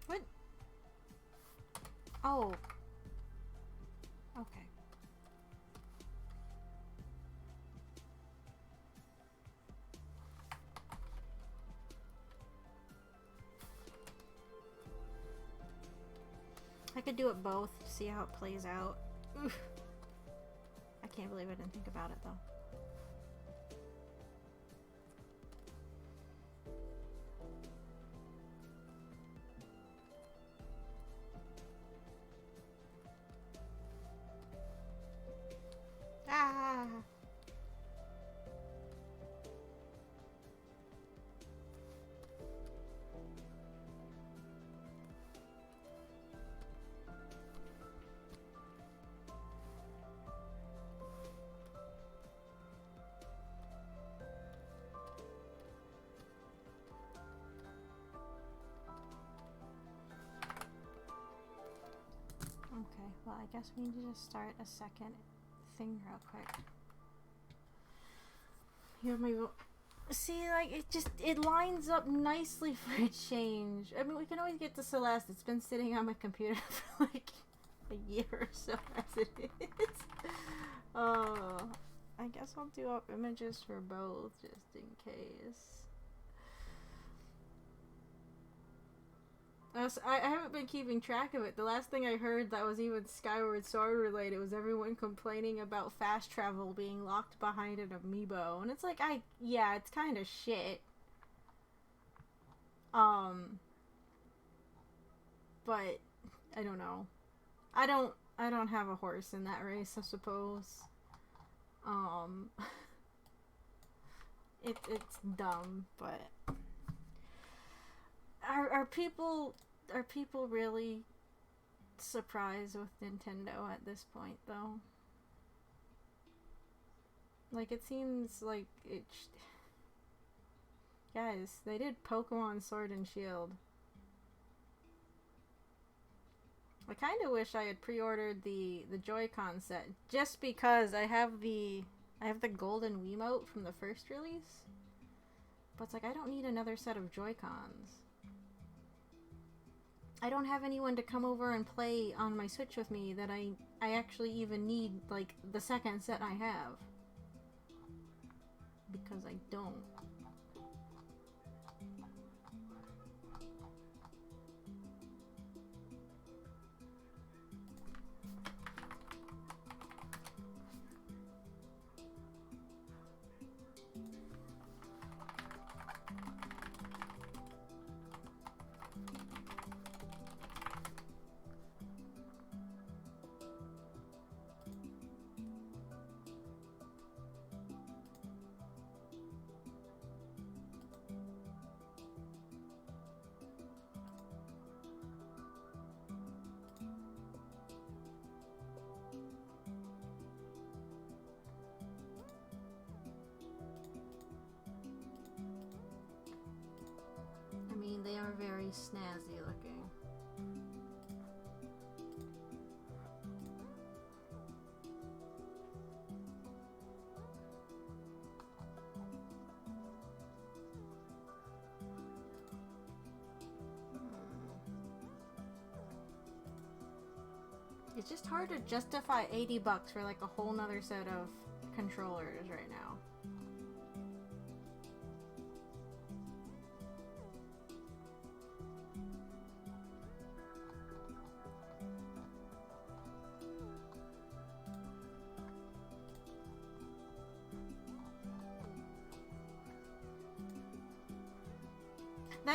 What? Oh. Okay. I could do it both, see how it plays out. Oof. I can't believe I didn't think about it, though. Ah! Well, I guess we need to just start a second thing real quick. Here we go. See, like, it lines up nicely for a change. I mean, we can always get to Celeste. It's been sitting on my computer for like a year or so as it is. I guess I'll do up images for both just in case. I haven't been keeping track of it. The last thing I heard that was even Skyward Sword related was everyone complaining about fast travel being locked behind an amiibo. And it's like, yeah, it's kind of shit. But I don't know. I don't have a horse in that race, I suppose. It's dumb, but are people really surprised with Nintendo at this point, though? Like, it seems like guys, they did Pokemon Sword and Shield. I kind of wish I had pre-ordered the Joy-Con set, just because I have the golden Wiimote from the first release. But it's like, I don't need another set of Joy-Cons. I don't have anyone to come over and play on my Switch with me that I actually even need, like, the second set I have. Because I don't. They are very snazzy looking. It's just hard to justify $80 for like a whole nother set of controllers right now.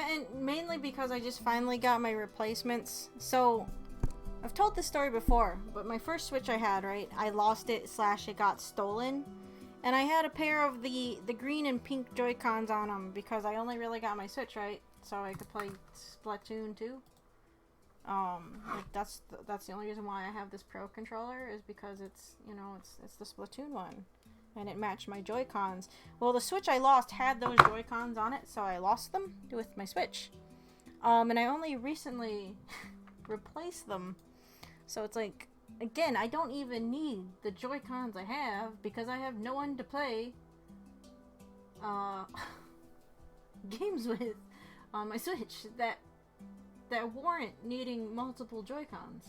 And mainly because I just finally got my replacements. So, I've told this story before, but my first Switch I had, right, I lost it / it got stolen. And I had a pair of the green and pink Joy-Cons on them because I only really got my Switch, right, so I could play Splatoon 2. Like that's the only reason why I have this Pro controller is because it's, you know, it's the Splatoon one. And it matched my Joy-Cons. Well, the Switch I lost had those Joy-Cons on it, so I lost them with my Switch. And I only recently replaced them. So it's like, again, I don't even need the Joy-Cons I have because I have no one to play games with on my Switch that warrant needing multiple Joy-Cons.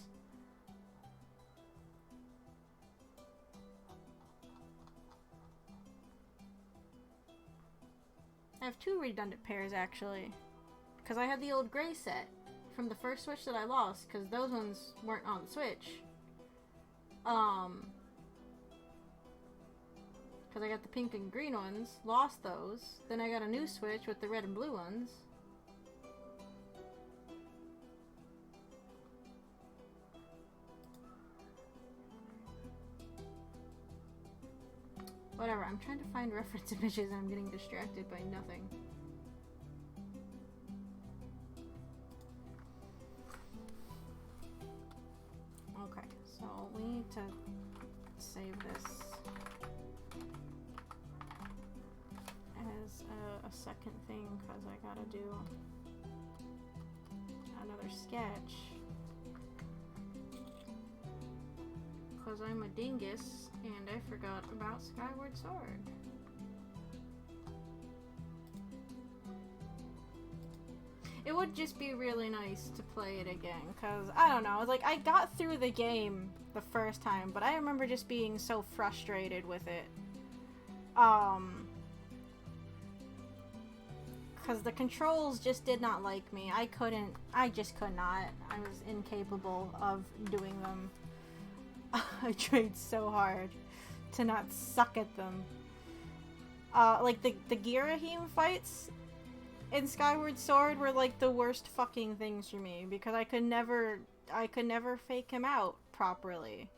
I have 2 redundant pairs, actually. Because I had the old gray set from the first Switch that I lost, because those ones weren't on the Switch. Because I got the pink and green ones, lost those. Then I got a new Switch with the red and blue ones. Whatever, I'm trying to find reference images and I'm getting distracted by nothing. Okay, so we need to save this as a second thing because I gotta do another sketch. because I'm a dingus and I forgot about Skyward Sword. It would just be really nice to play it again, because, I don't know, like, I got through the game the first time, but I remember just being so frustrated with it. Because the controls just did not like me. I just could not. I was incapable of doing them. I tried so hard to not suck at them. Like, the Girahim fights in Skyward Sword were like the worst fucking things for me because I could never fake him out properly.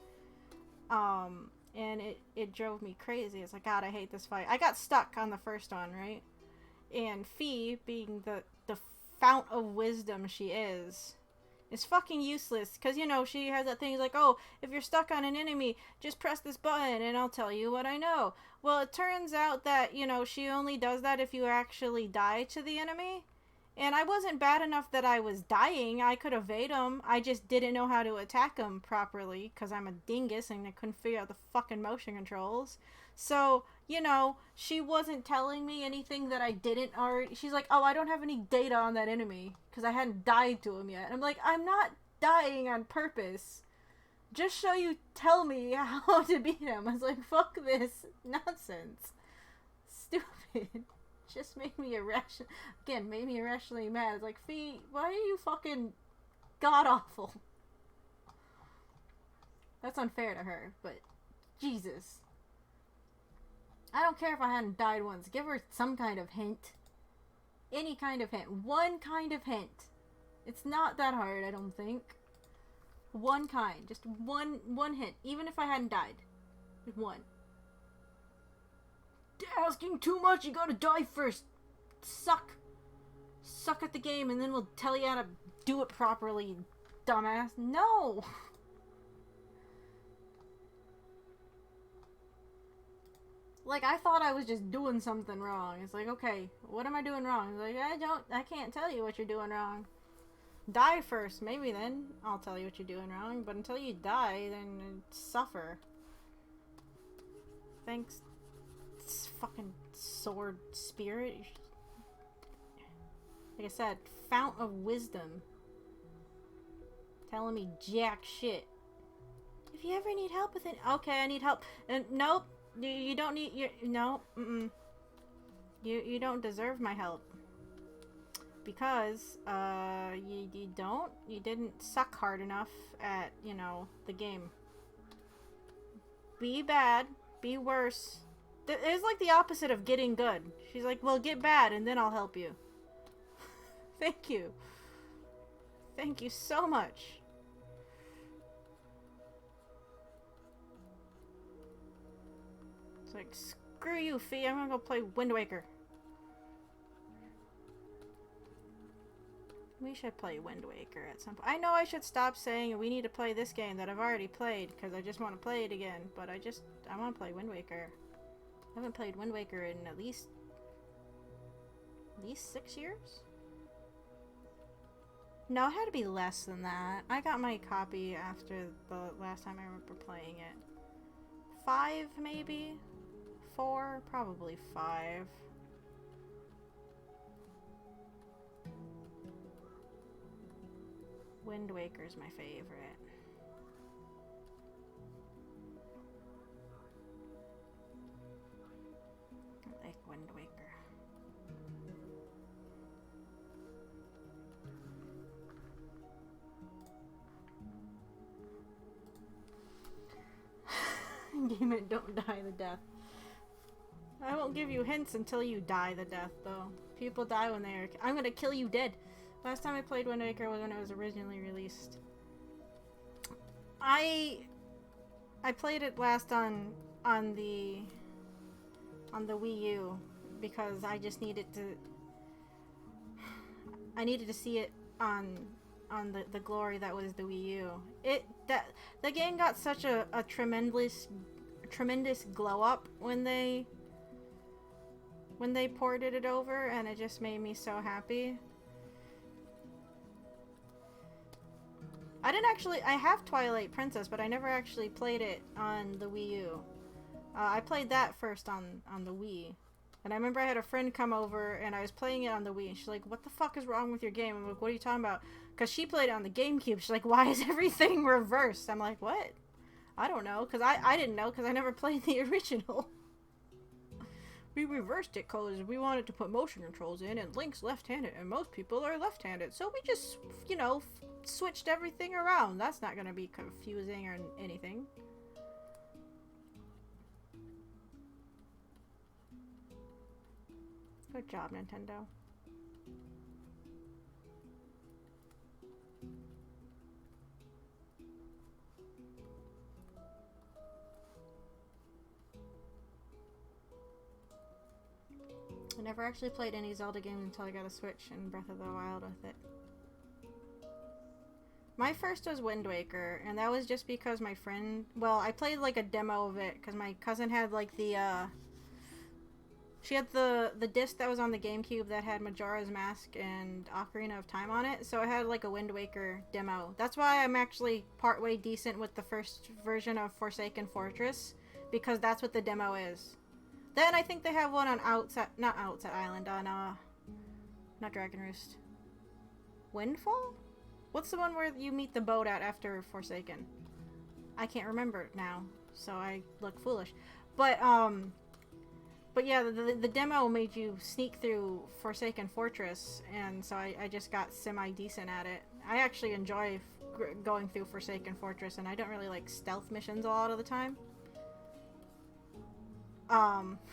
And it drove me crazy. It's like, God, I hate this fight. I got stuck on the first one, right? And Fee, being the fount of wisdom she is fucking useless. Because, you know, she has that thing like, oh, if you're stuck on an enemy, just press this button and I'll tell you what I know. Well, it turns out that, you know, she only does that if you actually die to the enemy. And I wasn't bad enough that I was dying. I could evade them. I just didn't know how to attack them properly because I'm a dingus and I couldn't figure out the fucking motion controls. So, you know, she wasn't telling me anything that I didn't already. She's like, oh, I don't have any data on that enemy because I hadn't died to him yet. And I'm like, I'm not dying on purpose. Just so you tell me how to beat him. I was like, fuck this nonsense. Stupid. Just made me irrationally mad. It's like, Fee, why are you fucking god-awful? That's unfair to her, but Jesus. I don't care if I hadn't died once. Give her some kind of hint. Any kind of hint. One kind of hint. It's not that hard, I don't think. One kind. Just one hint. Even if I hadn't died. Just one. Asking too much, you gotta die first. Suck at the game and then we'll tell you how to do it properly, dumbass. No! Like, I thought I was just doing something wrong. It's like, okay, what am I doing wrong? It's like, I can't tell you what you're doing wrong. Die first, maybe then I'll tell you what you're doing wrong, but until you die, then suffer. Thanks, fucking sword spirit. Like I said, fount of wisdom. Telling me jack shit. If you ever need help with it, okay, I need help. And nope, you don't need no. You don't deserve my help because you didn't suck hard enough at, you know, the game. Be bad, be worse. It's like the opposite of getting good. She's like, well, get bad and then I'll help you. Thank you. Thank you so much. It's like, screw you, Fee. I'm gonna go play Wind Waker. We should play Wind Waker at some point. I know I should stop saying we need to play this game that I've already played because I just want to play it again. But I want to play Wind Waker. I haven't played Wind Waker in at least 6 years? No, it had to be less than that. I got my copy after the last time I remember playing it. 5, maybe? 4? Probably 5. Wind Waker's my favorite. I like Wind Waker. Game it, don't die the death. I won't give you hints until you die the death, though. People die when they're... I'm gonna kill you dead. Last time I played Wind Waker was when it was originally released. I played it last on the Wii U because I just needed to... I needed to see it on the glory that was the Wii U. The game got such a tremendous glow up when they ported it over, and it just made me so happy. I didn't actually... I have Twilight Princess, but I never actually played it on the Wii U. I played that first on the Wii. And I remember I had a friend come over, and I was playing it on the Wii, and she's like, what the fuck is wrong with your game? I'm like, what are you talking about? Because she played it on the GameCube. She's like, why is everything reversed? I'm like, what? I don't know, because I didn't know, because I never played the original. We reversed it because we wanted to put motion controls in, and Link's left-handed, and most people are left-handed. So we just, you know, switched everything around. That's not going to be confusing or anything. Good job, Nintendo. I never actually played any Zelda games until I got a Switch and Breath of the Wild with it. My first was Wind Waker, and that was just because my friend... Well, I played, like, a demo of it, because my cousin had, like, the, She had the disc that was on the GameCube that had Majora's Mask and Ocarina of Time on it, so I had, like, a Wind Waker demo. That's why I'm actually partway decent with the first version of Forsaken Fortress, because that's what the demo is. Then I think they have one on not Outset Island, on, not Dragon Roost. Windfall? What's the one where you meet the boat at after Forsaken? I can't remember now, so I look foolish. But yeah, the demo made you sneak through Forsaken Fortress, and so I just got semi-decent at it. I actually enjoy going through Forsaken Fortress, and I don't really like stealth missions a lot of the time.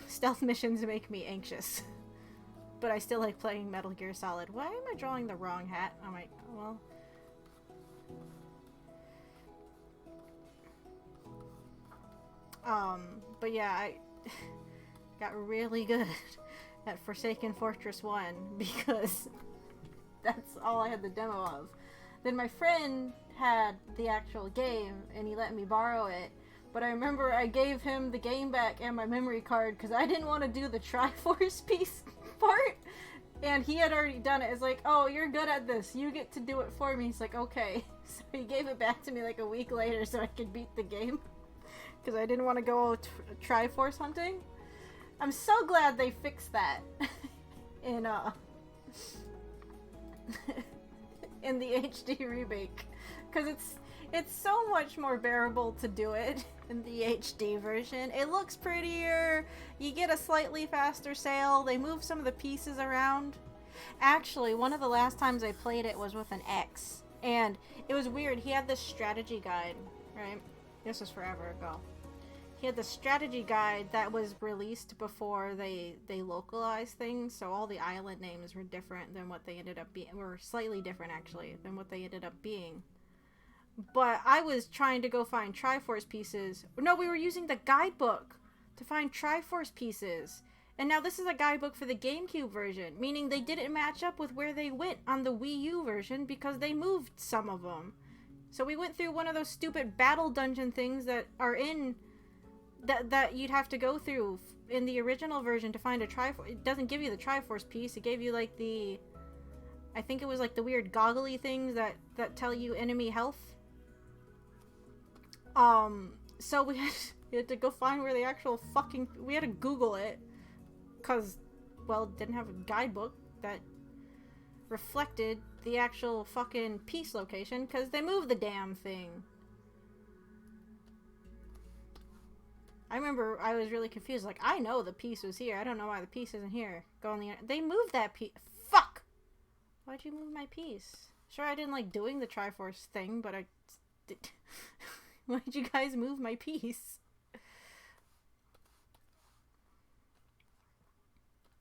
Stealth missions make me anxious. But I still like playing Metal Gear Solid. Why am I drawing the wrong hat? I'm like, well... but yeah, I got really good at Forsaken Fortress 1 because that's all I had the demo of. Then my friend had the actual game and he let me borrow it, but I remember I gave him the game back and my memory card because I didn't want to do the Triforce piece part, and he had already done it. It's like, oh, you're good at this, you get to do it for me. He's like, okay. So he gave it back to me like a week later so I could beat the game. Because I didn't want to go Triforce hunting. I'm so glad they fixed that in in the HD remake, because it's so much more bearable to do it in the HD version. It looks prettier. You get a slightly faster sail. They move some of the pieces around. Actually, one of the last times I played it was with an ex, and it was weird. He had this strategy guide, right? This was forever ago. He had the strategy guide that was released before they localized things, so all the island names were different than what they ended up being, were slightly different actually than what they ended up being. But I was trying to go find Triforce pieces. No, we were using the guidebook to find Triforce pieces. And now this is a guidebook for the GameCube version, meaning they didn't match up with where they went on the Wii U version because they moved some of them. So we went through one of those stupid battle dungeon things that are in... That you'd have to go through in the original version to find a Triforce. It doesn't give you the Triforce piece. It gave you like the... I think it was like the weird goggly things that tell you enemy health. So we had to go find where the actual fucking... We had to Google it. Because, well, it didn't have a guidebook that reflected the actual fucking piece location. Because they moved the damn thing. I remember I was really confused. Like, I know the piece was here. I don't know why the piece isn't here. Go on the... They moved that piece. Fuck! Why'd you move my piece? Sure, I didn't like doing the Triforce thing, but I did. Why'd you guys move my piece?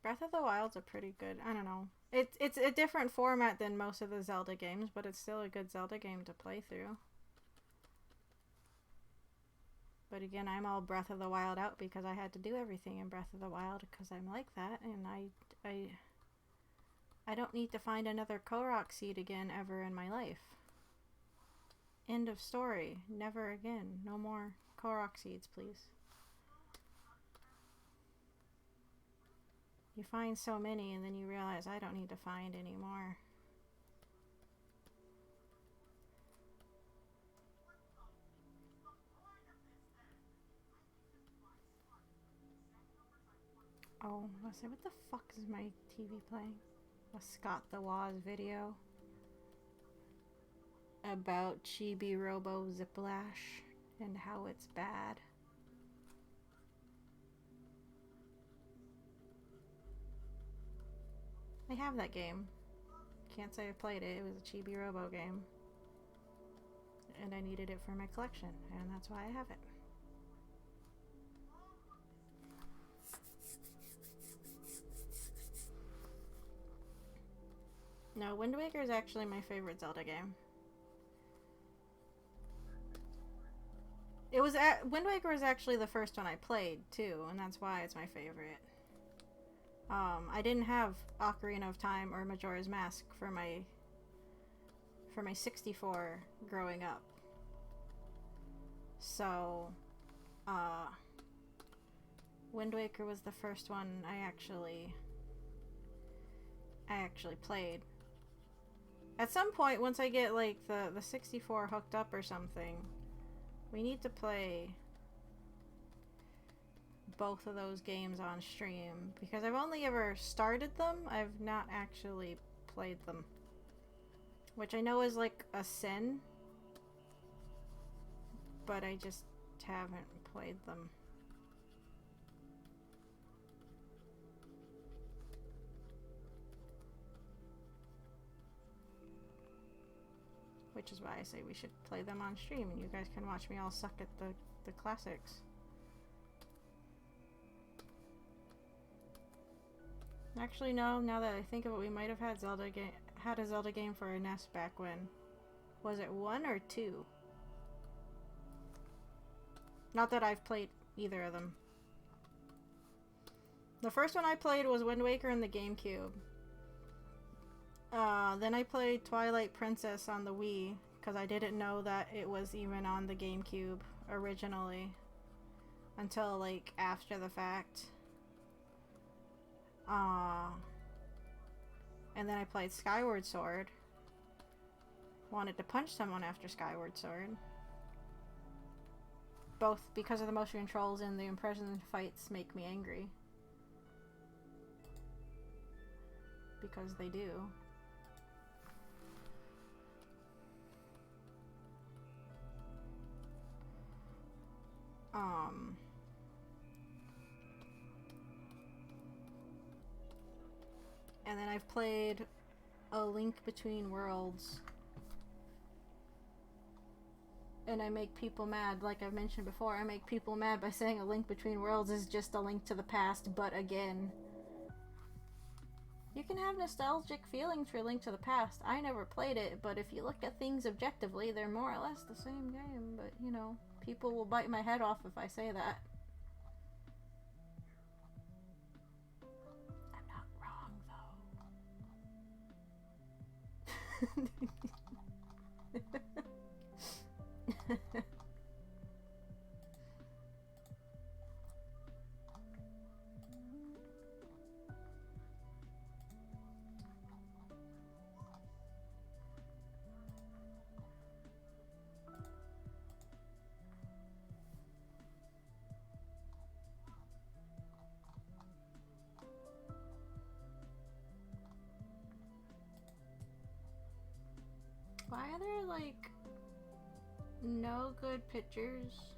Breath of the Wild's a pretty good... I don't know. It's a different format than most of the Zelda games, but it's still a good Zelda game to play through. But again, I'm all Breath of the Wild out because I had to do everything in Breath of the Wild because I'm like that, and I don't need to find another Korok seed again ever in my life. End of story. Never again. No more Korok seeds, please. You find so many and then you realize I don't need to find any more. Oh, I was like, what the fuck is my TV playing? A Scott the Woz video about Chibi Robo Ziplash and how it's bad. I have that game. Can't say I played it. It was a Chibi Robo game. And I needed it for my collection, and that's why I have it. No, Wind Waker is actually my favorite Zelda game. Wind Waker was actually the first one I played too, and that's why it's my favorite. I didn't have Ocarina of Time or Majora's Mask for my 64 growing up. So, Wind Waker was the first one I actually played. At some point, once I get like the 64 hooked up or something, we need to play both of those games on stream, because I've only ever started them. I've not actually played them, which I know is like a sin, but I just haven't played them. Which is why I say we should play them on stream, and you guys can watch me all suck at the classics. Actually, no. Now that I think of it, we might have had a Zelda game for a NES back when. Was it 1 or 2? Not that I've played either of them. The first one I played was Wind Waker and the GameCube. Then I played Twilight Princess on the Wii, because I didn't know that it was even on the GameCube originally until like after the fact. And then I played Skyward Sword. Wanted to punch someone after Skyward Sword. Both because of the motion controls and the imprisoned fights make me angry. Because they do. And then I've played A Link Between Worlds. And I make people mad, like I've mentioned before. I make people mad by saying A Link Between Worlds is just a link to the past, but again. You can have nostalgic feelings for Link to the Past. I never played it, but if you look at things objectively, they're more or less the same game. But, you know, people will bite my head off if I say that. I'm not wrong, though. Why are there, like, no good pictures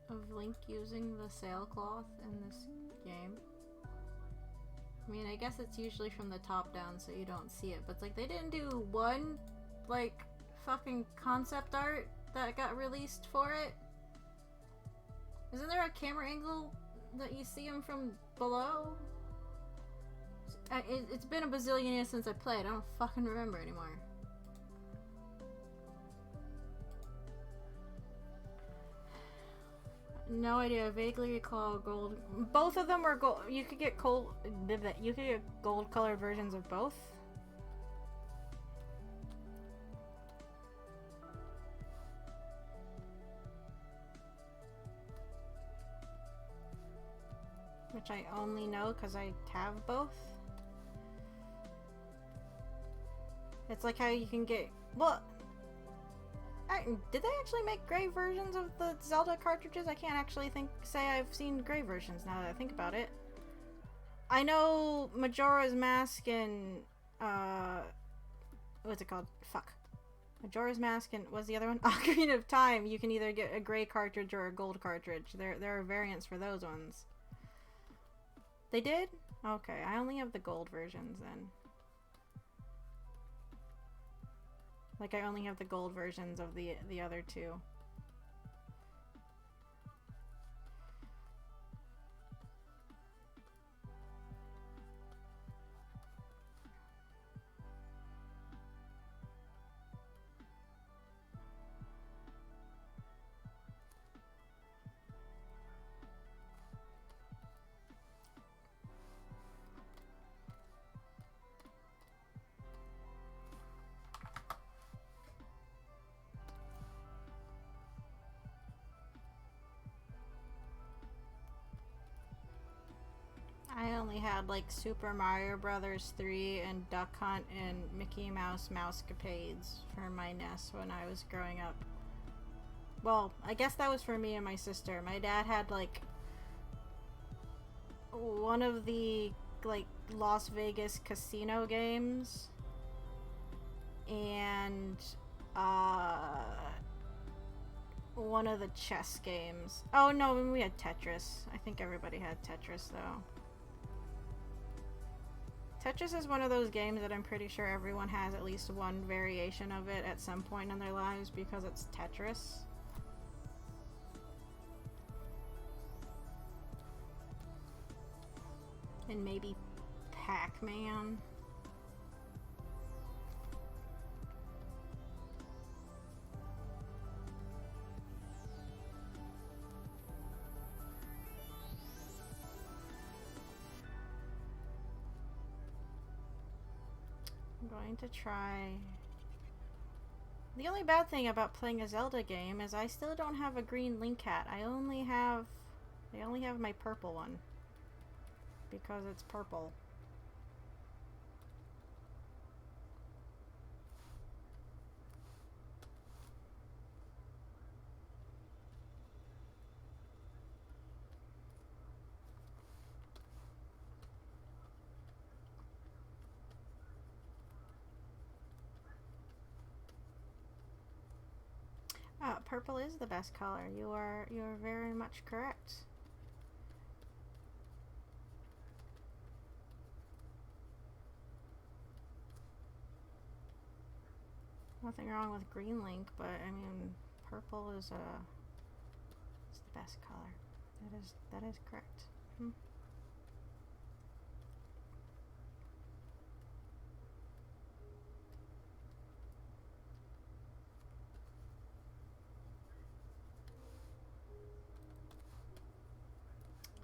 of Link using the sailcloth in this game? I mean, I guess it's usually from the top down so you don't see it, but it's like they didn't do one, like, fucking concept art that got released for it? Isn't there a camera angle that you see him from below? It's been a bazillion years since I played. I don't fucking remember anymore. No idea. I vaguely recall gold. Both of them were gold. You could get gold colored versions of both. Which I only know because I have both. It's like how you can get... Well, Did they actually make gray versions of the Zelda cartridges? I can't actually say I've seen gray versions now that I think about it. I know Majora's Mask and what's it called? Fuck. Majora's Mask and what's the other one? Ocarina of Time. You can either get a gray cartridge or a gold cartridge. There are variants for those ones. They did? Okay, I only have the gold versions then. Like, I only have the gold versions of the other two. I only had like Super Mario Brothers 3 and Duck Hunt and Mickey Mouse Mousecapades for my NES when I was growing up. Well, I guess that was for me and my sister. My dad had like one of the like Las Vegas casino games and one of the chess games. Oh no, we had Tetris. I think everybody had Tetris though. Tetris is one of those games that I'm pretty sure everyone has at least one variation of it at some point in their lives because it's Tetris. And maybe Pac-Man. I'm going to try... The only bad thing about playing a Zelda game is I still don't have a green Link hat. I only have my purple one. Because it's purple. Purple is the best color. You are very much correct. Nothing wrong with green Link, but I mean, purple is it's the best color. That is correct. Hmm.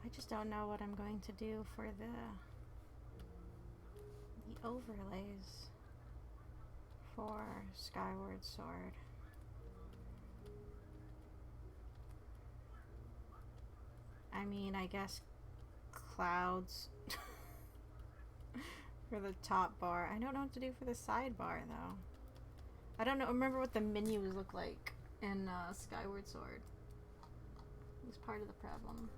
I just don't know what I'm going to do for the overlays for Skyward Sword. I mean, I guess clouds for the top bar. I don't know what to do for the sidebar though. I don't know. Remember what the menus look like in Skyward Sword. It's part of the problem.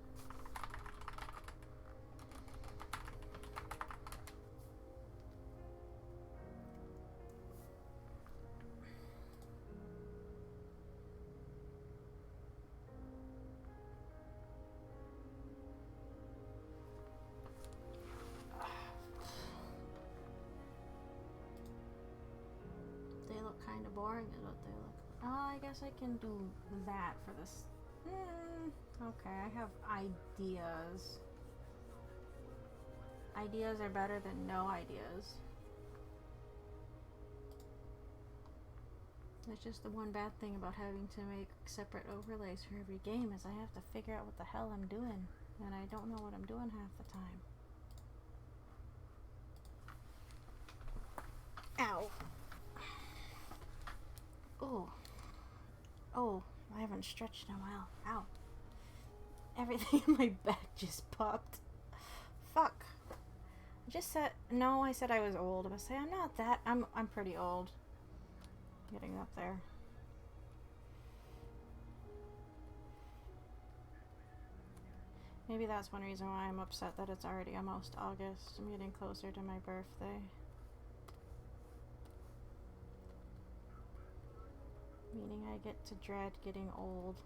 Kind of boring is what they look like. Oh, I guess I can do that for this. Okay, I have ideas. Ideas are better than no ideas. It's just the one bad thing about having to make separate overlays for every game is I have to figure out what the hell I'm doing, and I don't know what I'm doing half the time. Ow. Oh, I haven't stretched in a while. Ow. Everything in my back just popped. Fuck. I just said, no, I said I was old. I was saying I'm not that. I'm pretty old. Getting up there. Maybe that's one reason why I'm upset that it's already almost August. I'm getting closer to my birthday. Meaning I get to dread getting old.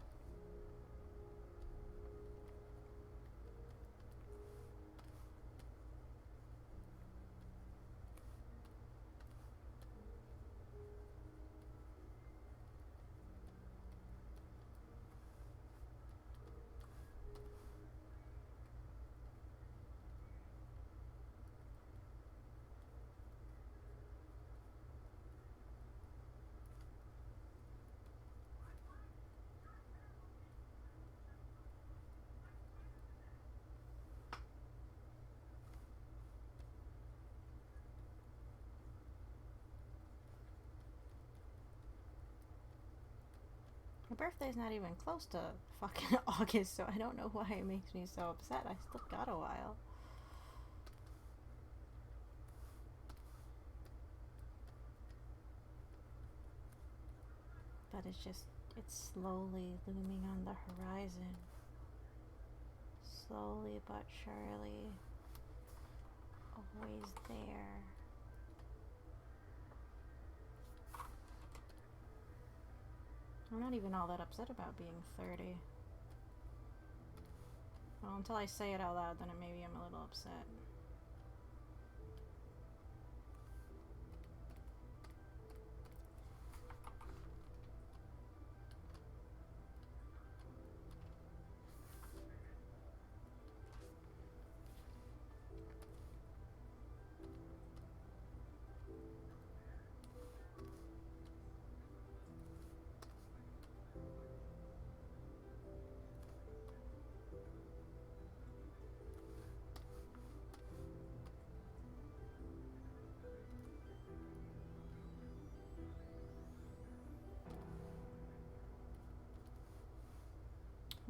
My birthday's not even close to fucking August, so I don't know why it makes me so upset. I still got a while. But it's slowly looming on the horizon. Slowly but surely. Always there. I'm not even all that upset about being 30. Well, until I say it out loud, then maybe I'm a little upset.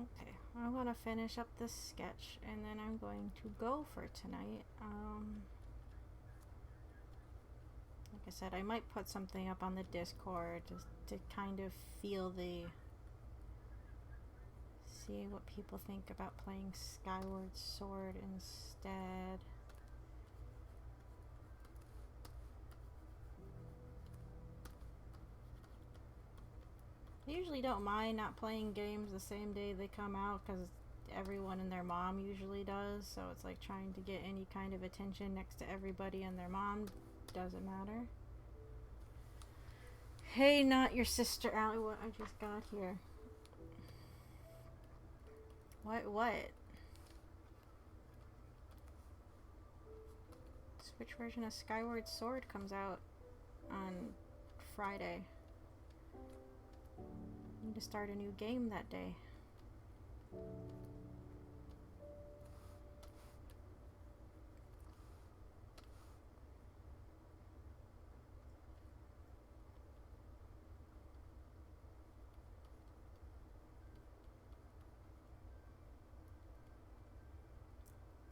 Okay, I'm gonna finish up this sketch and then I'm going to go for tonight. Like I said, I might put something up on the Discord just to kind of see what people think about playing Skyward Sword instead. I usually don't mind not playing games the same day they come out because everyone and their mom usually does, so it's like trying to get any kind of attention next to everybody and their mom doesn't matter. Hey, not your sister, Allie, what I just got here. What? Switch version of Skyward Sword comes out on Friday. Need to start a new game that day.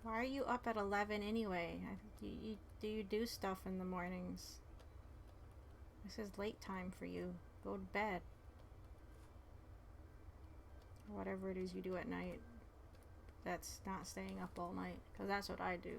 Why are you up at 11 anyway? Do you do stuff in the mornings? This is late time for you. Go to bed. Or whatever it is you do at night. That's not staying up all night. Because that's what I do.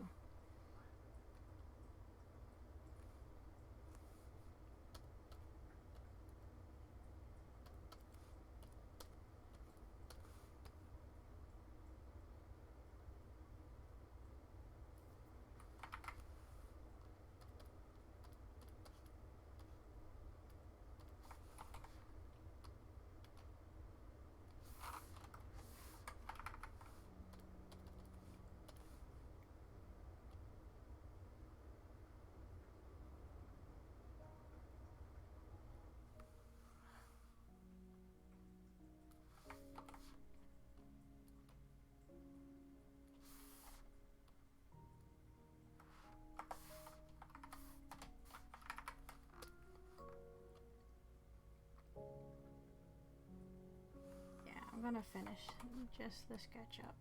I'm gonna finish just the SketchUp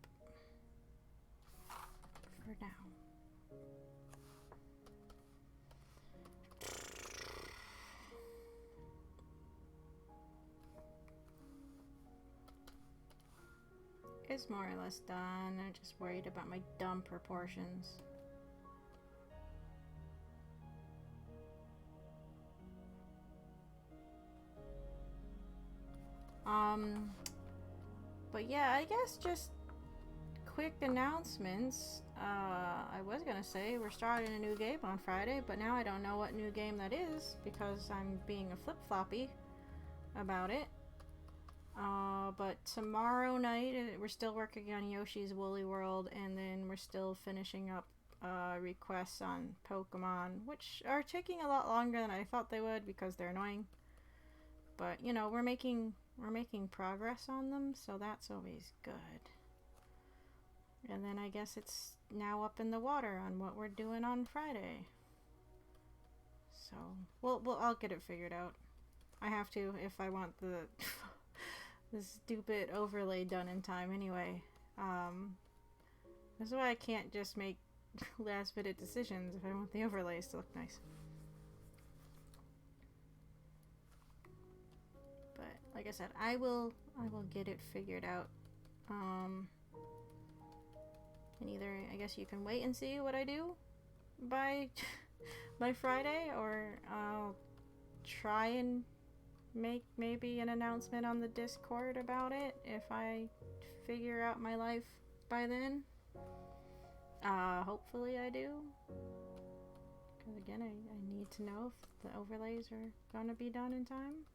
for now. is more or less done. I'm just worried about my dumb proportions. But yeah, I guess just quick announcements. I was gonna say we're starting a new game on Friday, but now I don't know what new game that is because I'm being a flip-floppy about it. But tomorrow night we're still working on Yoshi's Woolly World, and then we're still finishing up requests on Pokemon, which are taking a lot longer than I thought they would because they're annoying. But you know, we're making progress on them, so that's always good. And then I guess it's now up in the water on what we're doing on Friday. So, I'll get it figured out. I have to if I want the the stupid overlay done in time anyway. That's why I can't just make last minute decisions if I want the overlays to look nice. But like I said, I will get it figured out. And either I guess you can wait and see what I do by by Friday, or I'll try and make maybe an announcement on the Discord about it if I figure out my life by then. Hopefully I do. Because again, I need to know if the overlays are gonna be done in time.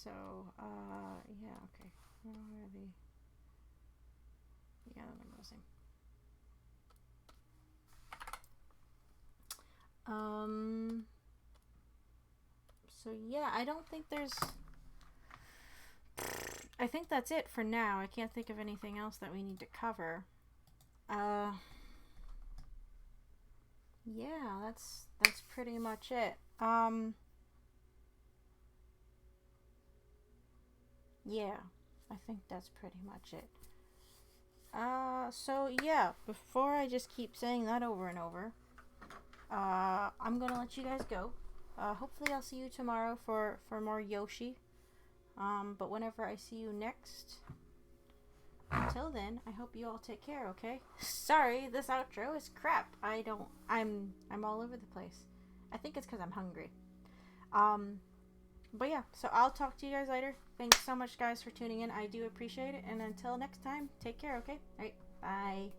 So, yeah, okay. Where are the... Yeah, they're the same. So yeah, I don't think there's... I think that's it for now. I can't think of anything else that we need to cover. Yeah, that's pretty much it. Yeah, I think that's pretty much it. So yeah, before I just keep saying that over and over, I'm gonna let you guys go. Hopefully I'll see you tomorrow for more Yoshi. But whenever I see you next, until then, I hope you all take care, okay? Sorry, this outro is crap. I'm all over the place. I think it's because I'm hungry. But yeah, so I'll talk to you guys later. Thanks so much, guys, for tuning in. I do appreciate it. And until next time, take care, okay? Alright, bye.